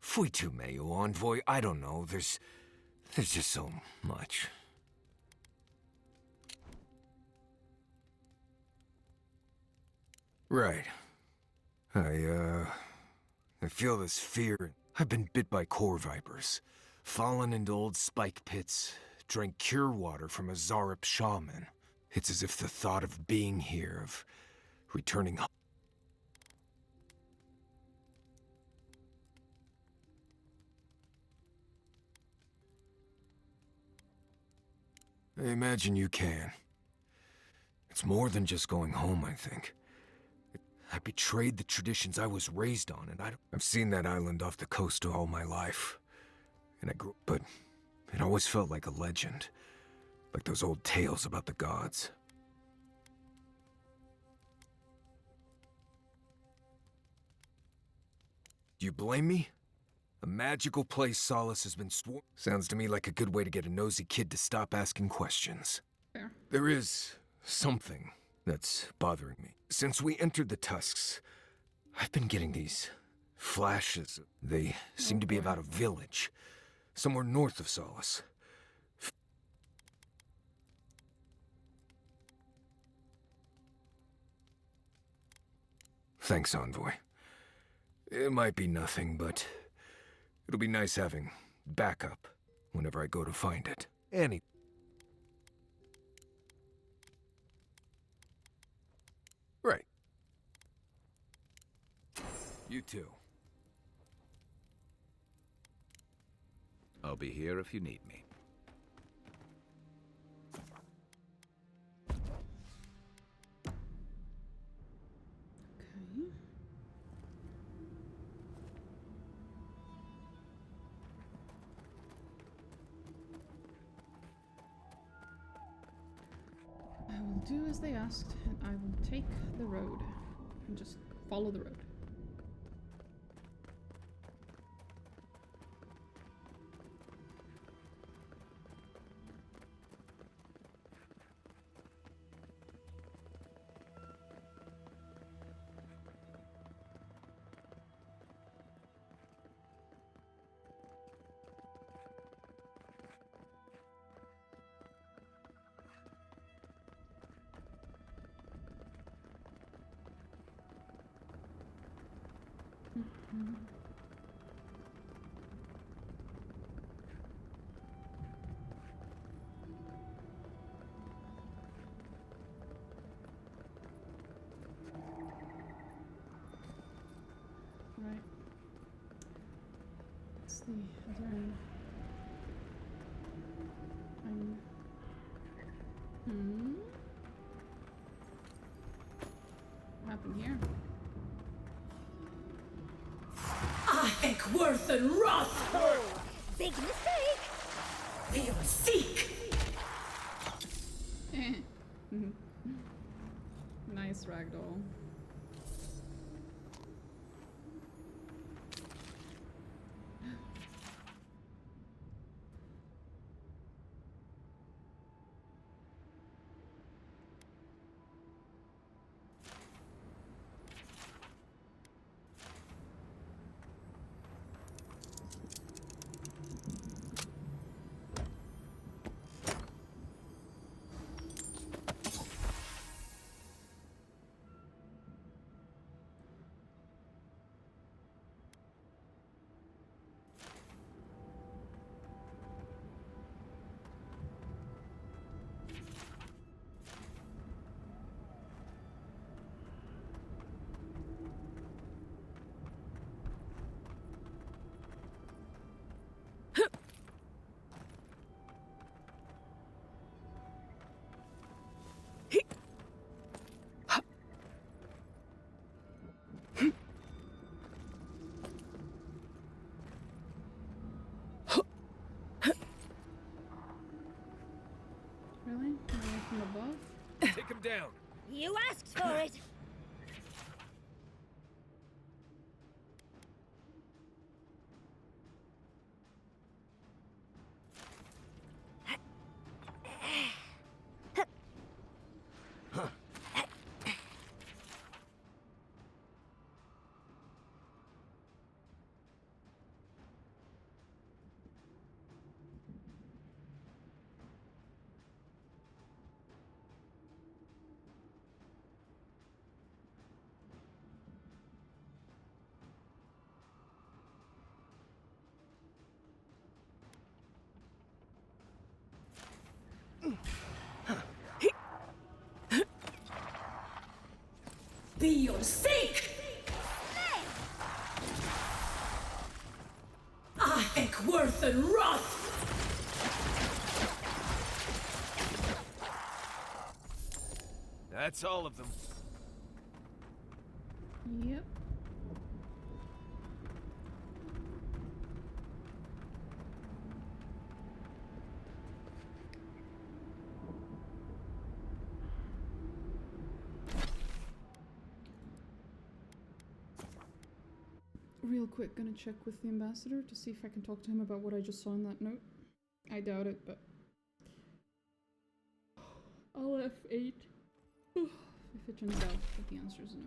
Fui tu meio, Envoy. I don't know. There's just so much. Right. I feel this fear. I've been bit by core vipers, fallen into old spike pits, drank cure water from a Zarup shaman. It's as if the thought of being here, of returning home. I imagine you can. It's more than just going home, I think. I betrayed the traditions I was raised on, and I've seen that island off the coast all my life. And I grew, but it always felt like a legend. Like those old tales about the gods. Do you blame me? A magical place Solace has been sworn. Sounds to me like a good way to get a nosy kid to stop asking questions. Fair. There is something that's bothering me. Since we entered the Tusks, I've been getting these flashes. They seem to be about a village, somewhere north of Solace. Thanks, Envoy. It might be nothing, but it'll be nice having backup whenever I go to find it. Right. You too. I'll be here if you need me. Okay. I will do as they asked, and I will take the road. And just follow the road. Right. It's the other end. What happened here? I think worth and wrath. Oh, big mistake. We will seek. Nice ragdoll. Really? From above? Take him down. You asked for it. seek! Ahek worth and wrath! That's all of them. Yep. Real quick, gonna check with the ambassador to see if I can talk to him about what I just saw in that note. I doubt it, but I'll F8 if it turns out that the answer is no.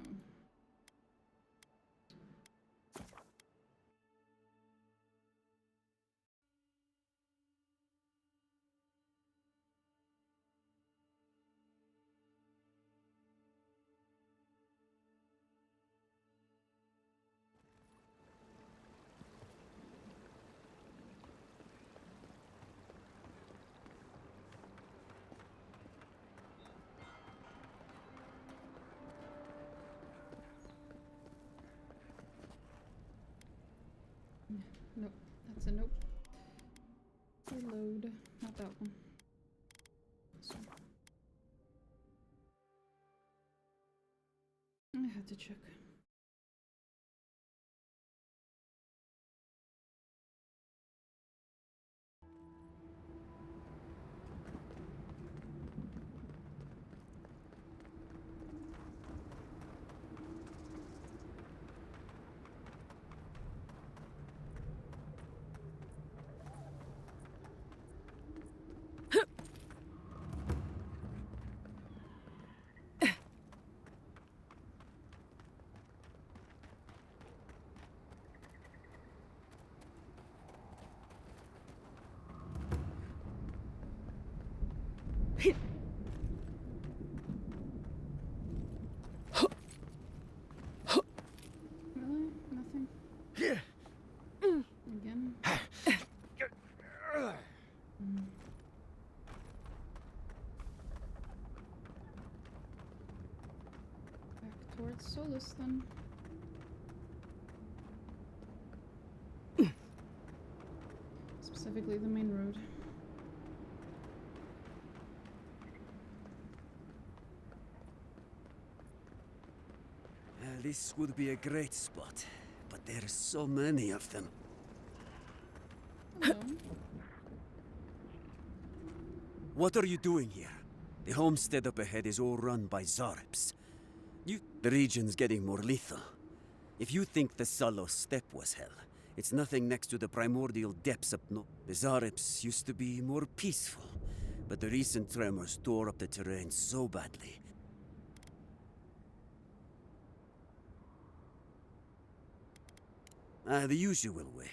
Nope, that's a nope. Reload, not that one. This one. I had to check. Really? Nothing? Again? Back towards Solace then. Specifically the main road. This would be a great spot, but there's so many of them. Hello. What are you doing here? The homestead up ahead is all run by Zarps. The region's getting more lethal. If you think the Salos steppe was hell, it's nothing next to the primordial depths up north. The Zarps used to be more peaceful, but the recent tremors tore up the terrain so badly. The usual way.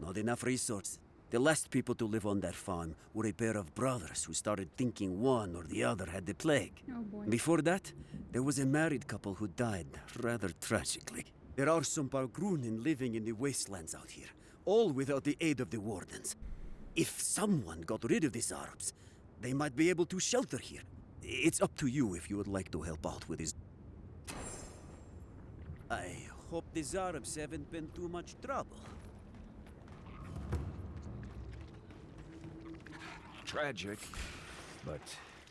Not enough resources. The last people to live on that farm were a pair of brothers who started thinking one or the other had the plague. Oh boy. Before that, there was a married couple who died rather tragically. There are some Bargrunen living in the wastelands out here, all without the aid of the wardens. If someone got rid of the Zarps, they might be able to shelter here. It's up to you if you would like to help out with this. I hope the Zarps haven't been too much trouble. Tragic, but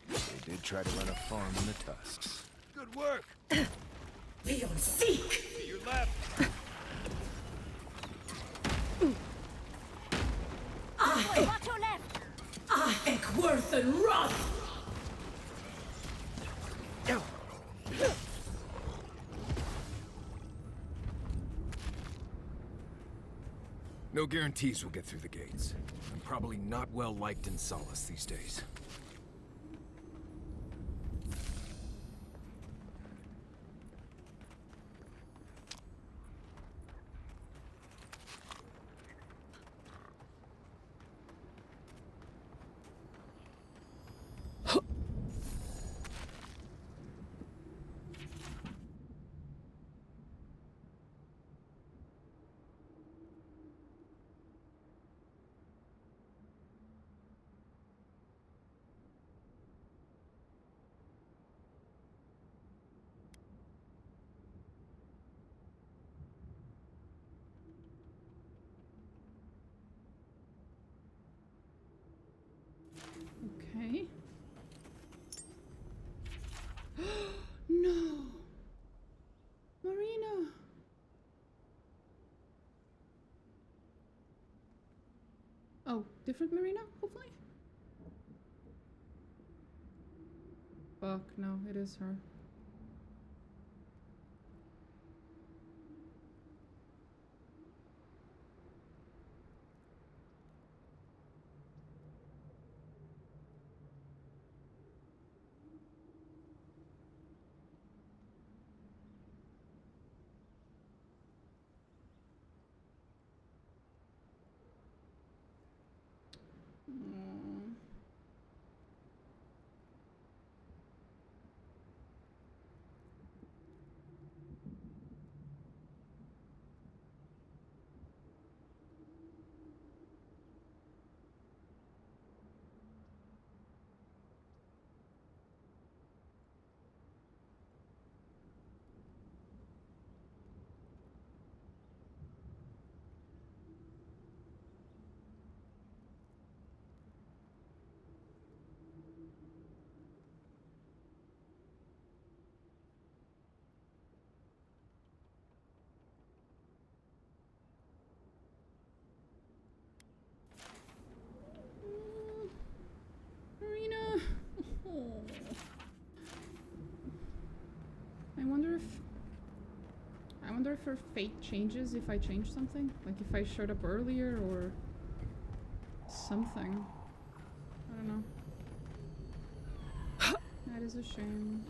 they did try to run a farm in the Tusks. Good work! Leon, seek! To your left! Watch your left! Ahek worth and wrath! No guarantees we'll get through the gates. I'm probably not well liked in Solace these days. Oh, different Marina, hopefully? Fuck, no, it is her. Marina. Oh. I wonder if her fate changes if I change something, like if I showed up earlier or something. I don't know. That is a shame.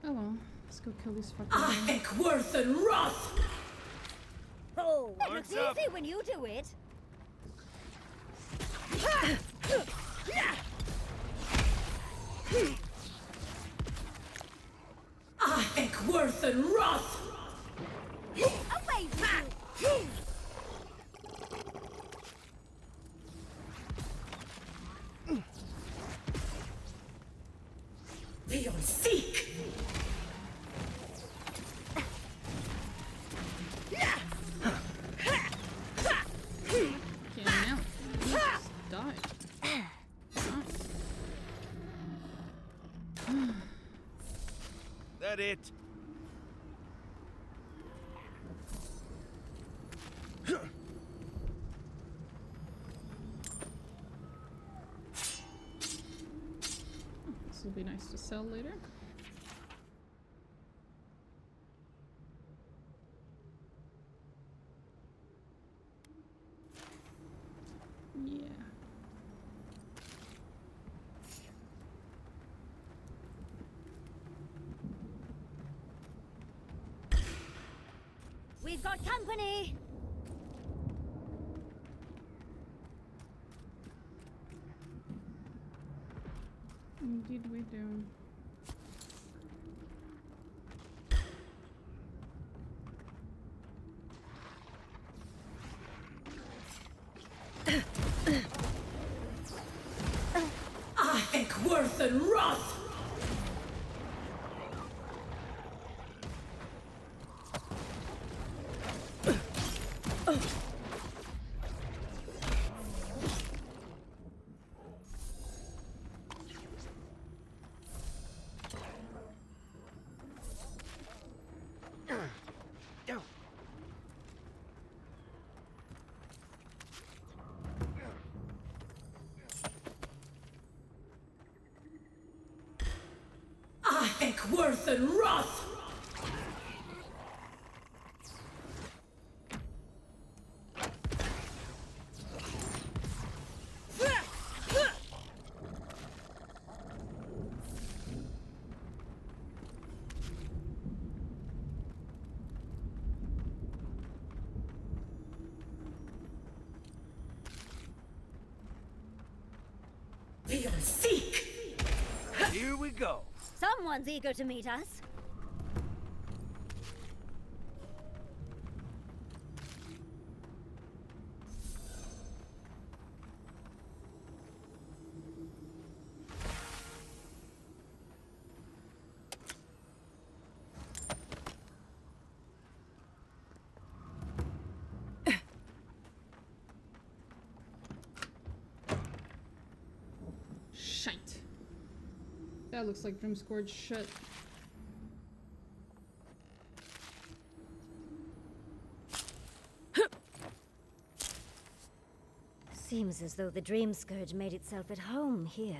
Oh well, let's go kill these fuckers. I think worth and wrath! Oh, it looks easy when you do it. I think worth and wrath! Away from you! Beyond seek! Okay, now. Oops, die. That it? This will be nice to sell later. Yeah. We've got company! Indeed we do. I think worth and wrath! think worth and wrath! Seek! Here we go. Someone's eager to meet us. Shite. That looks like Grimscourge shit. Seems as though the Dream Scourge made itself at home here.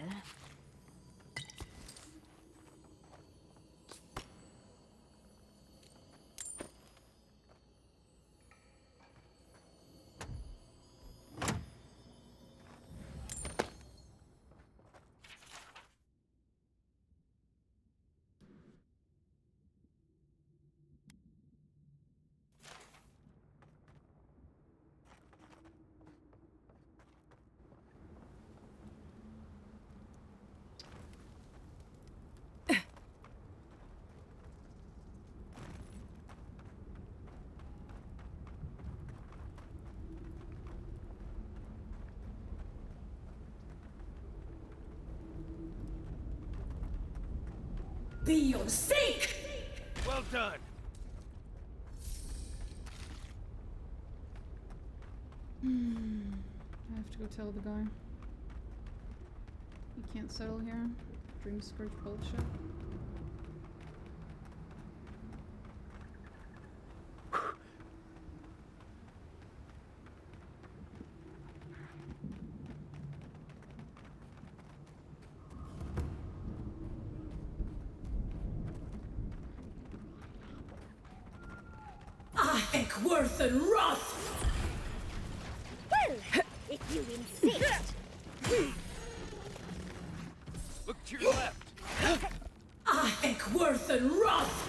Be your sake! Well done. I have to go tell the guy. You can't settle here. Dream Scourge bullshit. I think worth and wrath! Well, if you insist. Look to your left. I think worth and wrath!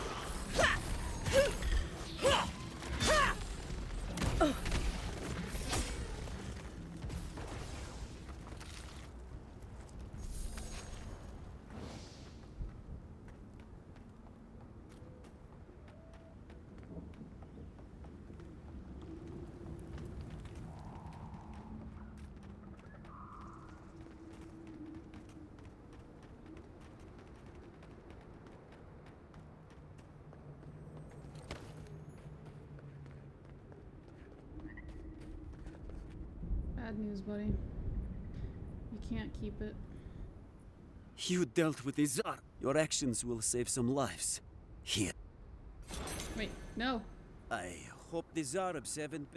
Bad news, buddy. You can't keep it. You dealt with the Tsar. Your actions will save some lives. Here. Wait, no. I hope the Zarabs haven't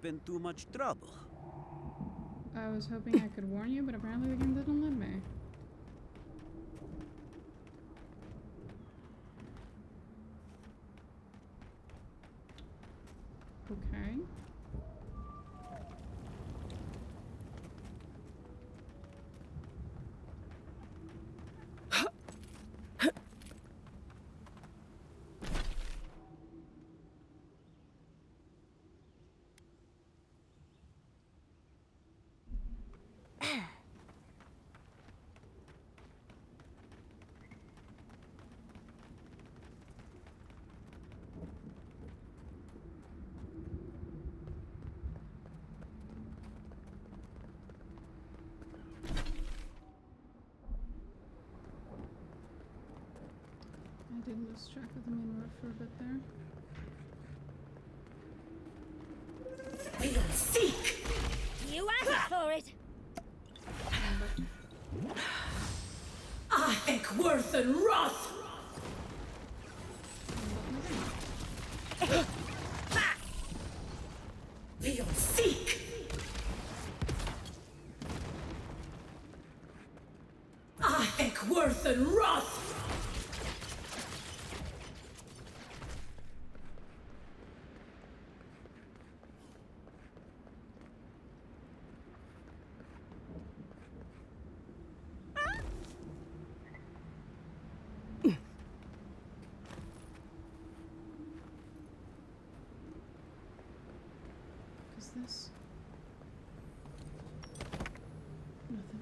been too much trouble. I was hoping I could warn you, but apparently the game didn't let me. Okay. I did lose track of the main road for a bit there. We'll seek! You asked for it! I think worth and wrath! We'll seek! I think worth and wrath! Is this? Nothing.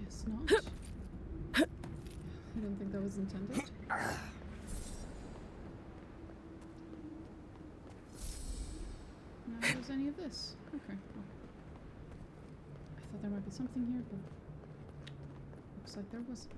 Guess not. I don't think that was intended. Now there's any of this. Okay. Well, I thought there might be something here, but looks like there wasn't.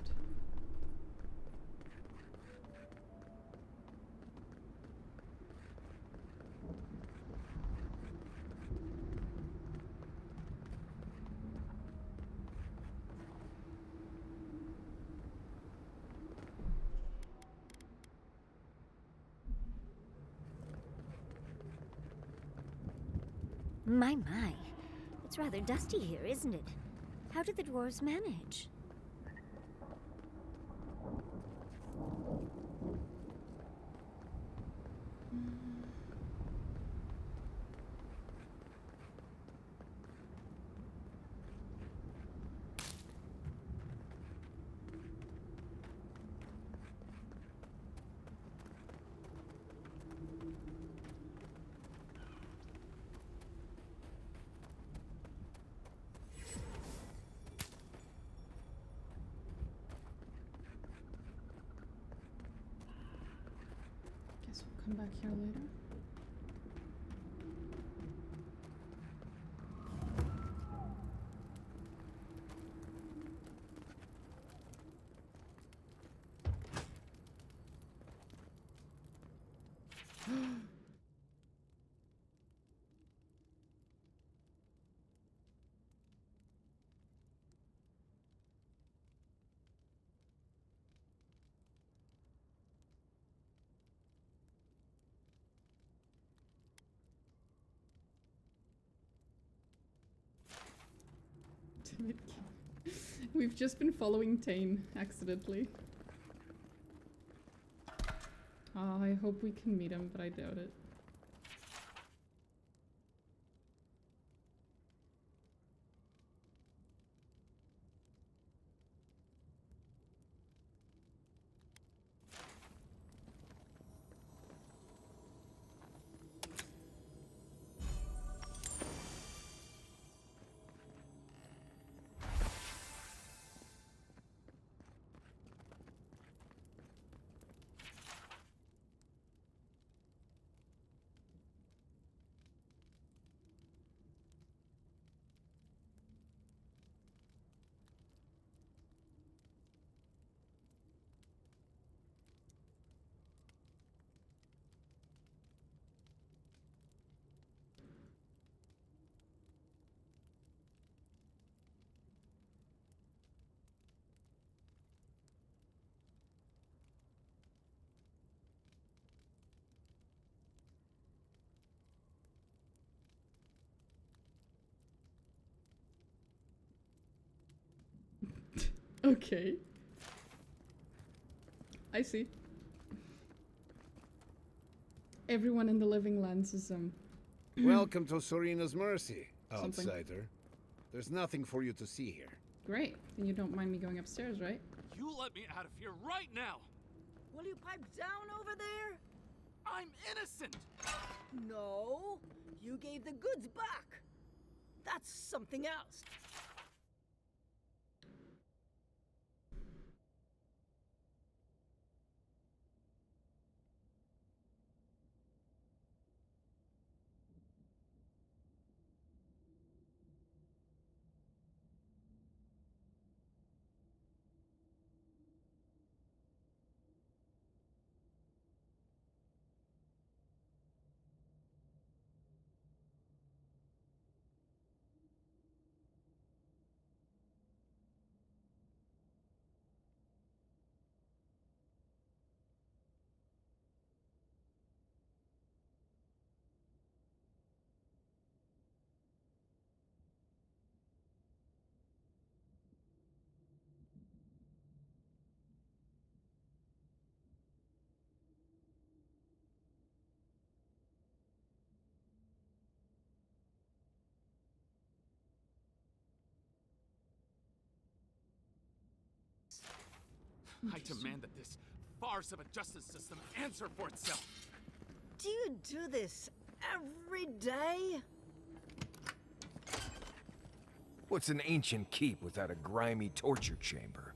My. It's rather dusty here, isn't it? How did the dwarves manage? Guess we'll come back here later. We've just been following Tane accidentally. I hope we can meet him, but I doubt it. Okay. I see. Everyone in the Living Lands is Welcome to Serena's Mercy, Something. outsider. There's nothing for you to see here. Great. Then you don't mind me going upstairs, right? You let me out of here right now! Will you pipe down over there? I'm innocent! No, you gave the goods back. That's something else. I demand that this farce of a justice system answer for itself. Do you do this every day? What's an ancient keep without a grimy torture chamber?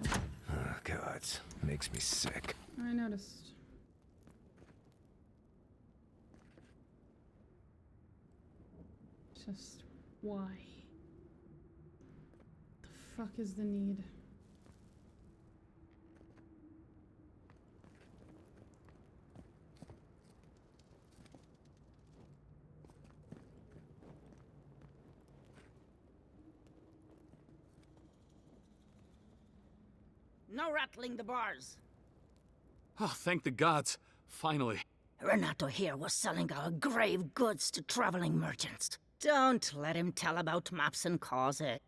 Oh, gods, makes me sick. I noticed. Just why? The fuck is the need? No rattling the bars. Oh, thank the gods. Finally. Renato here was selling our grave goods to traveling merchants. Don't let him tell about maps and cause it.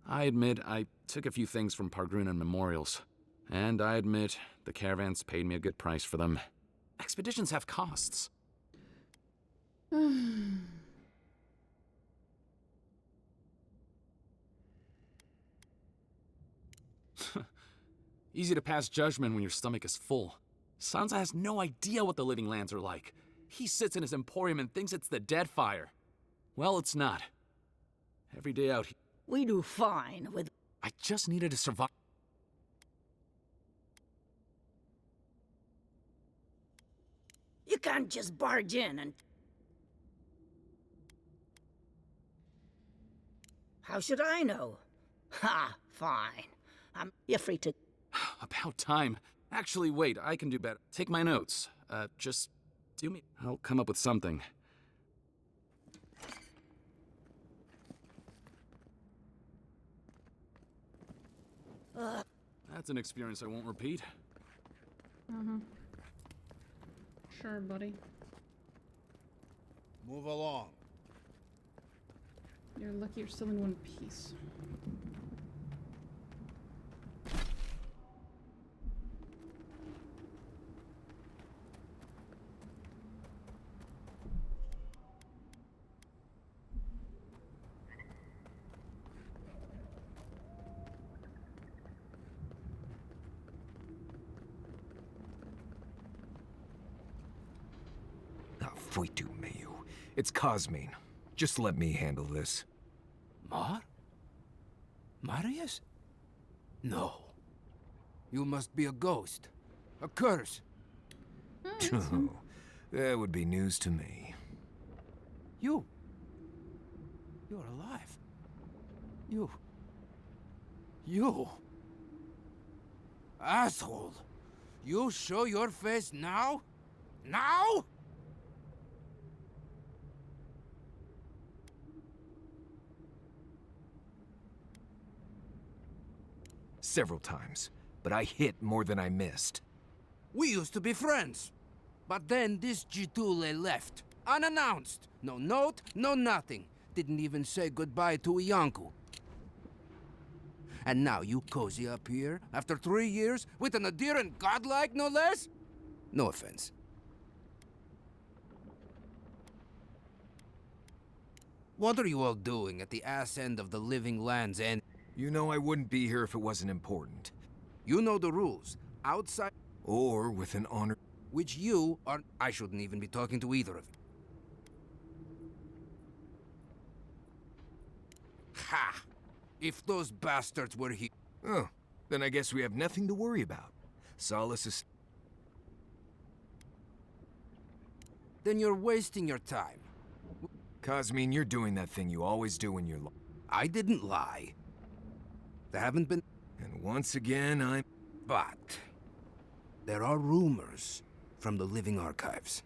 I admit I took a few things from Pargrunan memorials. And I admit the caravans paid me a good price for them. Expeditions have costs. Easy to pass judgment when your stomach is full. Sansa has no idea what the living lands are like. He sits in his emporium and thinks it's the Deadfire. Well, it's not. Every day out here... We do fine with... I just needed to survive. You can't just barge in and... How should I know? Ha, fine. You're free to... About time. Actually, wait, I can do better. Take my notes. Just do me... I'll come up with something. That's an experience I won't repeat. Sure, buddy. Move along. You're lucky you're still in one piece. Fuitu Mayu. It's Cosmine. Just let me handle this. Mar? Marius? No. You must be a ghost. A curse. Oh, that would be news to me. You're alive. You. Asshole. You show your face now? Now? Several times, but I hit more than I missed. We used to be friends. But then this Jitule left, unannounced. No note, no nothing. Didn't even say goodbye to Iancu. And now you cozy up here, after 3 years, with an adherent godlike, no less? No offense. What are you all doing at the ass end of the living land's end? You know I wouldn't be here if it wasn't important. You know the rules. Outside... Or with an honor... Which you are... I shouldn't even be talking to either of you. Ha! If those bastards were here... Oh, then I guess we have nothing to worry about. Solace is... Then you're wasting your time. Cosmine, you're doing that thing you always do when you're... I didn't lie. There haven't been... And once again, I'm... But... There are rumors from the living archives.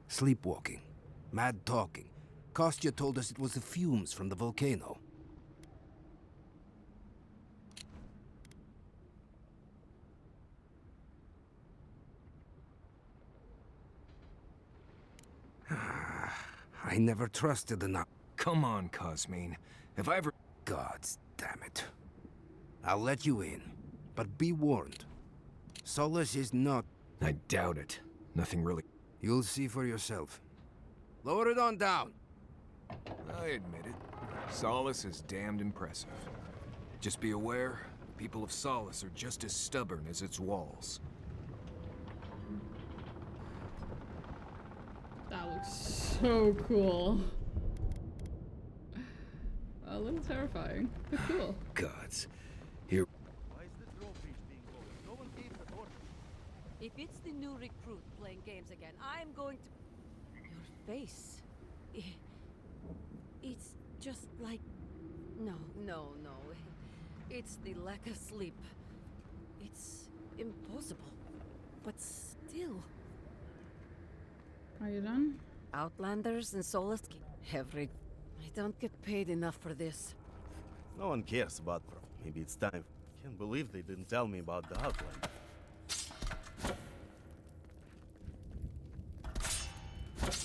Sleepwalking. Mad talking. Kostya told us it was the fumes from the volcano. I never trusted enough. Come on, Cosmine. Have I ever... Gods damn it. I'll let you in, but be warned. Solace is not... I doubt it. Nothing really... You'll see for yourself. Lower it on down. I admit it. Solace is damned impressive. Just be aware, the people of Solace are just as stubborn as its walls. That looks so cool. A little terrifying, but cool. Gods. Here... If it's the new recruit playing games again, I'm going to... Your face... It's just like... No. It's the lack of sleep. It's impossible. But still... Are you done? Outlanders and Solace... I don't get paid enough for this. No one cares about... Maybe it's time. Can't believe they didn't tell me about the Outlander.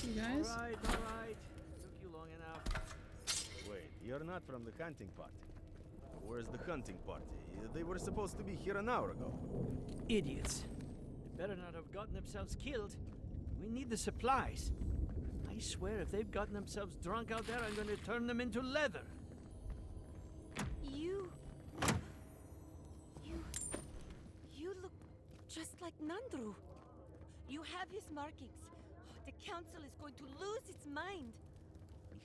You guys? Alright. Took you long enough. Wait, you're not from the hunting party. Where's the hunting party? They were supposed to be here an hour ago. Idiots. They better not have gotten themselves killed. We need the supplies. I swear if they've gotten themselves drunk out there, I'm going to turn them into leather. You look just like Nandru. You have his markings. The council is going to lose its mind.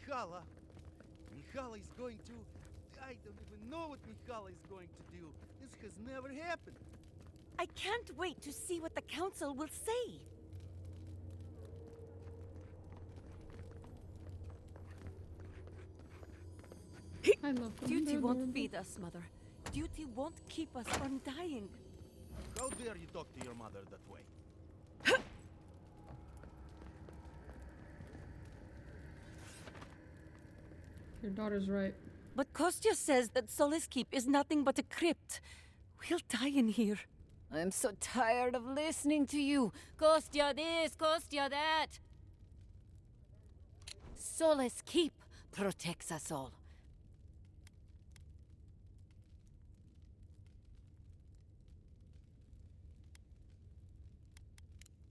Mihala is going to... I don't even know what Mihala is going to do. This has never happened. I can't wait to see what the council will say. I love them. Duty They're won't adorable. feed us, Mother. Duty won't keep us from dying. How dare you talk to your mother that way? Your daughter's right. But Kostya says that Solace Keep is nothing but a crypt. We'll die in here. I'm so tired of listening to you. Kostya this, Kostya that. Solace Keep protects us all.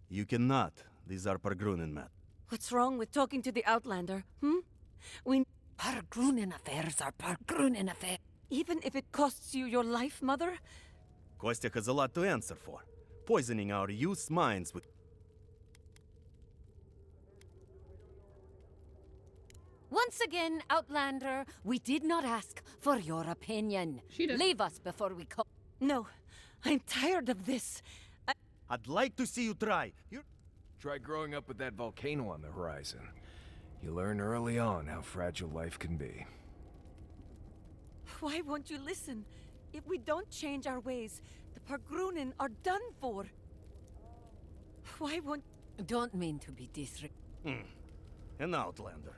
You cannot. These are Pargrunen, Matt. What's wrong with talking to the Outlander, Pargrunen affairs are Pargrunen affairs. Even if it costs you your life, Mother? Kostya has a lot to answer for. Poisoning our youth's minds with... Once again, Outlander, we did not ask for your opinion. She did. Leave us before we come. No, I'm tired of this. I'd like to see you try. Try growing up with that volcano on the horizon. You learn early on how fragile life can be. Why won't you listen? If we don't change our ways, the Pargrunen are done for. Why won't... Don't mean to be disrespectful. An Outlander.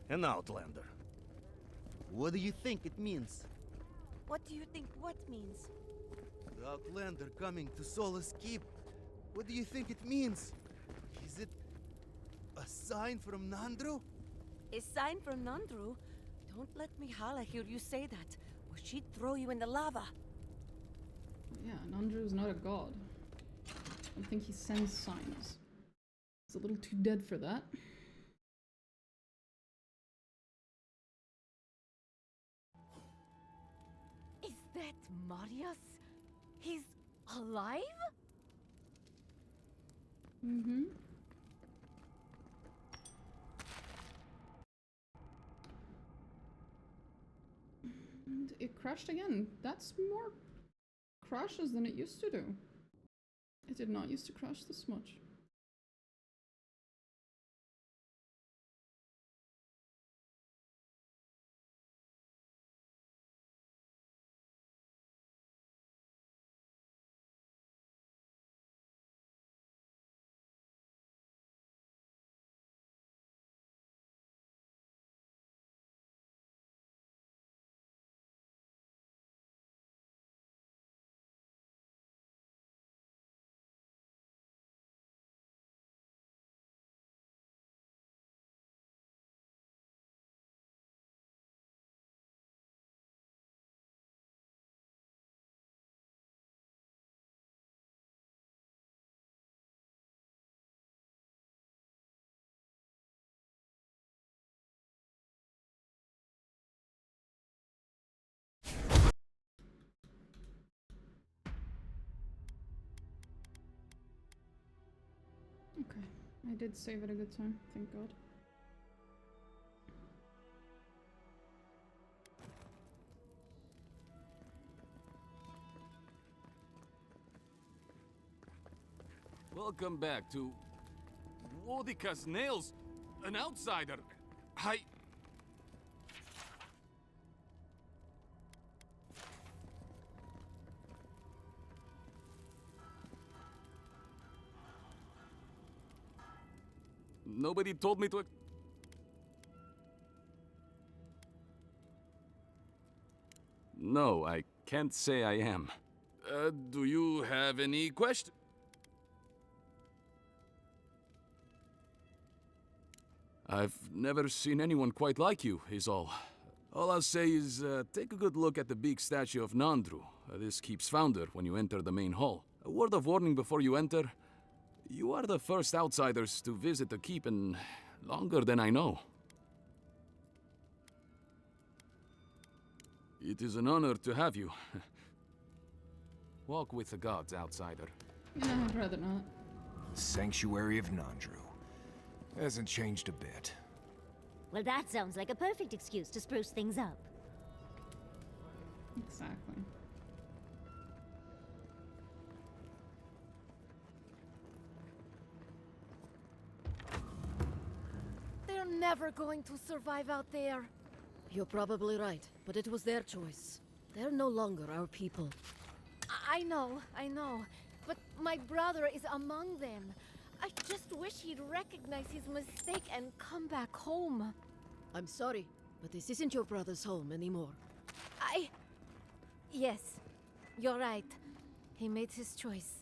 An Outlander. What do you think it means? What do you think what means? The Outlander coming to Solace Keep. What do you think it means? Is it a sign from Nandru? A sign from Nandru? Don't let Mihala hear you say that, or she'd throw you in the lava. Yeah, Nandru's not a god. I don't think he sends signs. He's a little too dead for that. Is that Marius? He's alive? Mm-hmm. And it crashed again. That's more crashes than it used to do. It did not used to crash this much. Okay, I did save at a good time, thank God. Welcome back to Woedica's nails. An outsider. Nobody told me to. No, I can't say I am. Do you have any questions? I've never seen anyone quite like you, is all. All I'll say is, take a good look at the big statue of Nandru, this keep's founder, when you enter the main hall. A word of warning before you enter. You are the first outsiders to visit the keep in longer than I know. It is an honor to have you. Walk with the gods, outsider. Yeah, I'd rather not. The Sanctuary of Nandru. Hasn't changed a bit. Well, that sounds like a perfect excuse to spruce things up. Exactly. They're never going to survive out there. You're probably right, but it was their choice. They're no longer our people. I know, but my brother is among them. I just wish he'd recognize his mistake and come back home. I'm sorry, but this isn't your brother's home anymore. Yes, you're right. He made his choice.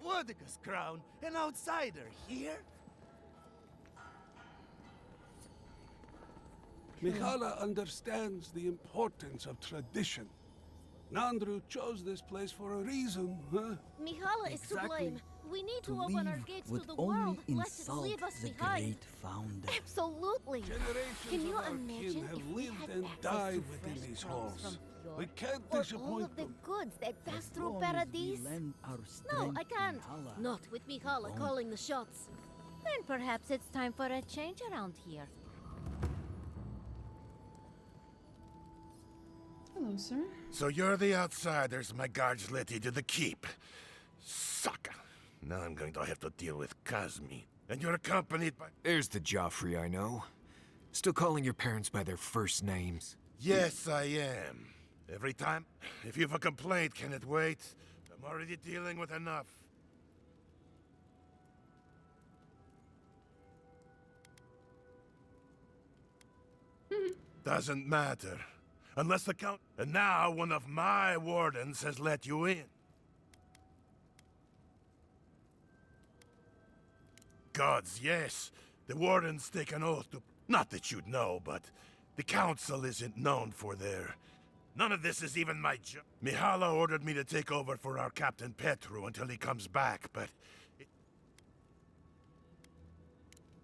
Woedica's crown, an outsider here? Mihala understands the importance of tradition. Nandru chose this place for a reason, huh? Mihala is to blame. We need to open our gates to the only world, lest it insult leave us the behind. great founder. Absolutely. Generations Can you of our imagine kin have if we lived had and access died to within fresh these crumbs halls. from We Fjord? can't Or all disappoint of the them. goods that pass through long as we Paradise? lend our No, strength I can't. to Mihala. Not with Mihala Won't. calling the shots. Then perhaps it's time for a change around here. Hello, sir. So you're the outsiders my guards let into the keep. Sucker. Now I'm going to have to deal with Kazmi. And you're accompanied by... There's the Joffrey I know. Still calling your parents by their first names. Yes, I am. Every time? If you've a complaint, can it wait? I'm already dealing with enough. Doesn't matter. Unless the count... And now one of my wardens has let you in. Gods, yes. The wardens take an oath to... Not that you'd know, but... The council isn't known for their... None of this is even my job. Mihala ordered me to take over for our Captain Petru until he comes back, but...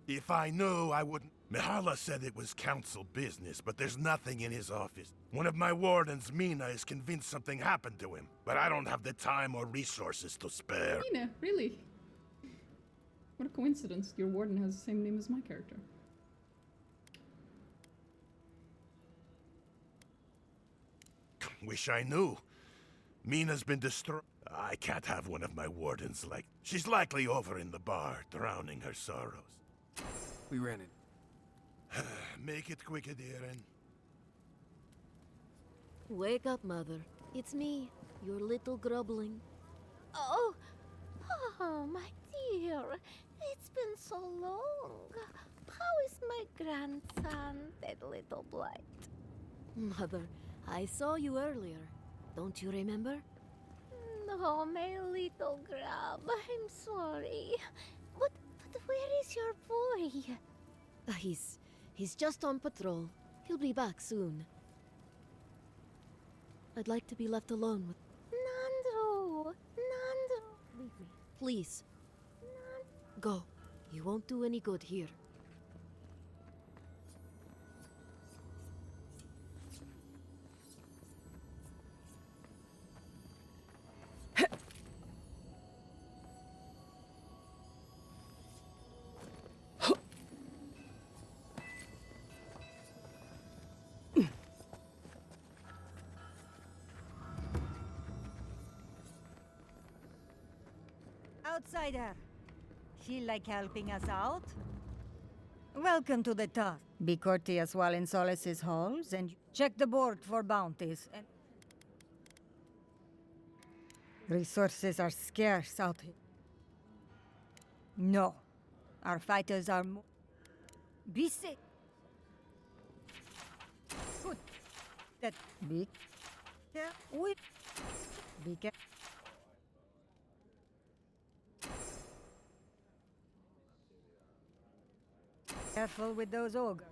If I knew, I wouldn't... Mihala said it was council business, but there's nothing in his office. One of my wardens, Mina, is convinced something happened to him, but I don't have the time or resources to spare. Mina, really? What a coincidence. Your warden has the same name as my character. Wish I knew. Mina's been destroyed. I can't have one of my wardens like... She's likely over in the bar, drowning her sorrows. We ran it. Make it quick, Adiren. Wake up, Mother. It's me, your little grubling. Oh, my dear. It's been so long. How is my grandson, that little blight? Mother, I saw you earlier. Don't you remember? No, my little grub. I'm sorry. But where is your boy? He's just on patrol. He'll be back soon. I'd like to be left alone with... Nandro! Leave me, please. Go. You won't do any good here. Outsider. She like helping us out? Welcome to the task. Be courteous while in Solace's halls and check the board for bounties. And resources are scarce out here. No. Our fighters are more... Be safe. Good. That be careful. Be careful. Careful with those ogres.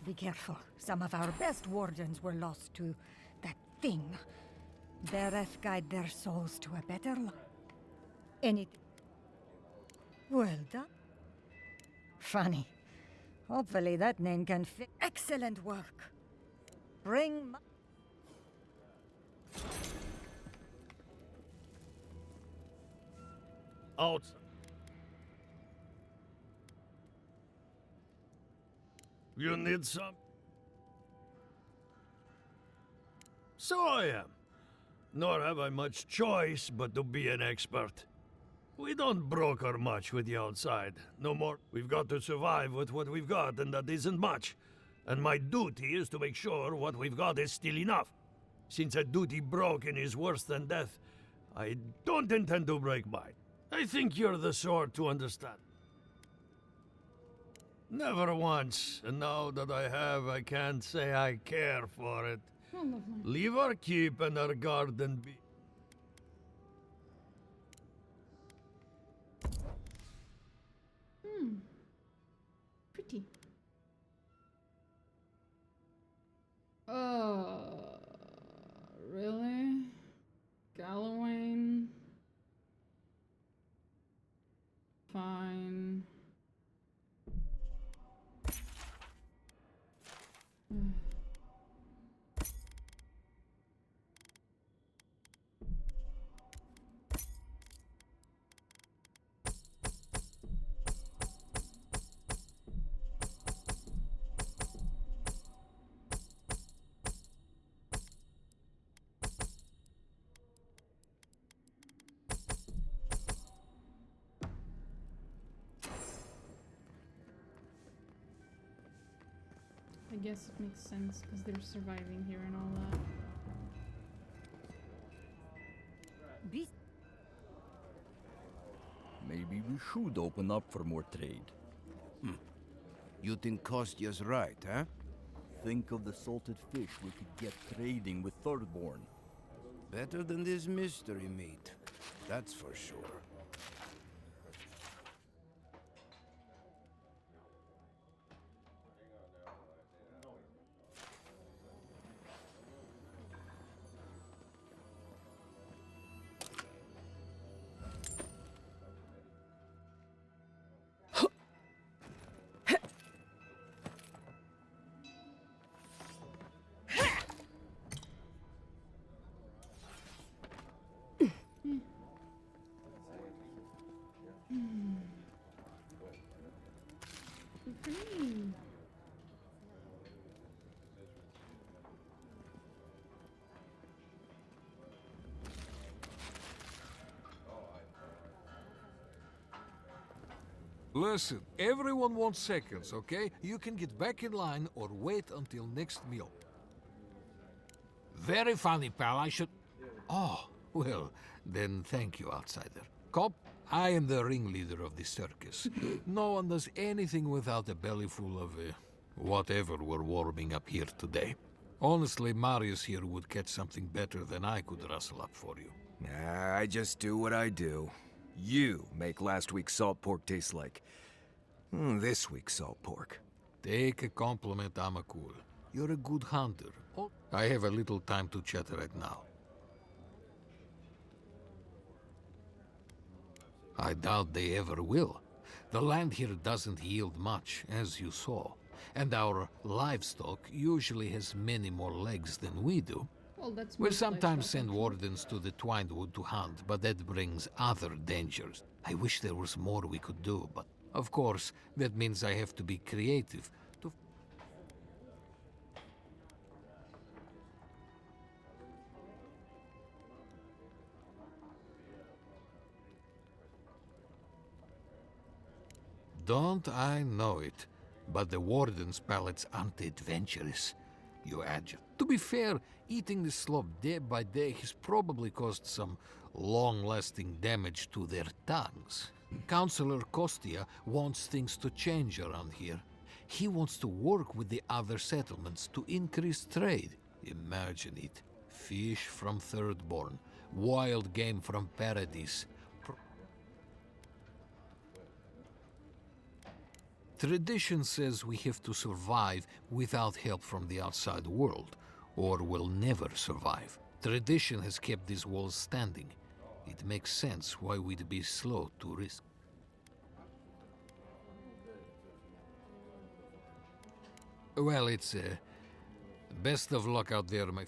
Be careful. Some of our best wardens were lost to that thing. Bereth guide their souls to a better life. Anything. Well done. Funny. Hopefully that name can fit. Excellent work. Bring my... Out. You need some? So I am. Nor have I much choice but to be an expert. We don't broker much with the outside. No more. We've got to survive with what we've got, and that isn't much. And my duty is to make sure what we've got is still enough. Since a duty broken is worse than death, I don't intend to break mine. I think you're the sort to understand. Never once, and now that I have, I can't say I care for it. Oh, lovely. Leave our keep and our garden be. Pretty. Really? Gallowayne? Fine. I guess it makes sense because they're surviving here and all that. Maybe we should open up for more trade. You think Kostya's right, huh? Think of the salted fish we could get trading with Thirdborn. Better than this mystery meat, that's for sure. Listen, everyone wants seconds, okay? You can get back in line or wait until next meal. Very funny, pal. I should... Oh, well, then thank you, outsider. Cop, I am the ringleader of the circus. No one does anything without a belly full of, whatever we're warming up here today. Honestly, Marius here would catch something better than I could rustle up for you. Nah, I just do what I do. You make last week's salt pork taste like this week's salt pork. Take a compliment, Amakul. You're a good hunter. Oh, I have a little time to chat right now. I doubt they ever will. The land here doesn't yield much, as you saw. And our livestock usually has many more legs than we do. Well, that's We most sometimes livestock, send actually. wardens to the Twined Wood to hunt, but that brings other dangers. I wish there was more we could do, but of course, that means I have to be creative. Don't I know it? But the warden's palates aren't adventurous. You adjure. To be fair, eating the slop day by day has probably caused some long-lasting damage to their tongues. Councillor Kostia wants things to change around here. He wants to work with the other settlements to increase trade. Imagine it. Fish from Thirdborn, wild game from Paradise. Tradition says we have to survive without help from the outside world, or we'll never survive. Tradition has kept these walls standing. It makes sense why we'd be slow to risk. Well, it's best of luck out there, my...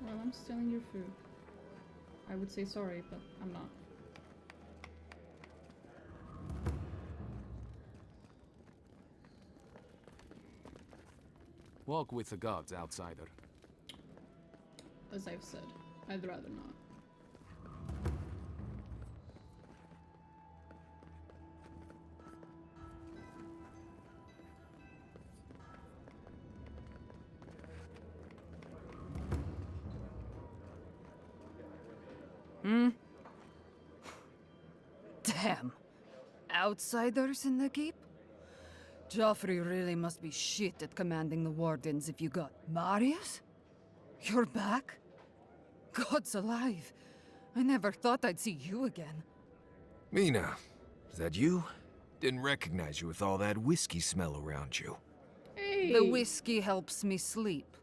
Well, I'm stealing your food. I would say sorry, but I'm not. Walk with the gods, outsider. As I've said, I'd rather not. Damn. Outsiders in the keep? Joffrey really must be shit at commanding the wardens if you got Marius? You're back? God's alive. I never thought I'd see you again. Mina, is that you? Didn't recognize you with all that whiskey smell around you. Hey. The whiskey helps me sleep.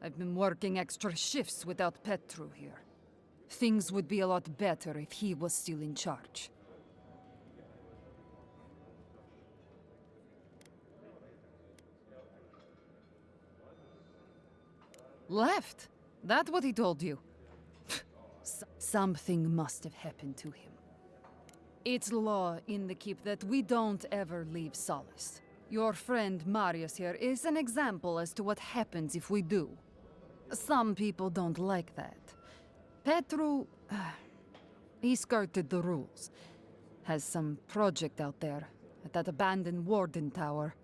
I've been working extra shifts without Petru here. Things would be a lot better if he was still in charge. Left? That what he told you? Something must have happened to him. It's law in the keep that we don't ever leave Solace. Your friend Marius here is an example as to what happens if we do. Some people don't like that. Petru, he skirted the rules. Has some project out there, at that abandoned warden tower.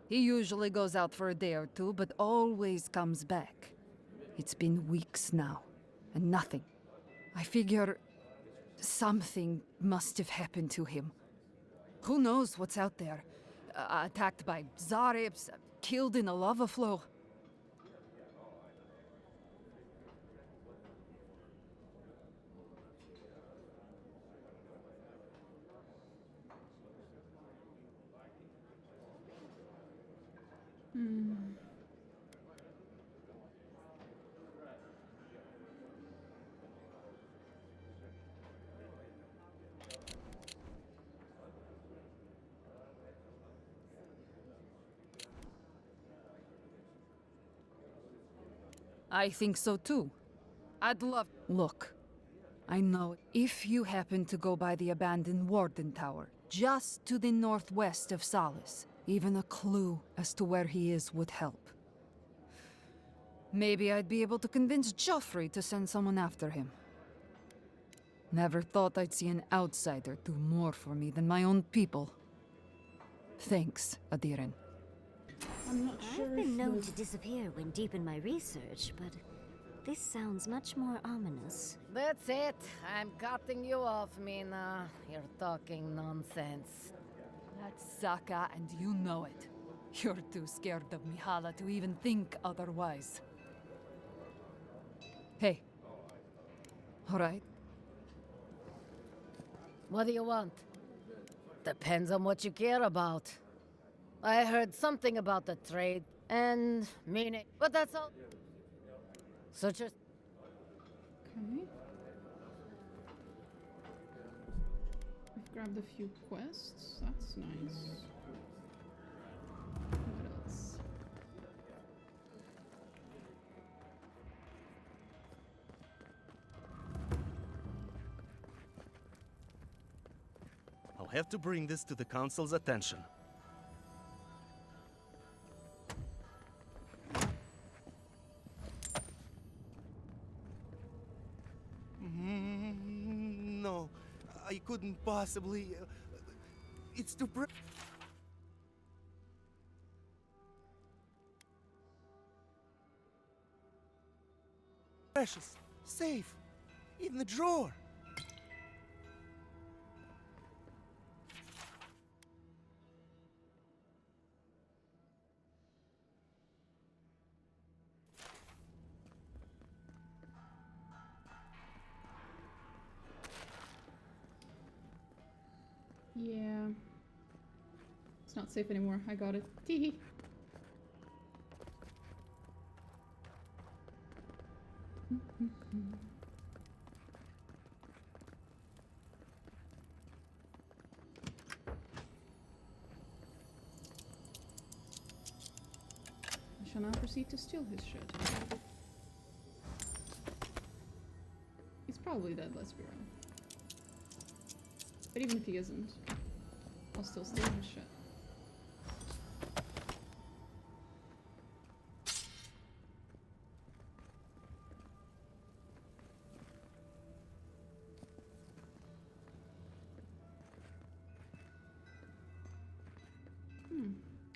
He usually goes out for a day or two, but always comes back. It's been weeks now, and nothing. I figure something must have happened to him. Who knows what's out there? Attacked by Zarips, killed in a lava flow. I think so too. I'd love... Look, I know if you happen to go by the abandoned warden tower, just to the northwest of Solace, even a clue as to where he is would help. Maybe I'd be able to convince Joffrey to send someone after him. Never thought I'd see an outsider do more for me than my own people. Thanks, Adiren. I'm not sure. I've been known to disappear when deep in my research, but this sounds much more ominous. That's it. I'm cutting you off, Mina. You're talking nonsense. That's Saka, and you know it. You're too scared of Mihala to even think otherwise. Hey. All right. What do you want? Depends on what you care about. I heard something about the trade, and meaning, but that's all. So just... Okay. I've grabbed a few quests. That's nice. What else? I'll have to bring this to the Council's attention. No, I couldn't possibly... it's too precious, safe, in the drawer. Yeah. It's not safe anymore. I got it. Teehee. I shall now proceed to steal his shit. He's probably dead, let's be real. But even if he isn't, I'll still steal his shit.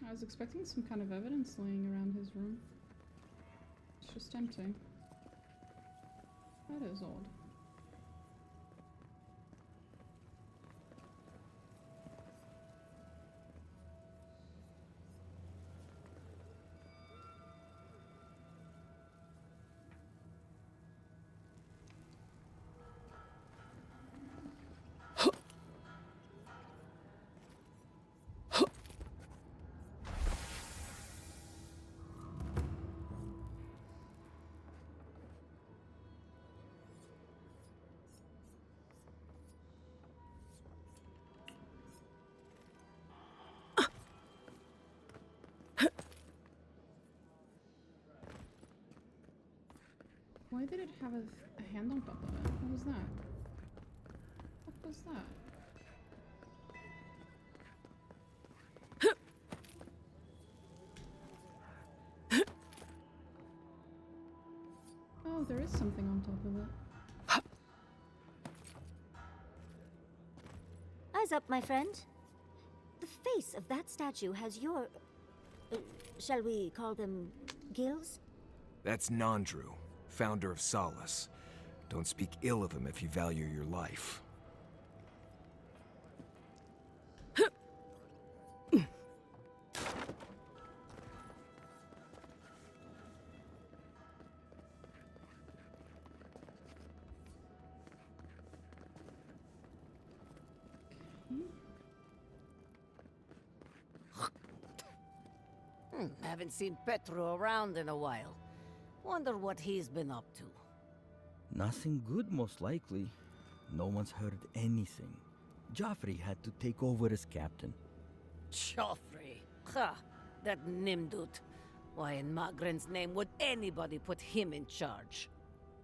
I was expecting some kind of evidence laying around his room. It's just empty. That is odd. Why did it have a hand on top of it? What was that? What was that? Oh, there is something on top of it. Eyes up, my friend. The face of that statue has your... shall we call them gills? That's Nandru, founder of Solace. Don't speak ill of him if you value your life. Haven't seen Petru around in a while. Wonder what he's been up to. Nothing good, most likely. No one's heard anything. Joffrey had to take over as captain. Joffrey. Ha! That Nimdut. Why in Magren's name would anybody put him in charge?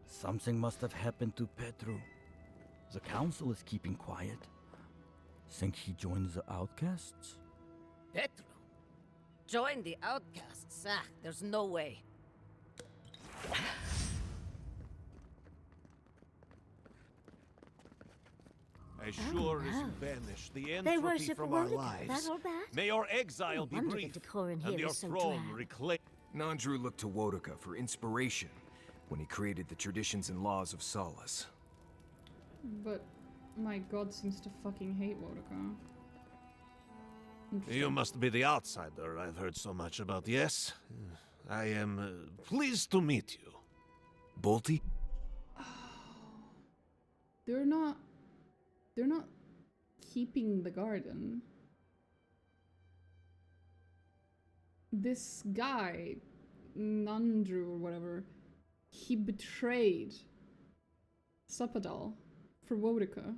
Something must have happened to Petru. The council is keeping quiet. Think he joined the outcasts? Petru? Join the outcasts? Ah, there's no way. As sure as you banish the entropy from our lives, may your exile be brief, and your throne reclaim. Nandru looked to Woedica for inspiration when he created the traditions and laws of Solace. But my god seems to fucking hate Woedica. You must be the outsider I've heard so much about, yes? I am pleased to meet you. Bolty? They're not keeping the garden. This guy, Nandru or whatever, he betrayed Sapadal for Woedica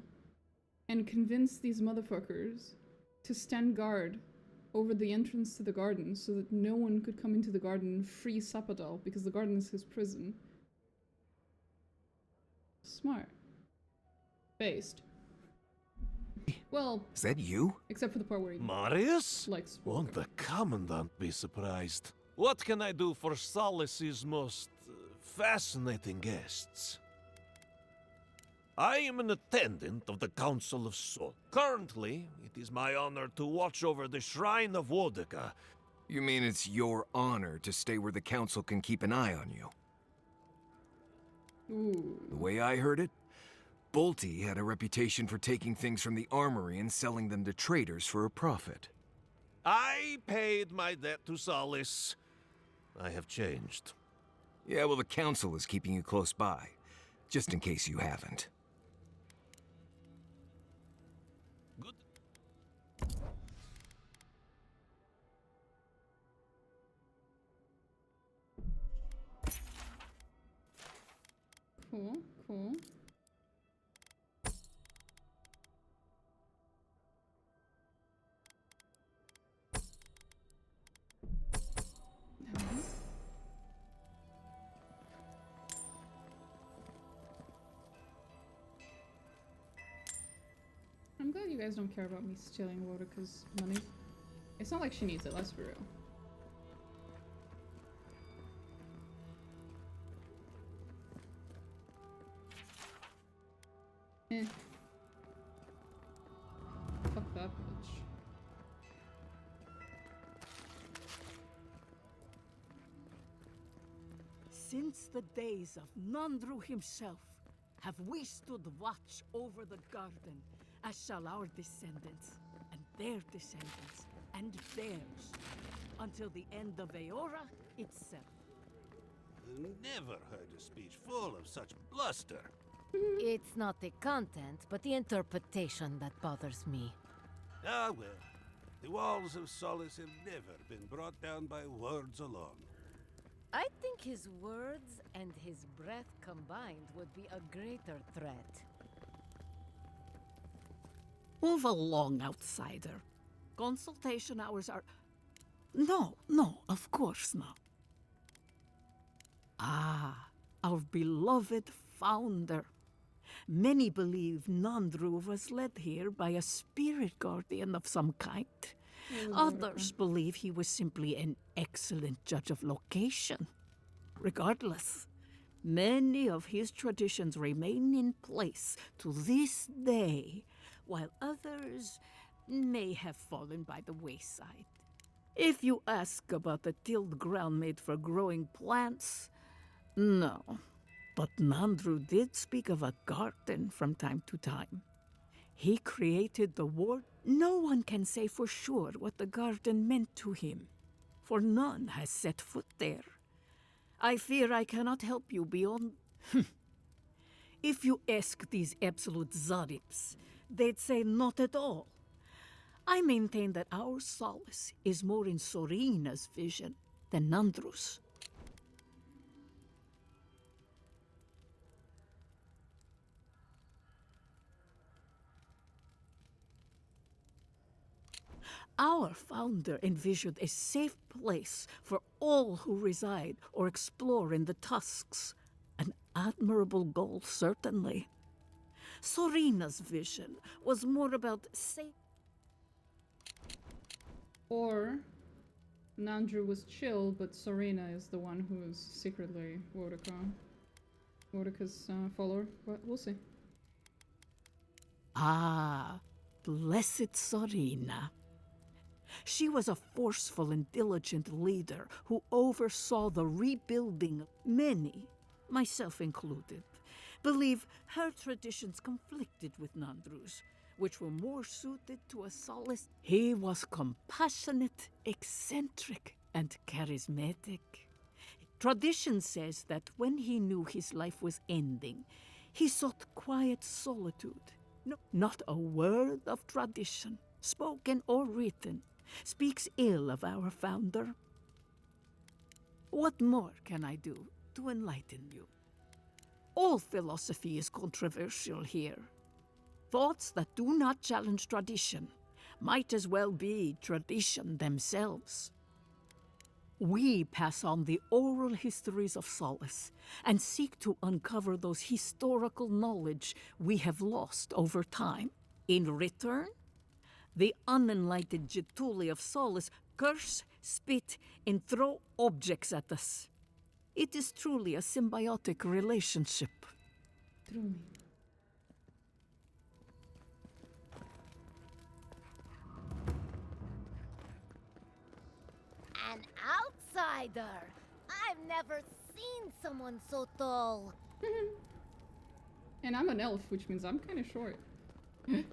and convinced these motherfuckers to stand guard over the entrance to the garden so that no one could come into the garden and free Sapadal because the garden is his prison. Smart. Based. Well, is that you? Except for the part where he Marius? likes Won't the commandant be surprised? What can I do for Solace's most fascinating guests? I am an attendant of the Council of Sol. Currently, it is my honor to watch over the Shrine of Woedica. You mean it's your honor to stay where the council can keep an eye on you? Ooh. The way I heard it, Bolty had a reputation for taking things from the armory and selling them to traders for a profit. I paid my debt to Solace. I have changed. Yeah, well, the council is keeping you close by, just in case you haven't. Good. Cool, cool. I'm glad you guys don't care about me stealing Woedica's money. It's not like she needs it, let's be real. Eh. Fuck that bitch. Since the days of Nandru himself, have we stood watch over the garden, as shall our descendants, and their descendants, and theirs, until the end of Eora itself. Never heard a speech full of such bluster. It's not the content, but the interpretation that bothers me. Ah well, the walls of Solace have never been brought down by words alone. I think his words and his breath combined would be a greater threat. Move along, outsider. Consultation hours are... No, of course not. Ah, our beloved founder. Many believe Nandru was led here by a spirit guardian of some kind. Others believe he was simply an excellent judge of location. Regardless, many of his traditions remain in place to this day, while others may have fallen by the wayside. If you ask about the tilled ground made for growing plants, no. But Nandru did speak of a garden from time to time. He created the ward. No one can say for sure what the garden meant to him, for none has set foot there. I fear I cannot help you beyond... If you ask these absolute Zarips, they'd say not at all. I maintain that our solace is more in Sorina's vision than Nandru's. Our founder envisioned a safe place for all who reside or explore in the Tusks. An admirable goal, certainly. Sorina's vision was more about safe... Or Nandru was chill, but Sorina is the one who is secretly Woedica's follower. But we'll see. Ah, blessed Sorina. She was a forceful and diligent leader who oversaw the rebuilding. Many, myself included, believe her traditions conflicted with Nandru's, which were more suited to a Solace. He was compassionate, eccentric, and charismatic. Tradition says that when he knew his life was ending, he sought quiet solitude. No, not a word of tradition, spoken or written, speaks ill of our founder. What more can I do to enlighten you? All philosophy is controversial here. Thoughts that do not challenge tradition might as well be tradition themselves. We pass on the oral histories of Solace and seek to uncover those historical knowledge we have lost over time. In return, the unenlightened Getuli of Solace curse, spit, and throw objects at us. It is truly a symbiotic relationship. Truly. An outsider! I've never seen someone so tall. And I'm an elf, which means I'm kind of short. Okay.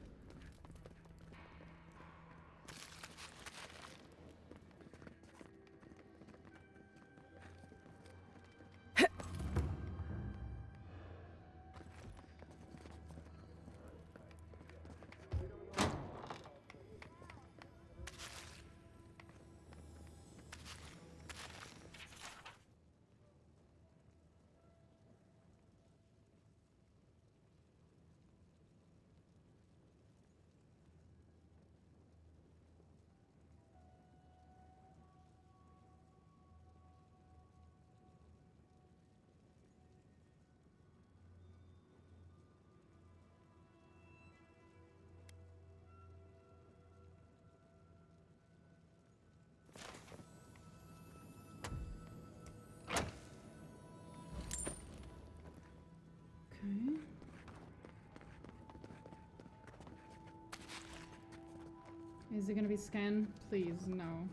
Is it gonna be scanned? Please, no.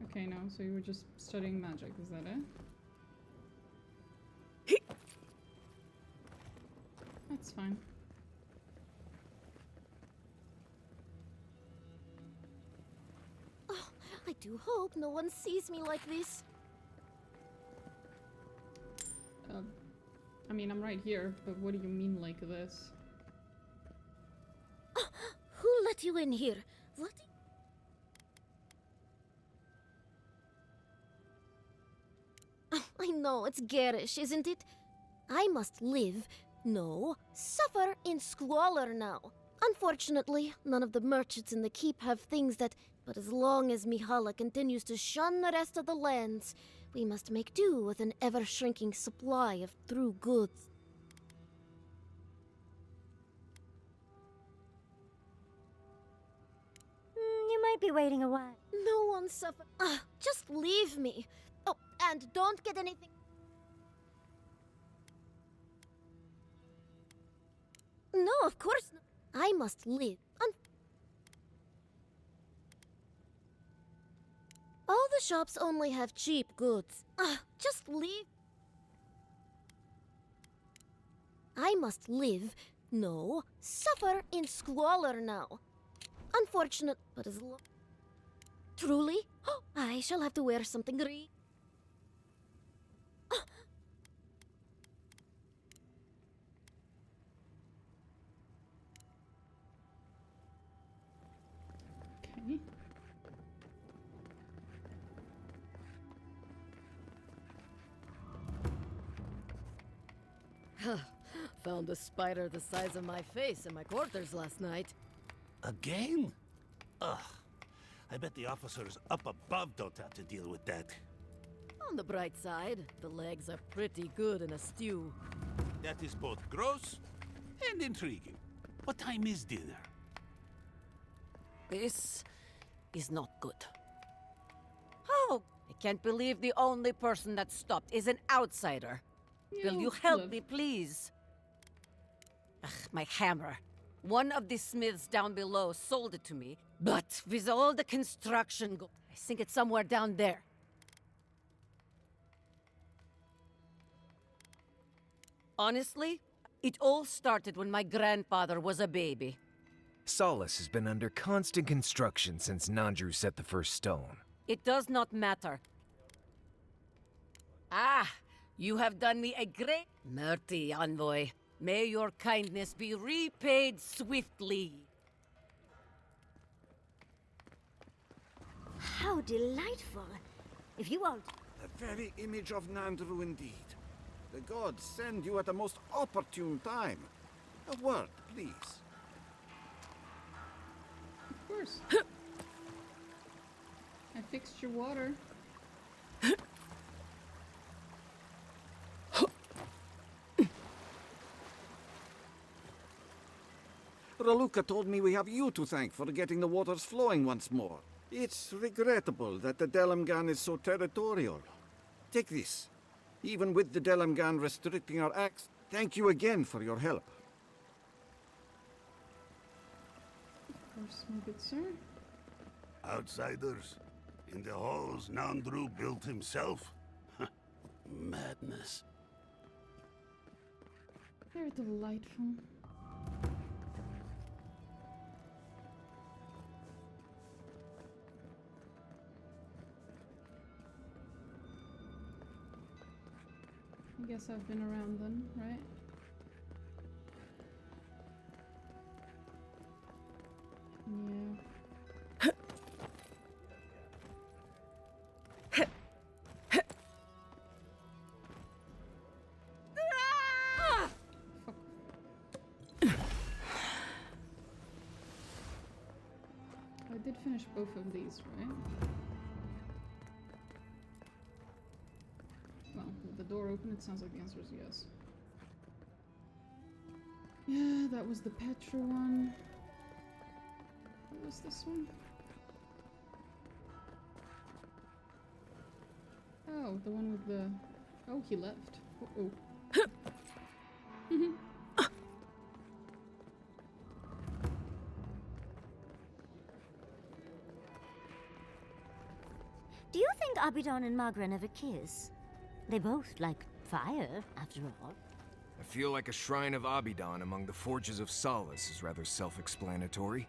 Okay, no, so you were just studying magic, is that it? That's fine. Oh, I do hope no one sees me like this. I mean, I'm right here, but what do you mean like this? Who let you in here? What? I know, it's garish, isn't it? I must live, no, suffer in squalor now. Unfortunately, none of the merchants in the keep have things that... But as long as Mihala continues to shun the rest of the lands, We must make do with an ever-shrinking supply of true goods. You might be waiting a while. No one suffer. Just leave me. Oh, and don't get anything. No, of course not. I must live. All the shops only have cheap goods. Just leave. I must live. No, suffer in squalor now. Unfortunate, but as long. Truly? I shall have to wear something green. Okay. Found a spider the size of my face in my quarters last night. Again? Ugh. I bet the officers up above don't have to deal with that. On the bright side, the legs are pretty good in a stew. That is both gross and intriguing. What time is dinner? This is not good. Oh, I can't believe the only person that stopped is an outsider. Will you help me, please? Ugh, my hammer. One of the smiths down below sold it to me, but with all the construction I think it's somewhere down there. Honestly, it all started when my grandfather was a baby. Solace has been under constant construction since Nandru set the first stone. It does not matter. Ah, you have done me a great mercy, envoy. May your kindness be repaid swiftly. How delightful. If you won't... The very image of Nandru indeed. The gods send you at the most opportune time. A word, please. Of course. I fixed your water. Raluca told me we have you to thank for getting the waters flowing once more. It's regrettable that the Delamgan is so territorial. Take this. Even with the Delamgan restricting our acts, thank you again for your help. Of course, my good sir. Outsiders? In the halls Nandru built himself? Madness. Very delightful. I guess I've been around then, right? Yeah. I did finish both of these, right? Well, with the door open, it sounds like the answer is yes. Yeah, that was the Petra one. What was this one? Oh, the one with the... Oh, he left. Uh-oh. Do you think Abidon and Magran ever kiss? They both like fire, after all. I feel like a shrine of Abidon among the forges of Solace is rather self-explanatory.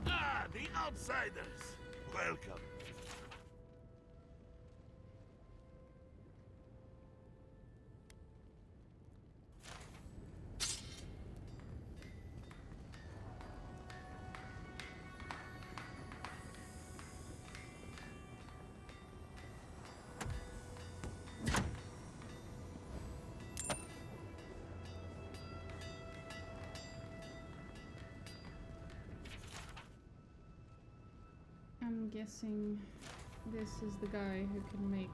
Ah, the outsiders! Welcome. I'm guessing this is the guy who can make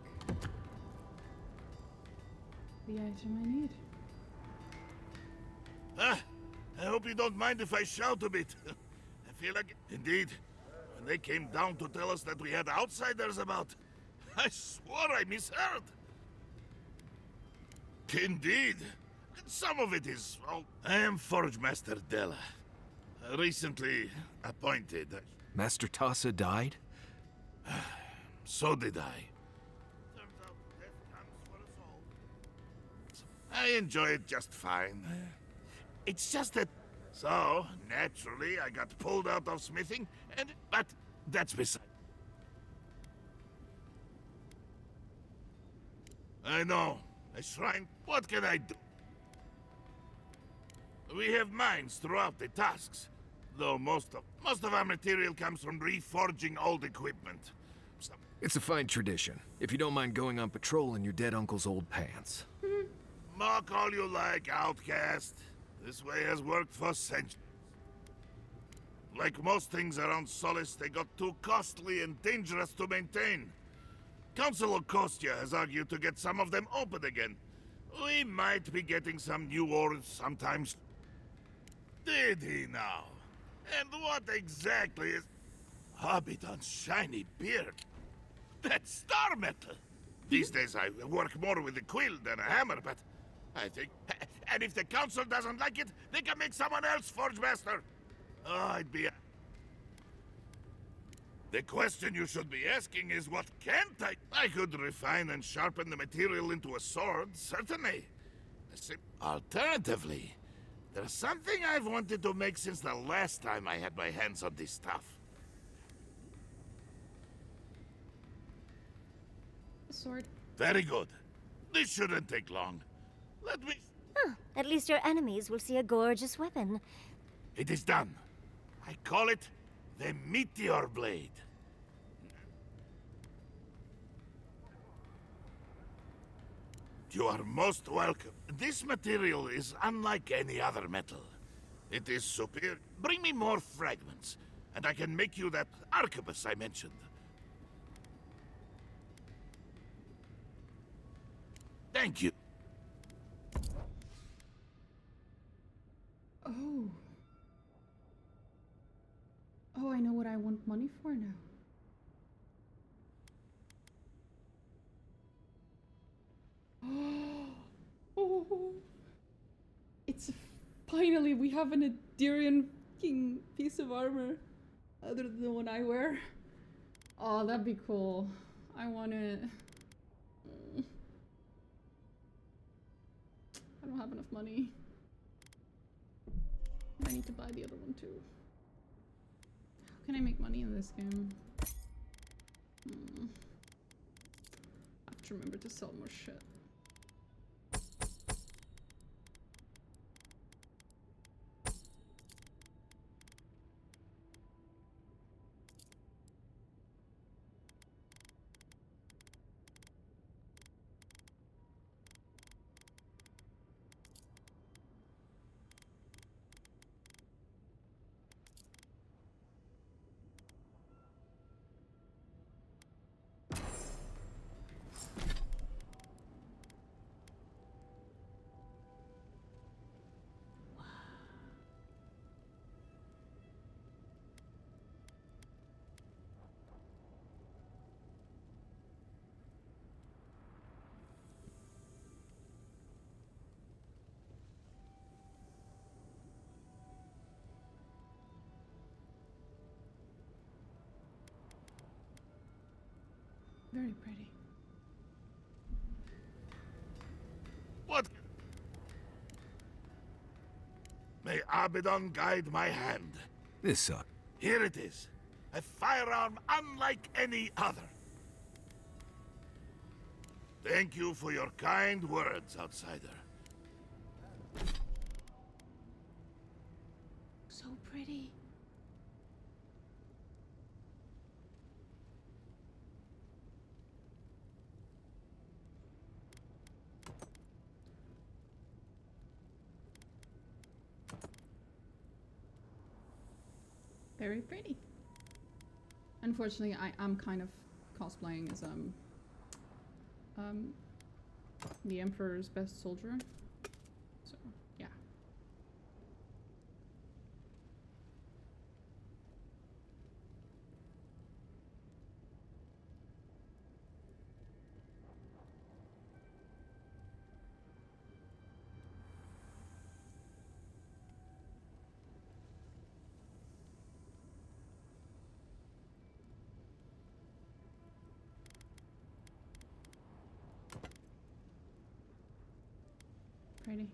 the item I need. Ah, I hope you don't mind if I shout a bit. I feel like... Indeed, when they came down to tell us that we had outsiders about, I swore I misheard. Indeed. Some of it is, well, I am Forge Master Della. Recently appointed. Master Tassa died? So did I. I enjoy it just fine. It's just that... So, naturally, I got pulled out of smithing, but that's beside... I know. A shrine, what can I do? We have mines throughout the tasks, though most of our material comes from reforging old equipment. It's a fine tradition, if you don't mind going on patrol in your dead uncle's old pants. Mock all you like, outcast. This way has worked for centuries. Like most things around Solace, they got too costly and dangerous to maintain. Council of Kostya has argued to get some of them open again. We might be getting some new ores sometimes. Did he now? And what exactly is... Abaddon's shiny beard? That's star metal! These days I work more with a quill than a hammer, but I think... And if the council doesn't like it, they can make someone else Forge Master! Oh, I'd be... The question you should be asking is what can't I... I could refine and sharpen the material into a sword, certainly. Alternatively, there's something I've wanted to make since the last time I had my hands on this stuff. A sword. Very good. This shouldn't take long. Let me... Huh. At least your enemies will see a gorgeous weapon. It is done. I call it the Meteor Blade. You are most welcome. This material is unlike any other metal. It is superior. Bring me more fragments, and I can make you that arquebus I mentioned. Thank you. Oh. Oh, I know what I want money for now. Oh, it's finally we have an Adirian king piece of armor other than the one I wear. Oh, that'd be cool. I want it. I don't have enough money. I need to buy the other one too. How can I make money in this game? I have to remember to sell more shit. Very pretty. What? May Abaddon guide my hand. This sucks. Here it is. A firearm unlike any other. Thank you for your kind words, outsider. So pretty. Very pretty. Unfortunately, I am kind of cosplaying as the Emperor's best soldier. So yeah. Pretty.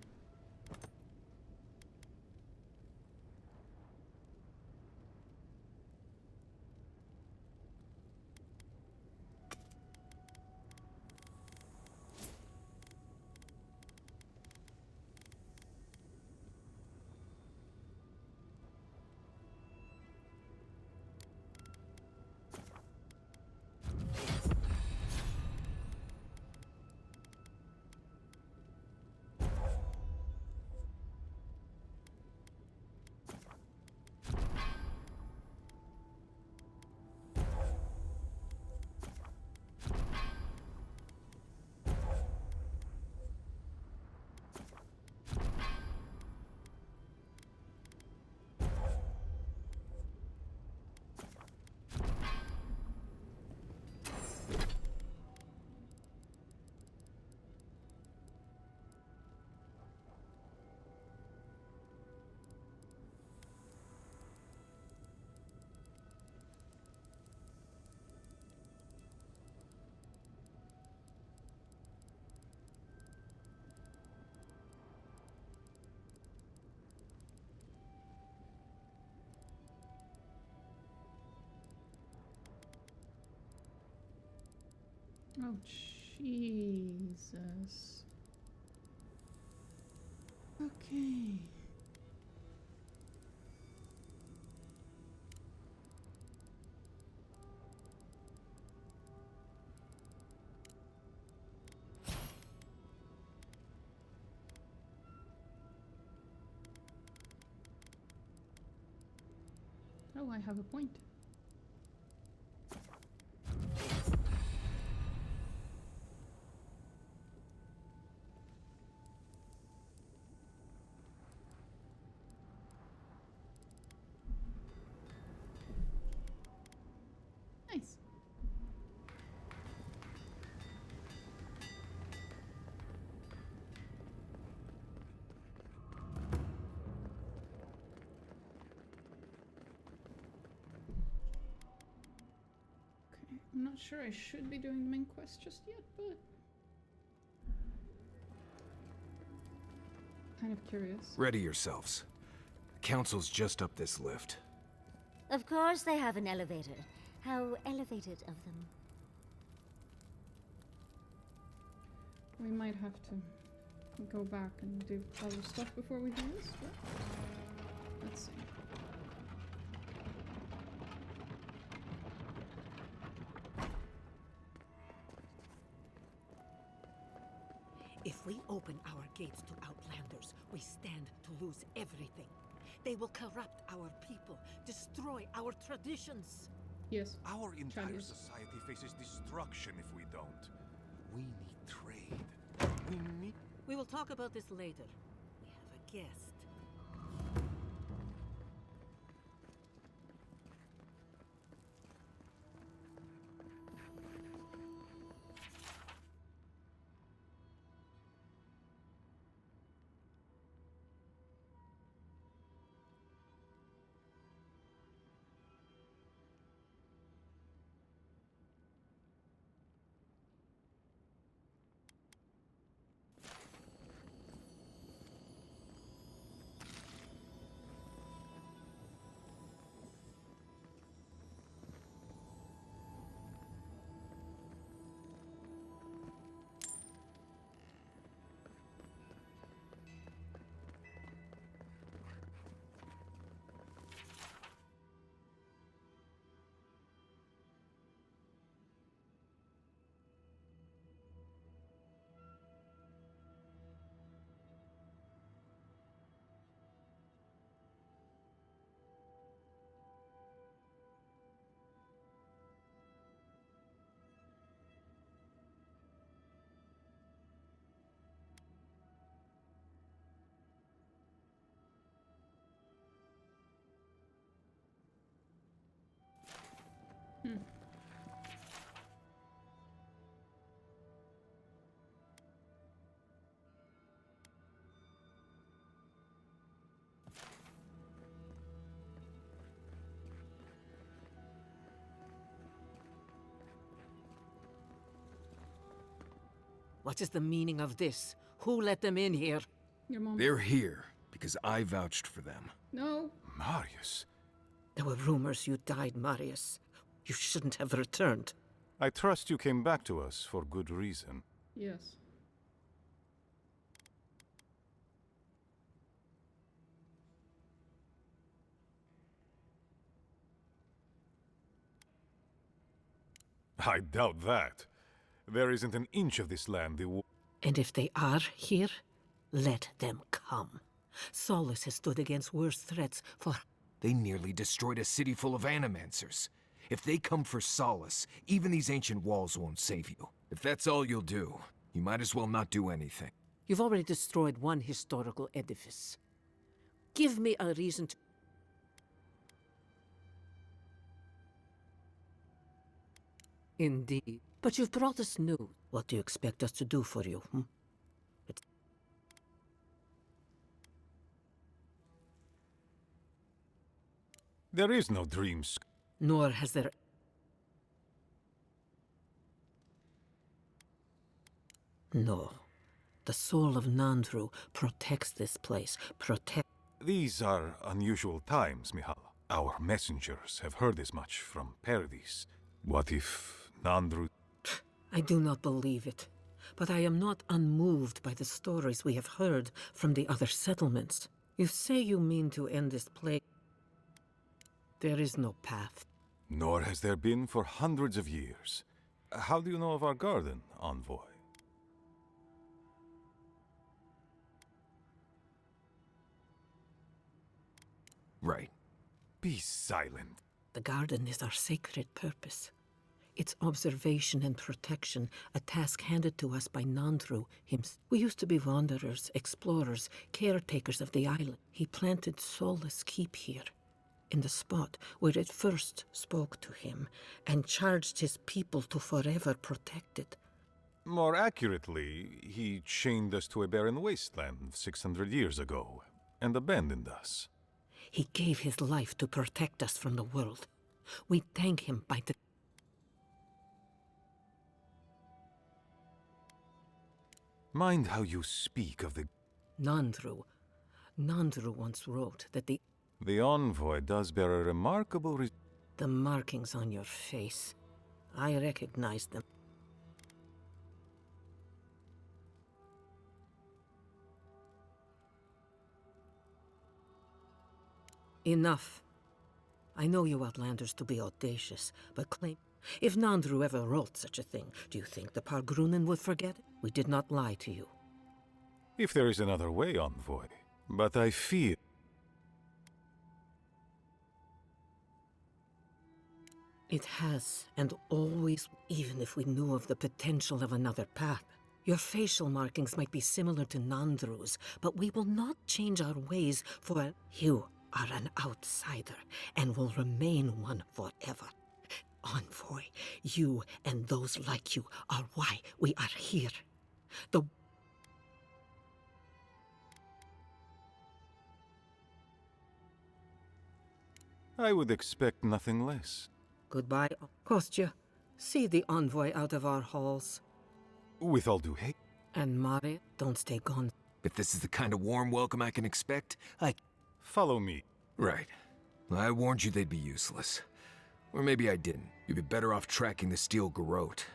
Oh, Jesus. Okay. Oh, I have a point. Nice. Okay, I'm not sure I should be doing the main quest just yet, but kind of curious. Ready yourselves. The council's just up this lift. Of course they have an elevator. How elevated of them. We might have to go back and do other stuff before we do this, but let's see. If we open our gates to Outlanders, we stand to lose everything. They will corrupt our people, destroy our traditions. Yes. Our entire Chinese. society faces destruction if we don't. We need trade. We need... We will talk about this later. We have a guest. What is the meaning of this? Who let them in here? Your mom. They're here because I vouched for them. No. Marius. There were rumors you died, Marius. You shouldn't have returned. I trust you came back to us for good reason. Yes. I doubt that. There isn't an inch of this land the And if they are here, let them come. Solace has stood against worse threats for... They nearly destroyed a city full of animancers. If they come for Solace, even these ancient walls won't save you. If that's all you'll do, you might as well not do anything. You've already destroyed one historical edifice. Give me a reason to... Indeed. But you've brought us news. What do you expect us to do for you, There is no dreams. Nor has there... No. The soul of Nandru protects this place. These are unusual times, Mihala. Our messengers have heard as much from Paradis. What if Nandru... I do not believe it. But I am not unmoved by the stories we have heard from the other settlements. You say you mean to end this plague. There is no path. Nor has there been for hundreds of years. How do you know of our garden, envoy? Right. Be silent. The garden is our sacred purpose. Its observation and protection, a task handed to us by Nandru himself. We used to be wanderers, explorers, caretakers of the island. He planted Solace Keep here, in the spot where it first spoke to him, and charged his people to forever protect it. More accurately, he chained us to a barren wasteland 600 years ago, and abandoned us. He gave his life to protect us from the world. We thank him by the... Mind how you speak of the... Nandru once wrote that the envoy does bear a remarkable... The markings on your face. I recognize them. Enough. I know you outlanders to be audacious, but claim... If Nandru ever wrote such a thing, do you think the Pargrunen would forget it? We did not lie to you. If there is another way, envoy. But I fear... It has, and always, even if we knew of the potential of another path. Your facial markings might be similar to Nandru's, but we will not change our ways for... You are an outsider, and will remain one forever. Envoy, you and those like you are why we are here. I would expect nothing less. Goodbye, Kostya. See the envoy out of our halls. With all due hate. And Mare, don't stay gone. If this is the kind of warm welcome I can expect, Follow me. Right. I warned you they'd be useless. Or maybe I didn't. You'd be better off tracking the steel garrote.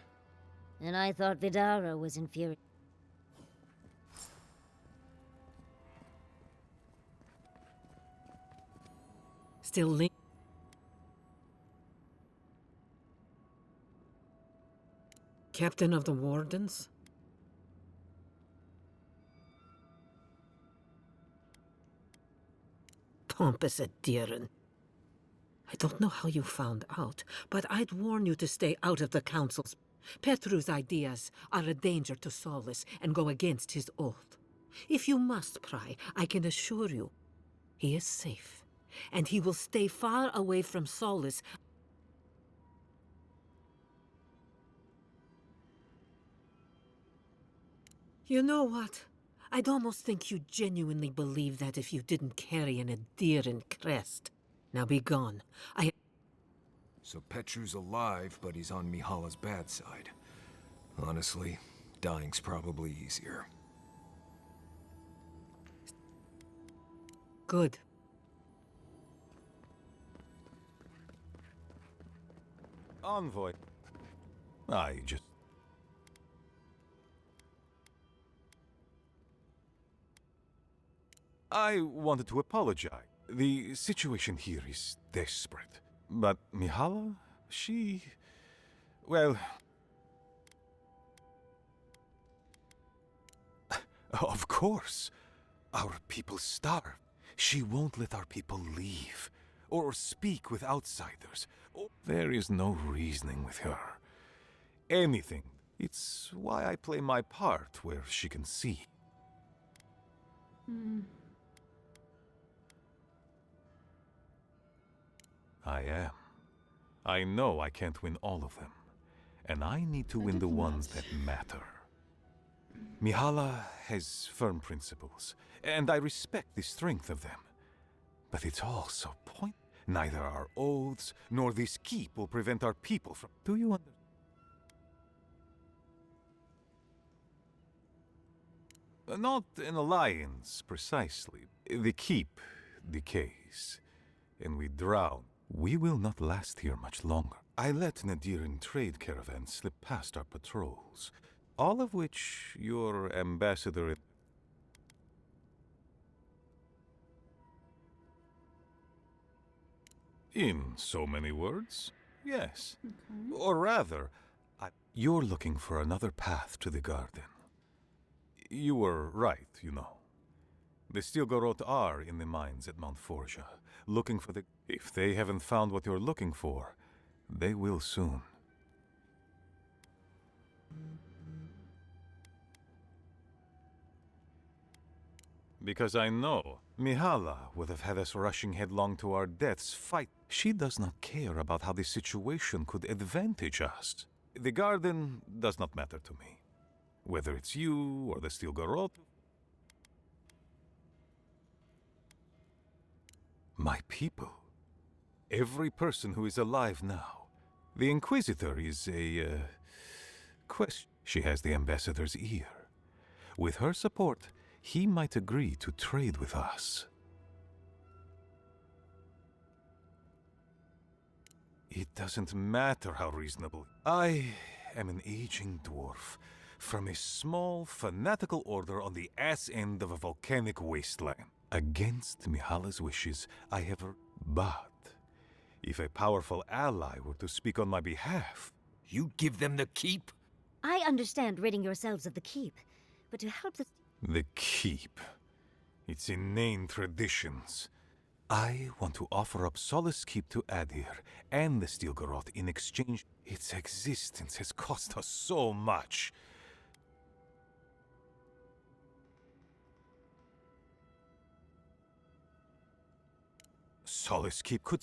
And I thought Vidara was infuriated. Still link. Captain of the Wardens? Pompous Adiran. I don't know how you found out, but I'd warn you to stay out of the councils. Petru's ideas are a danger to Solace and go against his oath. If you must pry, I can assure you, he is safe, and he will stay far away from Solace. You know what? I'd almost think you genuinely believe that if you didn't carry an adherent crest. Now be gone. So Petru's alive, but he's on Mihala's bad side. Honestly, dying's probably easier. Good. Envoy. I wanted to apologize. The situation here is desperate. But Mihala, she... well... Of course. Our people starve. She won't let our people leave, or speak with outsiders. There is no reasoning with her. Anything. It's why I play my part where she can see. I am. I know I can't win all of them, and I need to win the ones that matter. Mihala has firm principles, and I respect the strength of them. But it's all so pointless. Neither our oaths nor this keep will prevent our people from... Do you understand? Not an alliance, precisely. The keep decays, and we drown. We will not last here much longer. I let Nadiran trade caravans slip past our patrols, all of which your ambassador... In so many words, yes. Okay. Or rather, you're looking for another path to the garden. You were right, you know. The Stilgarot are in the mines at Mount Forja, looking for the... If they haven't found what you're looking for, they will soon. Because I know Mihala would have had us rushing headlong to our deaths fight. She does not care about how the situation could advantage us. The garden does not matter to me. Whether it's you or the Stilgarot. My people. Every person who is alive now. The Inquisitor is a... question. She has the ambassador's ear. With her support, he might agree to trade with us. It doesn't matter how reasonable. I am an aging dwarf from a small, fanatical order on the ass end of a volcanic wasteland. Against Mihala's wishes, I have... But if a powerful ally were to speak on my behalf... You'd give them the keep? I understand ridding yourselves of the keep, but to help the... The keep. Its inane traditions. I want to offer up Solace Keep to Adir and the Stilgarot in exchange. Its existence has cost us so much. Solace Keep could...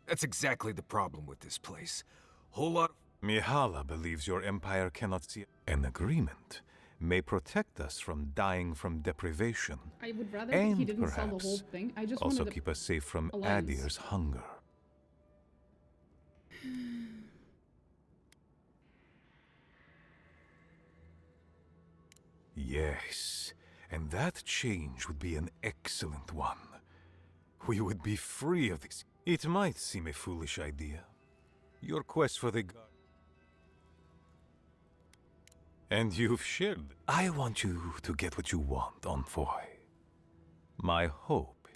That's exactly the problem with this place. Whole lot of... Mihala believes your empire cannot see... An agreement may protect us from dying from deprivation. I would rather that he didn't sell the whole thing. I just also wanted keep us safe from alliance. Adir's hunger. Yes, and that change would be an excellent one. We would be free of this. It might seem a foolish idea. Your quest for the god. And you've shared. I want you to get what you want, Envoy. My hope.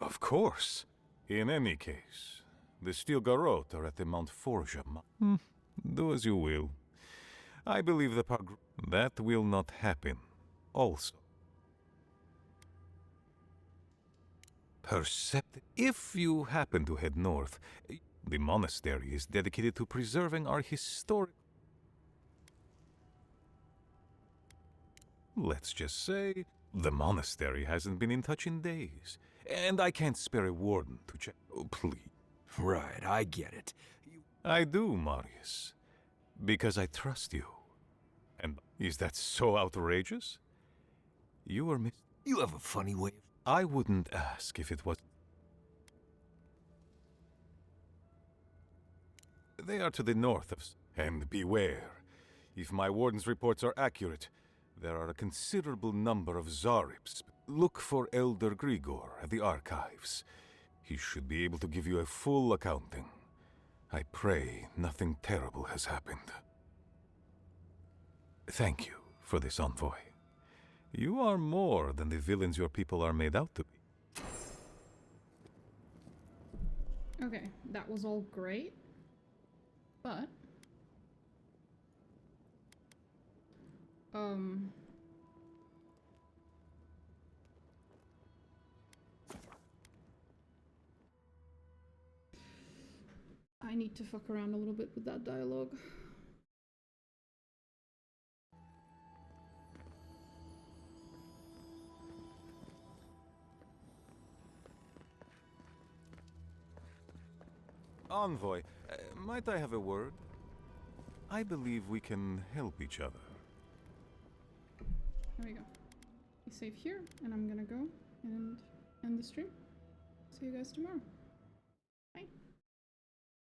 Of course. In any case, the Stilgarot are at the Mount Forja. Do as you will. I believe that will not happen. Also. Perceptive. If you happen to head north, the monastery is dedicated to preserving our historic... Let's just say, the monastery hasn't been in touch in days, and I can't spare a warden to check. Oh, please. Right, I get it. I do, Marius. Because I trust you. And is that so outrageous? You are You have a funny way. I wouldn't ask if it was... They are to the north of... And beware. If my warden's reports are accurate, there are a considerable number of Zarips. Look for Elder Grigor at the archives. He should be able to give you a full accounting. I pray nothing terrible has happened. Thank you for this envoy. You are more than the villains your people are made out to be. Okay, that was all great. But... I need to fuck around a little bit with that dialogue. Envoy, might I have a word? I believe we can help each other. There we go. Be safe here, and I'm gonna go and end the stream. See you guys tomorrow.